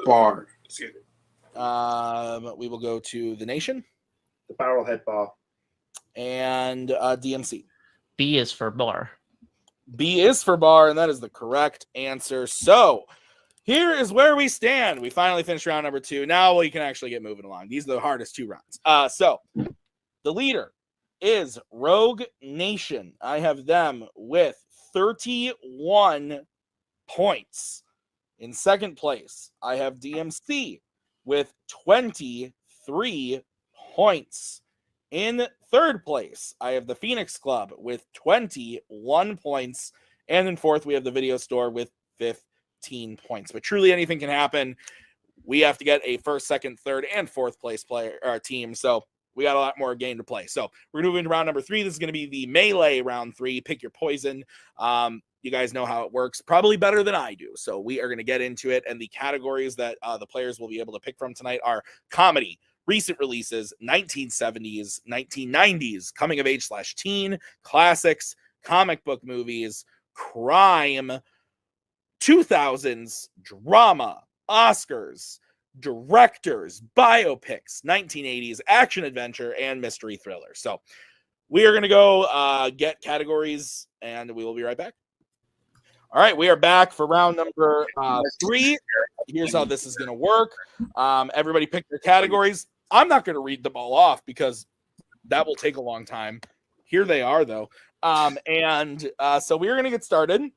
Bar. We will go to the Nation. The Barrelhead Bar. And DMC. B is for bar. B is for bar, and that is the correct answer. So here is where we stand. We finally finished round number 2. Now we can actually get moving along. These are the hardest 2 rounds. So the leader is Rogue Nation. I have them with 31 points. In second place, I have DMC with 23 points. In third place, I have the Phoenix Club with 21 points. And in fourth, we have the Video Store with 15 points. But truly anything can happen. We have to get a first, second, third, and fourth place team. So we got a lot more game to play. So we're going to move into round number 3. This is going to be the Melee round 3. Pick your poison. You guys know how it works probably better than I do. So we are going to get into it. And the categories that the players will be able to pick from tonight are comedy, recent releases, 1970s, 1990s, coming of age / teen, classics, comic book movies, crime, 2000s, drama, Oscars, directors, biopics, 1980s, action adventure, and mystery thriller. So we are going to go get categories, and we will be right back. All right, we are back for round number 3. Here's how this is going to work. Everybody pick their categories. I'm not going to read them all off because that will take a long time. Here they are, though. So we're going to get started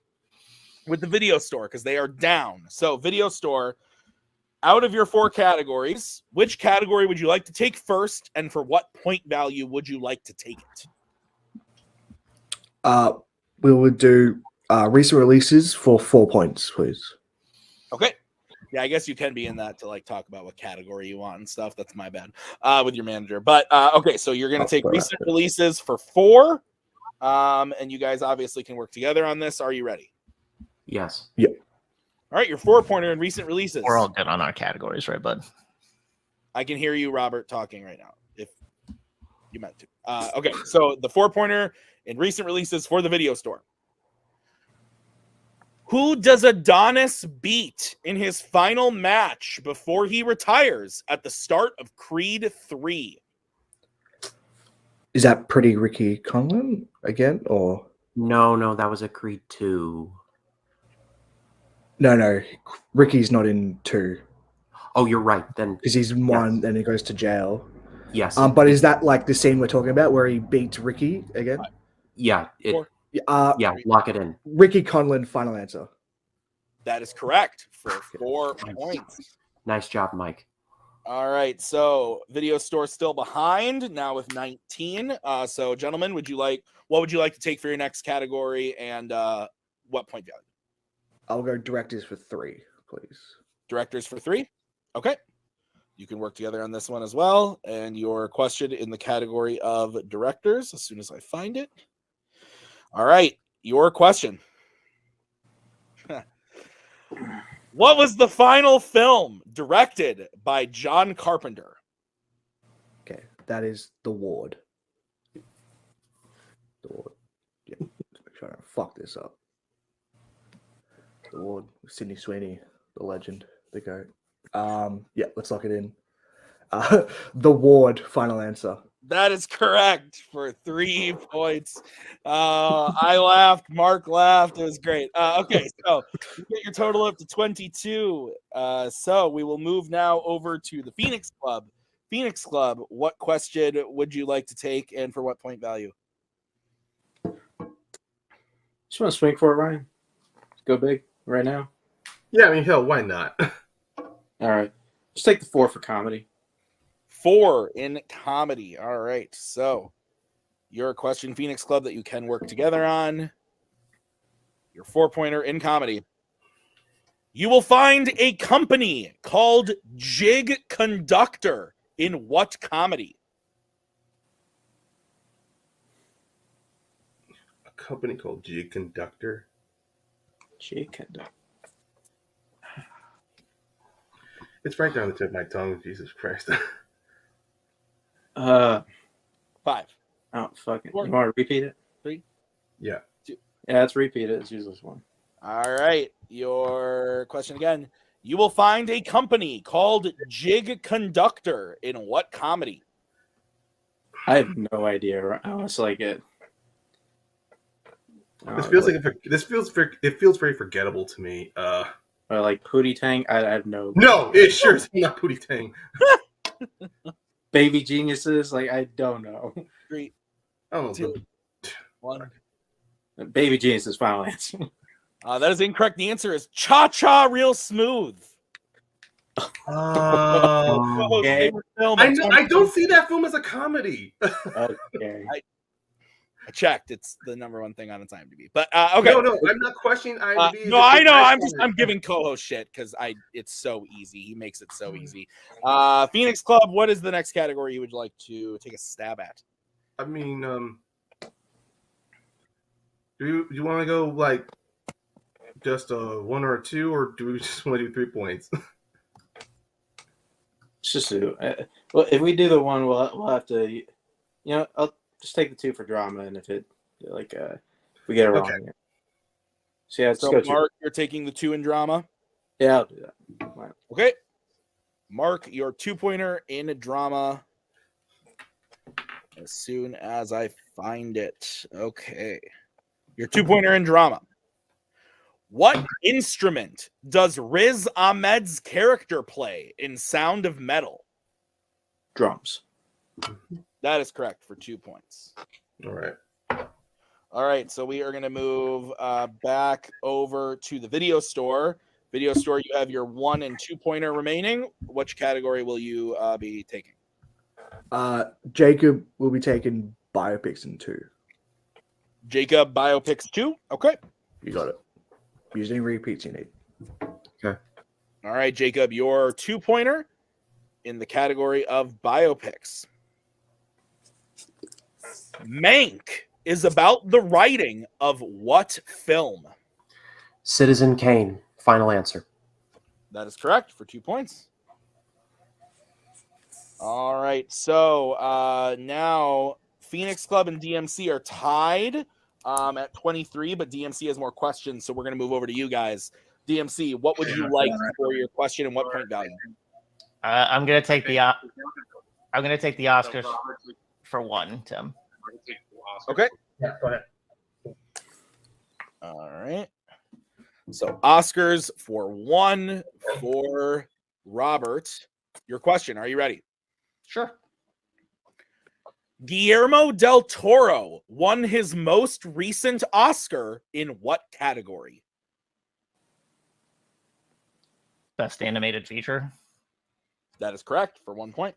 with the Video Store because they are down. So Video Store, out of your 4 categories, which category would you like to take first, and for what point value would you like to take it? We would do recent releases for 4 points, please. Okay. Yeah, I guess you can be in that to like talk about what category you want and stuff. That's my bad with your manager. But okay, so you're gonna take recent releases for 4, and you guys obviously can work together on this. Are you ready? Yes. Yeah. All right, your 4-pointer in recent releases. We're all good on our categories, right, bud? I can hear you, Robert, talking right now. If you meant to. Okay, so the 4-pointer in recent releases for the video store. Who does Adonis beat in his final match before he retires at the start of Creed 3? Is that Pretty Ricky Conlon again, or No, that was a Creed 2. no? Ricky's not in 2. Oh, you're right. Then because he's in 1, then he goes to jail. Yes. But is that like the scene we're talking about where he beats Ricky again? Yeah. Yeah. Lock it in. Ricky Conlon. Final answer. That is correct for 4 points. Nice job, Mike. All right, so video store still behind now with 19. So, gentlemen, what would you like to take for your next category, and what point value? I'll go directors for 3, please. Directors for 3. Okay, you can work together on this one as well. And your question in the category of directors, as soon as I find it. All right, your question. What was the final film directed by John Carpenter? Okay, that is The Ward. The Ward. Yeah, let's make sure I don't fuck this up. The Ward, Sydney Sweeney, the legend, the goat. Yeah, let's lock it in. The Ward, final answer. That is correct for 3 points. I laughed. Mark laughed. It was great. Okay, so you get your total up to 22. So we will move now over to the Phoenix Club. Phoenix Club, what question would you like to take, and for what point value? Just want to swing for it, Ryan. Go big right now. Yeah, I mean, hell, why not? All right. Just take the 4 for comedy. 4 in comedy. All right. So your question, Phoenix Club, that you can work together on. Your 4-pointer in comedy. You will find a company called Jig Conductor in what comedy? A company called Jig Conductor. Jig Conductor. It's right down the tip of my tongue. Jesus Christ. 5. Oh, fuck it. You want to repeat it? 3. Yeah. 2. Yeah, let's repeat it. It's useless one. All right. Your question again. You will find a company called Jig Conductor in what comedy? I have no idea. I was like it. This feels it feels very forgettable to me. Like Pootie Tang. I have no. No, it sure is not Pootie Tang. Baby Geniuses. Like I don't know. 3, Oh, 2, 1. Baby Geniuses. Final answer. That is incorrect. The answer is Cha Cha Real Smooth. Okay. I don't see that film as a comedy. Okay. I checked. It's the #1 thing on its IMDb. But okay. No, I'm not questioning IMDb. No, I know. I'm giving Koho shit because it's so easy. He makes it so easy. Phoenix Club, what is the next category you would like to take a stab at? I mean, do you want to go like just a 1 or a 2, or do we just want to do 3 points? It's just well, if we do the 1, we'll have to. I'll just take the 2 for drama, and if it if we get it wrong. Okay. Yeah. So yeah, So Mark, you're taking the 2 in drama. Yeah, I'll do that. Right. Okay. Mark, your 2-pointer in drama. As soon as I find it. Okay. Your 2-pointer in drama. What instrument does Riz Ahmed's character play in Sound of Metal? Drums. That is correct for 2 points. All right. All right, so we are going to move back over to the video store. Video store, you have your 1 and 2-pointer remaining. Which category will you be taking? Jacob will be taking biopics in 2. Jacob, biopics 2. Okay. You got it. Using repeats you need. Okay. All right, Jacob, your 2-pointer in the category of biopics. Mank is about the writing of what film? Citizen Kane. Final answer. That is correct for 2 points. All right, so now Phoenix Club and DMC are tied at 23, but DMC has more questions, so we're going to move over to you guys. DMC, what would you like for your question and what point value? I'm gonna take the Oscars for 1, Tim. Okay. Yeah, go ahead. All right. So Oscars for 1 for Robert. Your question. Are you ready? Sure. Guillermo del Toro won his most recent Oscar in what category? Best animated feature. That is correct for 1 point.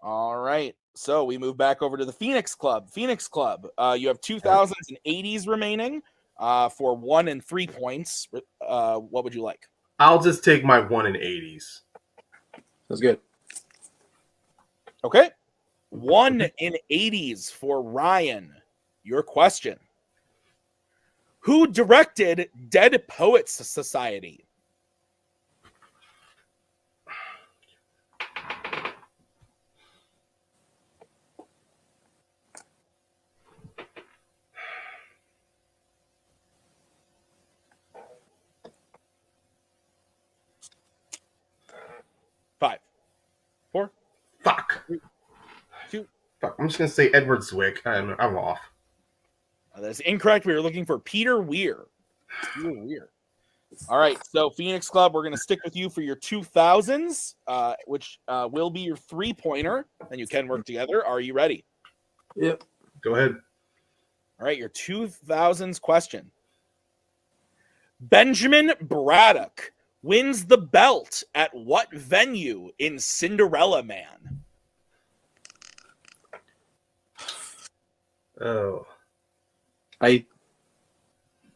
All right. So we move back over to the Phoenix Club. Phoenix Club, you have 2000s and 80s remaining for 1 and 3 points. What would you like? I'll just take my 1 in 80s. That's good. Okay. 1 in 80s for Ryan. Your question. Who directed Dead Poets Society? Five, 4, Fuck. 3, 2. Fuck. I'm just gonna say Edward Zwick. I'm off. That's incorrect. We were looking for Peter Weir. Peter Weir. All right. So Phoenix Club, we're going to stick with you for your 2000s, which will be your 3-pointer, and you can work together. Are you ready? Yep. Go ahead. All right. Your 2000s question. Benjamin Braddock wins the belt at what venue in Cinderella Man? Oh. I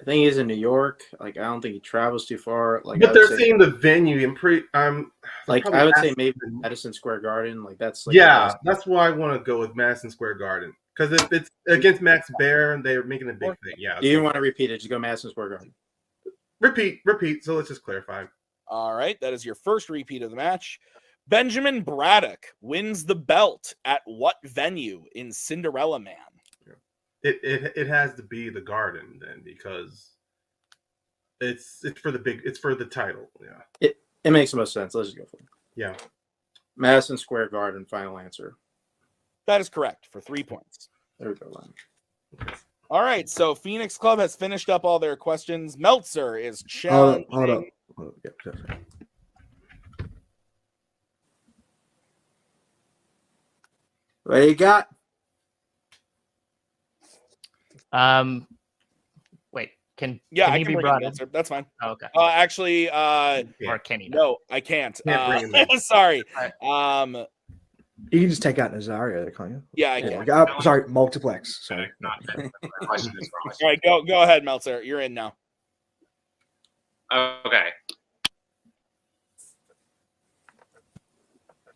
think he's in New York. Like, I don't think he travels too far. Like, But they're saying the venue in like, I would say maybe Madison Square Garden. Like, that's like yeah, that's why I want to go with Madison Square Garden, because if it's against Max Baer, they're making a big thing. Yeah. You want to repeat it? Just go Madison Square Garden. Repeat. So let's just clarify. All right. That is your first repeat of the match. Benjamin Braddock wins the belt at what venue in Cinderella Man? It has to be the Garden then, because it's for the title. Yeah. It makes the most sense. Let's just go for it. Yeah. Madison Square Garden. Final answer. That is correct for 3 points. There we go. Len. All right. So Phoenix Club has finished up all their questions. Meltzer is challenging. Hold up. Yep. What you got? Wait, can I he can be bring brought in in? Meltzer. That's fine. Oh, okay. Actually, Or can he? no, I can't. Can't bring him Sorry. You can just take out Nazario, can't you? Yeah, I can. Sorry, Multiplex. Sorry. Question is wrong. All right, go ahead, Meltzer. You're in now. Okay.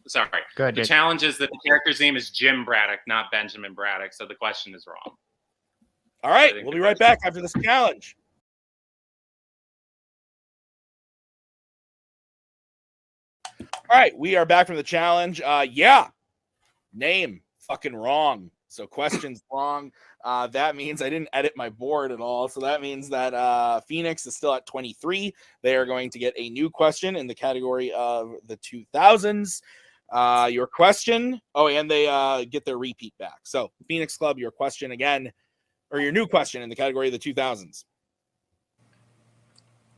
Sorry. Good. The challenge is that the character's name is Jim Braddock, not Benjamin Braddock, so the question is wrong. All right, we'll be right back after this challenge. All right, we are back from the challenge. Name fucking wrong. So questions wrong. That means I didn't edit my board at all. So that means that Phoenix is still at 23. They are going to get a new question in the category of the 2000s. Your question. Oh, and they get their repeat back. So Phoenix Club, your question again, or your new question in the category of the 2000s.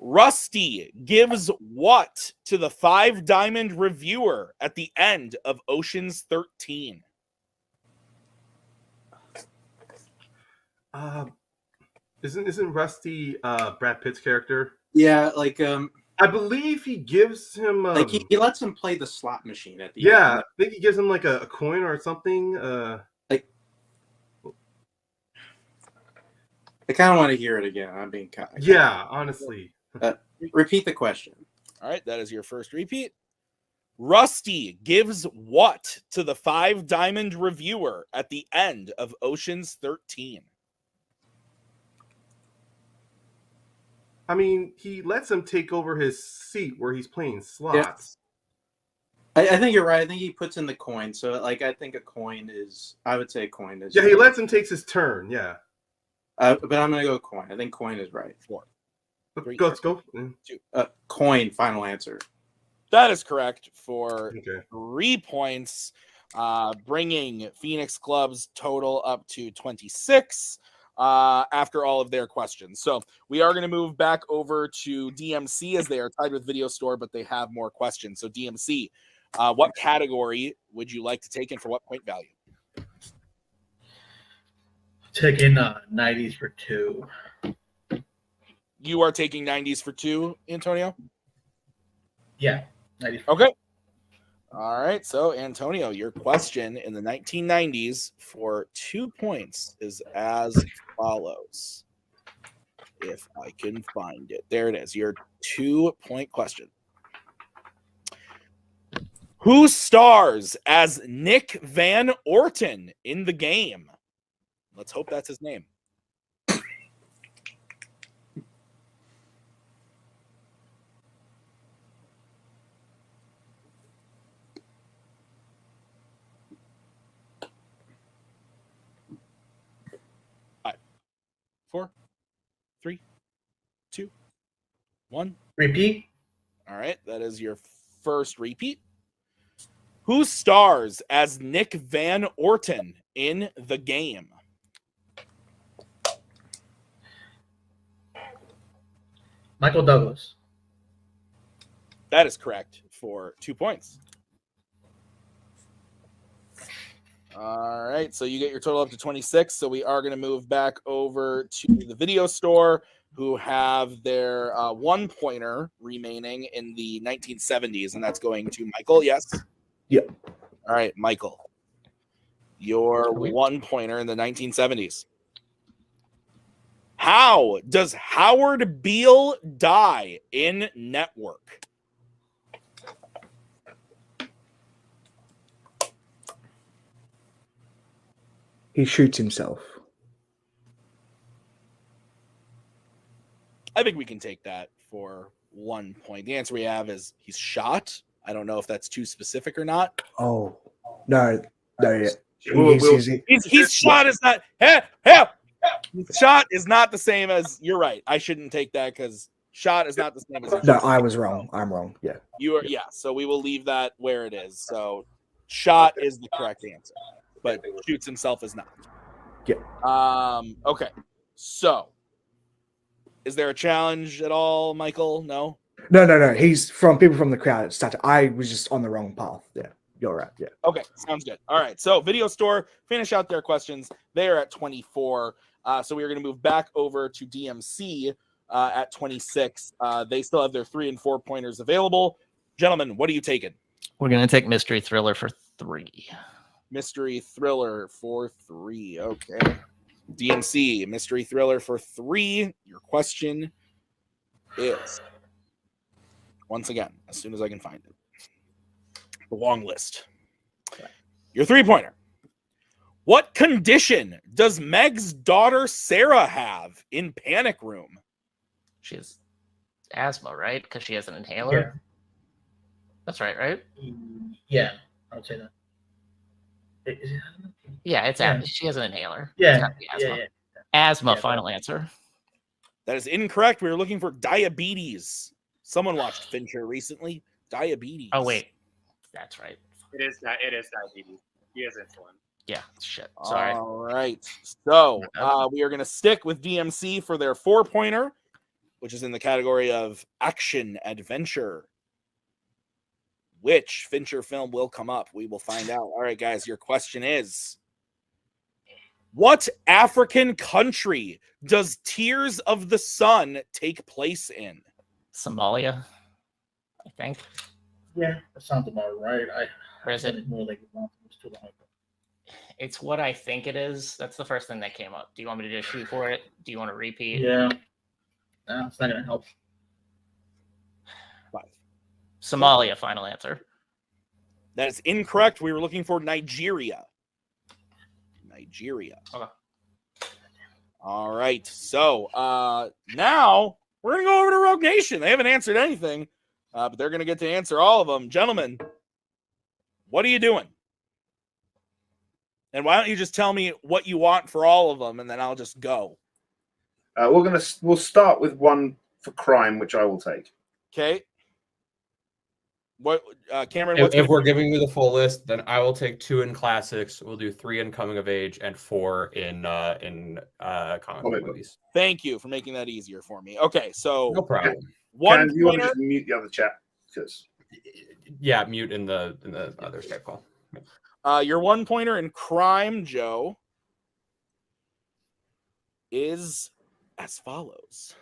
Rusty gives what to the 5 Diamond reviewer at the end of Ocean's 13? Isn't Rusty Brad Pitt's character? Yeah, like I believe he gives him like he lets him play the slot machine at the yeah, end. I think he gives him like a coin or something. Like I kind of want to hear it again. I'm being kind. Yeah, honestly. Repeat the question. All right, that is your first repeat. Rusty gives what to the 5 Diamond reviewer at the end of Ocean's 13? I mean, he lets him take over his seat where he's playing slots. I think you're right. I think he puts in the coin. So, like, I think a coin is. I would say a coin is. Yeah, he lets him take his turn. Yeah. But I'm gonna go coin. I think coin is right. 4. Let's go. 2. Coin. Final answer. That is correct for 3 points, bringing Phoenix Club's total up to 26 after all of their questions. So we are going to move back over to DMC as they are tied with Video Store, but they have more questions. So DMC, what category would you like to take in for what point value? Taking 90s for 2. You are taking 90s for 2, Antonio? Yeah, 90s. Okay. All right. So, Antonio, your question in the 1990s for 2 points is as follows. If I can find it. There it is. Your 2-point question. Who stars as Nick Van Orton in the game? Let's hope that's his name. Five, 4, 3, 2, 1. Repeat. All right, that is your first repeat. Who stars as Nick Van Orton in the game? Michael Douglas. That is correct for 2 points. All right, so you get your total up to 26. So we are going to move back over to the Video Store, who have their 1-pointer remaining in the 1970s, and that's going to Michael. Yes. Yep. All right, Michael. Your 1-pointer in the 1970s. How does Howard Beale die in Network? He shoots himself. I think we can take that for 1 point. The answer we have is he's shot. I don't know if that's too specific or not. Oh, no. Yeah. He's shot is not. Shot is not the same as. You're right. I shouldn't take that because shot is not the same as. No, I was wrong. I'm wrong. Yeah. You are. Yeah. So we will leave that where it is. So shot is the correct answer, but shoots himself is not. Yeah. Okay. So, is there a challenge at all, Michael? No. No. He's from people from the crowd. I was just on the wrong path. Yeah. You're right. Yeah. Okay, sounds good. All right, so Video Store, finish out their questions. They are at 24. So we are going to move back over to DMC at 26. They still have their 3 and 4 pointers available. Gentlemen, what are you taking? We're going to take Mystery Thriller for 3. Mystery Thriller for 3. Okay. DMC, Mystery Thriller for 3. Your question is, once again, as soon as I can find it, the long list. Your 3-pointer. What condition does Meg's daughter Sarah have in Panic Room? She has asthma, right? Because she has an inhaler. Yeah. That's right? Yeah, I would say that. Yeah, it's Yeah. She has an inhaler. It's Yeah. gotta be asthma. Yeah. Asthma. Yeah, Final answer. That is incorrect. We were looking for diabetes. Someone watched Fincher recently. Diabetes. Oh wait, that's right. It is diabetes. He has insulin. Yeah, shit. Sorry. All right. So we are going to stick with DMC for their 4-pointer, which is in the category of action adventure. Which Fincher film will come up? We will find out. All right, guys, your question is, what African country does Tears of the Sun take place in? Somalia, I think. Yeah, that sounds about right. Or is it more like it's too long. It's what I think it is. That's the first thing that came up. Do you want me to just shoot for it? Do you want to repeat? Yeah. No, it's not gonna help. Somalia, final answer. That is incorrect. We were looking for Nigeria. Nigeria. Okay. All right. So now we're going to go over to Rogue Nation. They haven't answered anything, but they're going to get to answer all of them. Gentlemen, what are you doing? And why don't you just tell me what you want for all of them, and then I'll just go. We'll start with one for crime, which I will take. Okay. What, Cameron? If we're giving you the full list, then I will take 2 in classics. We'll do 3 in coming of age and 4 in comic book movies. Thank you for making that easier for me. Okay, so no problem. Can you want to just mute the other chat? Because yeah, mute in the other Skype call. Your 1 pointer in crime, Joe, is as follows.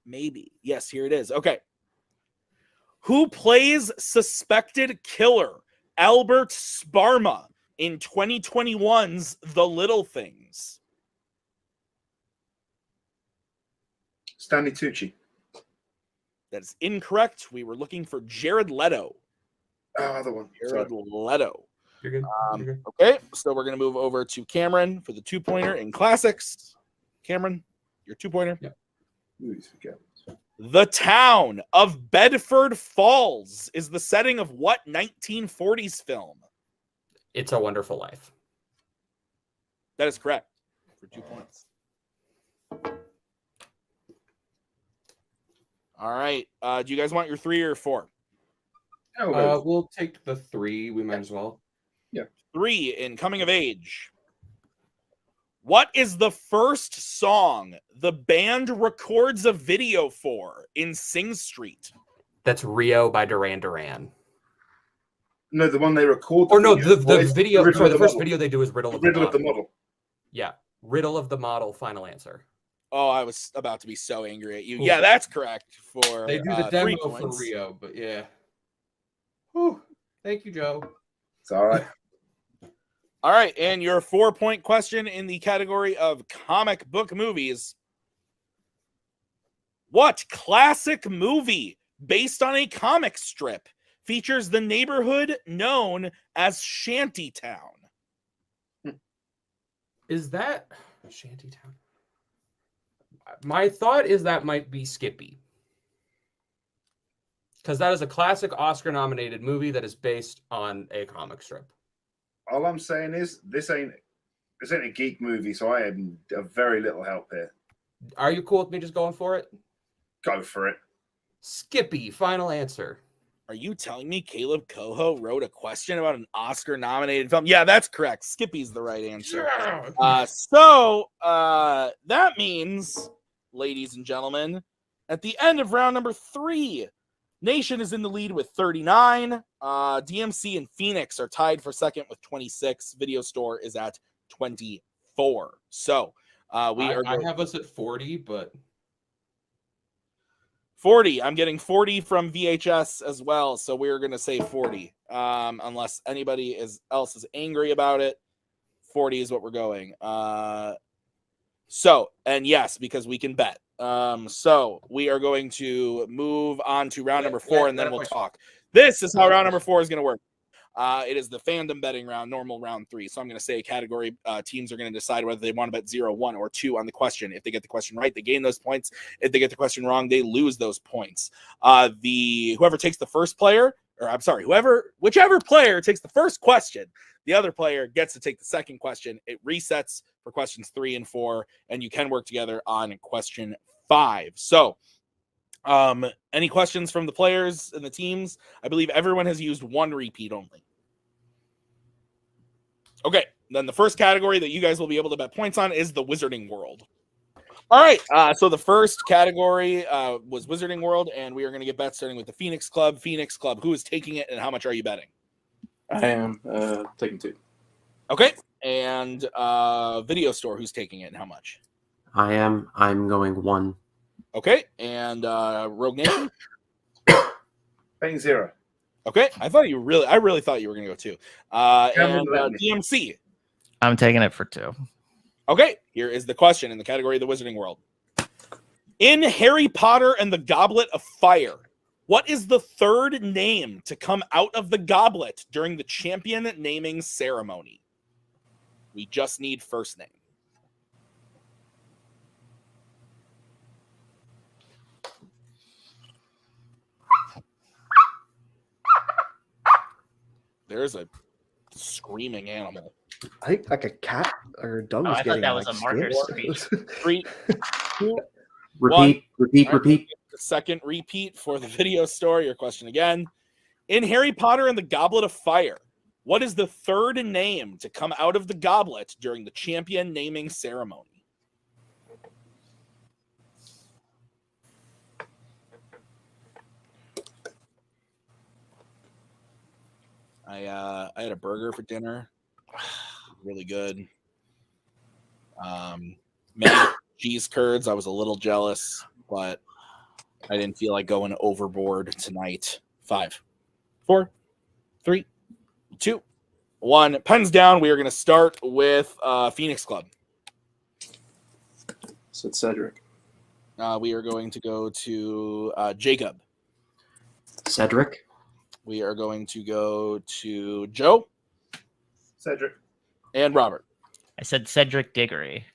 Maybe. Yes, here it is. Okay. Who plays suspected killer Albert Sparma in 2021's The Little Things? Stanley Tucci. That is incorrect. We were looking for Jared Leto. Oh, other one. Jared Leto. You're good. Okay, so we're going to move over to Cameron for the 2 pointer in classics. Cameron, your 2 pointer. Yeah. The town of Bedford Falls is the setting of what 1940s film? It's a Wonderful Life. That is correct for 2 points. All right. Do you guys want your 3 or 4? We'll take the 3. We might as well. Yeah. 3 in coming of age. What is the first song the band records a video for in Sing Street? That's Rio by Duran Duran. No, the one they record. Or no, the video. Riddle Sorry, of the first Model. video they do is Riddle of Riddle the of the Model. Model. Yeah, Riddle of the Model. Final answer. Oh, I was about to be so angry at you. Yeah, that's correct for They do the 3 demo for points. Rio, but yeah. Whew. Thank you, Joe. It's all right. All right, and your 4-point question in the category of comic book movies. What classic movie based on a comic strip features the neighborhood known as Shantytown? Is that Shantytown? My thought is that might be Skippy. Because that is a classic Oscar-nominated movie that is based on a comic strip. All I'm saying is this ain't a geek movie, so I had very little help here. Are you cool with me just going for it? Go for it. Skippy, final answer. Are you telling me Kaleb Koho wrote a question about an Oscar-nominated film? Yeah, that's correct. Skippy's the right answer. Yeah. So that means, ladies and gentlemen, at the end of round number 3, Nation is in the lead with 39. DMC and Phoenix are tied for second with 26. Video Store is at 24. So I have us at 40, but 40. I'm getting 40 from VHS as well, so we're going to say 40. Unless anybody else is angry about it, 40 is what we're going. So, and yes, because we can bet. So we are going to move on to round number 4, and then we'll talk. This is how round number 4 is going to work. It is the fandom betting round, normal round 3. So I'm going to say a category. Teams are going to decide whether they want to bet 0, 1, or 2 on the question. If they get the question right, they gain those points. If they get the question wrong, they lose those points. Whoever takes the first player, or I'm sorry, whichever player takes the first question, the other player gets to take the second question. It resets for questions 3 and 4, and you can work together on question 5. So, any questions from the players and the teams? I believe everyone has used 1 repeat only. Okay, then the first category that you guys will be able to bet points on is the Wizarding World. All right, so the first category was Wizarding World, and we are going to get bets starting with the Phoenix Club. Phoenix Club, who is taking it, and how much are you betting? I am taking 2. Okay, and Video Store, who's taking it, and how much? I'm going 1. Okay, and Rogue Nation? Betting 0. Okay, I really thought you were going to go 2. And DMC. I'm taking it for 2. Okay, here is the question in the category of the Wizarding World. In Harry Potter and the Goblet of Fire, What is the third name to come out of the goblet during the champion naming ceremony? We just need first name. There's a screaming animal. I think like a cat or a dog Oh, was I getting thought that was like a marker skipped. screech. 3, 2, Repeat, 1. repeat, All right, repeat. let's get the second repeat for the video store. Your question again. In Harry Potter and the Goblet of Fire, what is the third name to come out of the goblet during the champion naming ceremony? I had a burger for dinner. Really good. Made cheese curds. I was a little jealous, but I didn't feel like going overboard tonight. 5, 4, 3, 2, 1. Pens down. We are going to start with Phoenix Club. So it's Cedric. We are going to go to Jacob. Cedric. We are going to go to Joe. Cedric. And Robert. I said Cedric Diggory.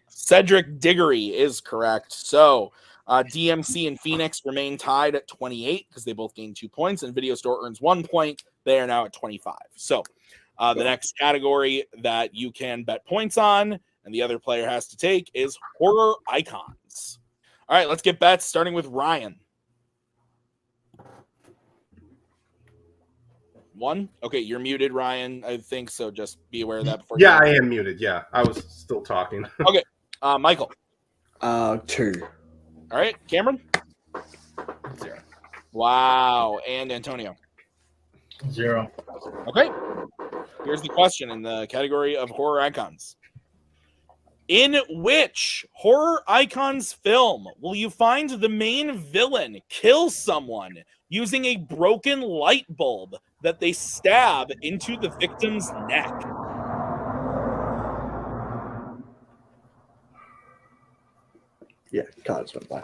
Cedric Diggory is correct. So DMC and Phoenix remain tied at 28 because they both gained 2 points, and Video Store earns 1 point. They are now at 25. So the next category that you can bet points on and the other player has to take is horror icons. All right, let's get bets starting with Ryan. 1. Okay, you're muted, Ryan. I think so. Just be aware of that before. Yeah, I am muted. Yeah, I was still talking. Okay, Michael. 2. All right, Cameron. 0. Wow, and Antonio. 0. Okay. Here's the question in the category of horror icons. In which horror icons film will you find the main villain kill someone using a broken light bulb that they stab into the victim's neck? Yeah, cards went by.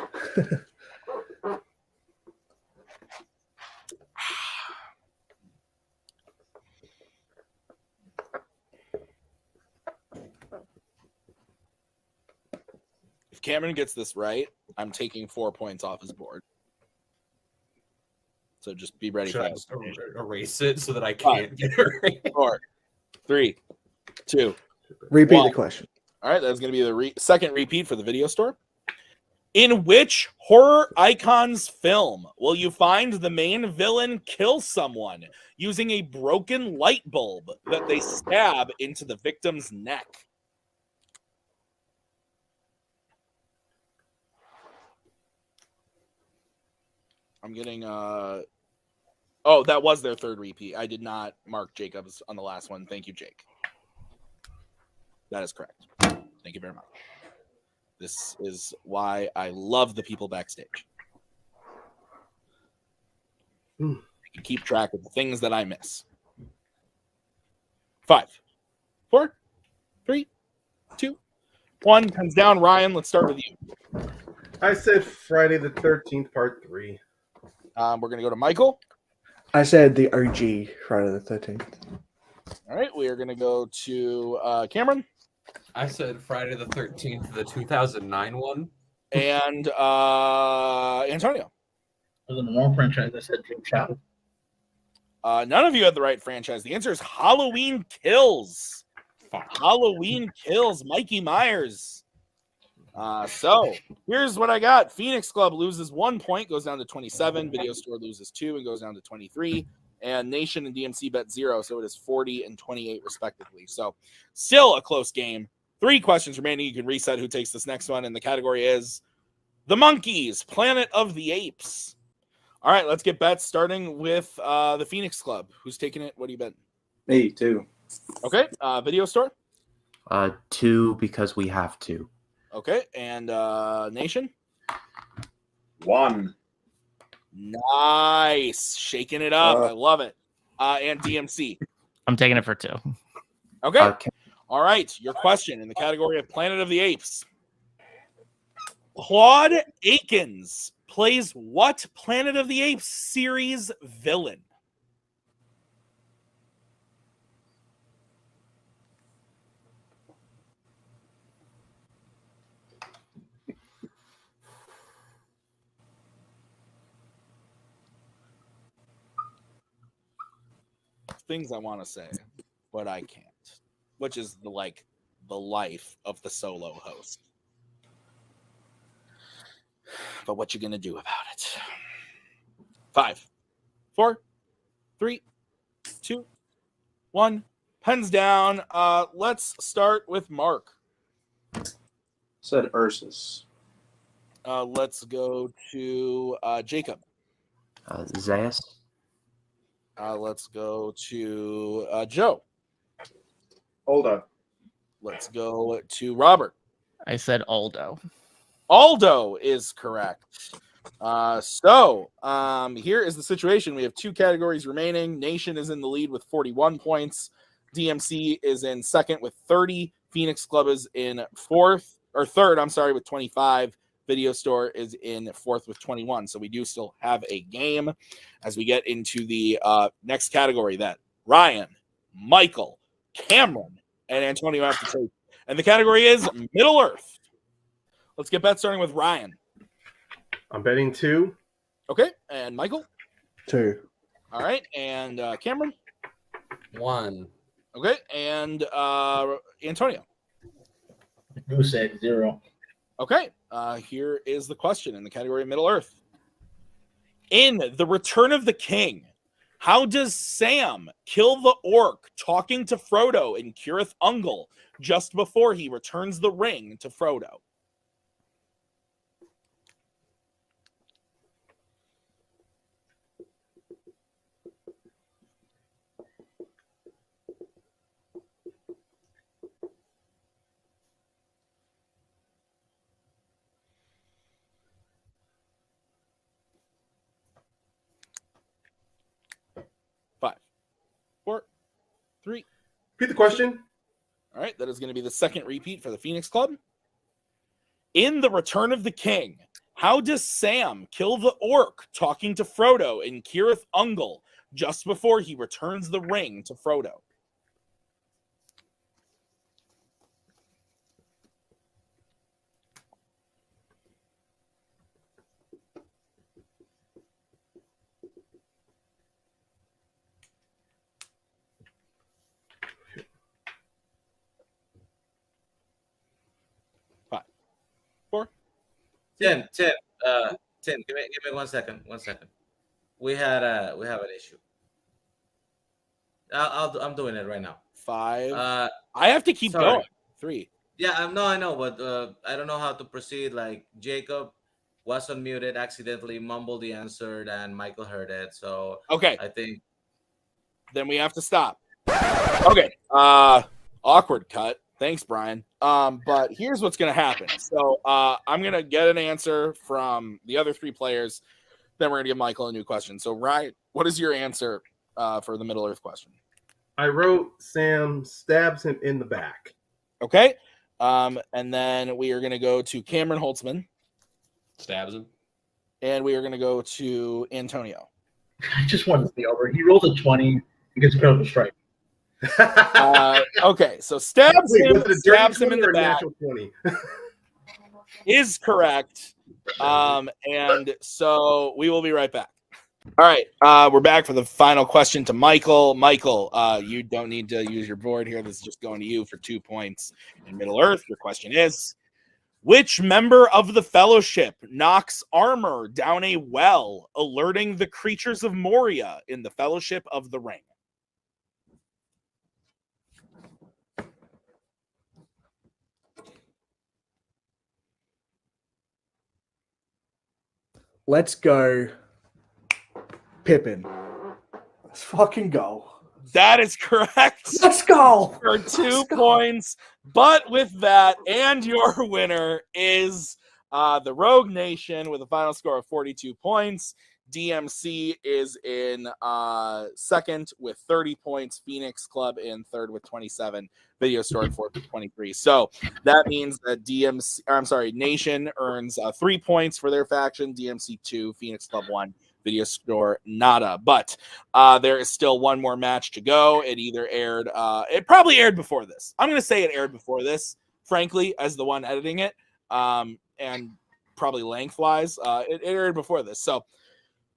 If Cameron gets this right, I'm taking 4 points off his board. So just be ready Should for I that. erase it so that I can't get it right? 4, 3, 2. Repeat 1. the question. All right, that's going to be the second repeat for the video store. In which horror icons film will you find the main villain kill someone using a broken light bulb that they stab into the victim's neck? I'm getting oh, that was their third repeat. I did not mark Jacobs on the last one. Thank you, Jake. That is correct. Thank you very much. This is why I love the people backstage. I can keep track of the things that I miss. 5, 4, 3, 2, 1. Comes down. Ryan, let's start with you. I said Friday the 13th, part 3. We're going to go to Michael. I said the OG Friday the 13th. All right, we are going to go to Cameron. I said Friday the 13th, the 2009 one. And Antonio. I was in the wrong franchise. I said Dream Shadow. None of you had the right franchise. The answer is Halloween Kills. Halloween Kills. Mikey Myers. So here's what I got. Phoenix Club loses 1 point, goes down to 27. Video Store loses 2 and goes down to 23. And Nation and DMC bet 0, so it is 40 and 28 respectively. So still a close game. 3 questions remaining. You can reset who takes this next one, and the category is The Monkeys, Planet of the Apes. All right, let's get bets starting with the Phoenix Club. Who's taking it? What do you bet? Me, 2. Okay, Video Store? 2 because we have to. Okay, and Nation? 1. Nice. Shaking it up. I love it. And DMC? I'm taking it for 2. Okay. All right, your question in the category of Planet of the Apes. Claude Akins plays what Planet of the Apes series villain? Things I want to say, but I can't, which is the life of the solo host. But what you gonna do about it? 5, 4, 3, 2, 1. Pens down. Let's start with Mark. Said Ursus. Let's go to Jacob. Zayas. Let's go to Joe. Aldo. Let's go to Robert. I said Aldo. Aldo is correct. So here is the situation. We have 2 categories remaining. Nation is in the lead with 41 points. DMC is in second with 30. Phoenix Club is in third, with 25. Video Store is in fourth with 21. So we do still have a game as we get into the next category that Ryan, Michael, Cameron, and Antonio have to take. And the category is Middle Earth. Let's get bet starting with Ryan. I'm betting 2. Okay. And Michael? 2. All right. And Cameron? 1. Okay. And Antonio? Goose egg 0. Okay. Here is the question in the category of Middle Earth. In The Return of the King, how does Sam kill the orc talking to Frodo in Cirith Ungol just before he returns the ring to Frodo? Five, 4, 3. Repeat the question. All right, that is going to be the second repeat for the Phoenix Club. In The Return of the King, how does Sam kill the orc talking to Frodo in Cirith Ungol just before he returns the ring to Frodo? Tim, give me 1 second. 1 second. We have an issue. I'm doing it right now. 5. I have to keep going. 3. Yeah, I know, but I don't know how to proceed. Like Jacob was unmuted, accidentally mumbled the answer, and Michael heard it. So okay, I think then we have to stop. Okay, awkward cut. Thanks, Brian. But here's what's going to happen. So I'm going to get an answer from the other 3 players. Then we're going to give Michael a new question. So, Ryan, what is your answer for the Middle Earth question? I wrote Sam stabs him in the back. Okay. And then we are going to go to Cameron Holtzman. Stabs him. And we are going to go to Antonio. I just wanted to be over. He rolls a 20 and gets a critical strike. Okay, so stabs him in the back is correct. And so we will be right back. All right, we're back for the final question to Michael. Michael, you don't need to use your board here. This is just going to you for 2 points in Middle Earth. Your question is, which member of the Fellowship knocks armor down a well, alerting the creatures of Moria in the Fellowship of the Ring? Let's go, Pippin. Let's fucking go. That is correct. Let's go. For 2 points. But with that, and your winner is the Rogue Nation with a final score of 42 points. DMC is in second with 30 points. Phoenix Club in third with 27. Video Store in fourth with 23. So that means that Nation earns 3 points for their faction. DMC 2, Phoenix Club 1, Video Store nada. But there is still one more match to go. It either aired, it probably aired before this. I'm going to say it aired before this, frankly, as the one editing it, and probably lengthwise. It aired before this. So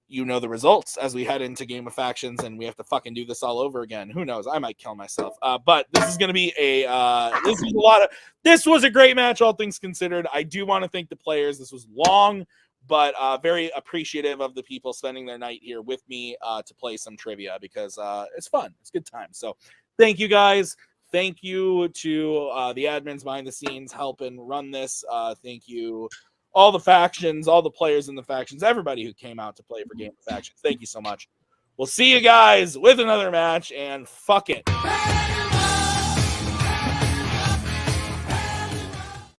you know the results as we head into Game of Factions, and we have to fucking do this all over again. Who knows? I might kill myself. But this is going to be this was a great match, all things considered. I do want to thank the players. This was long, but very appreciative of the people spending their night here with me to play some trivia, because it's fun. It's a good time. So thank you guys. Thank you to the admins behind the scenes helping run this. Thank you all the factions, all the players in the factions, everybody who came out to play for Game of Factions. Thank you so much. We'll see you guys with another match, and fuck it.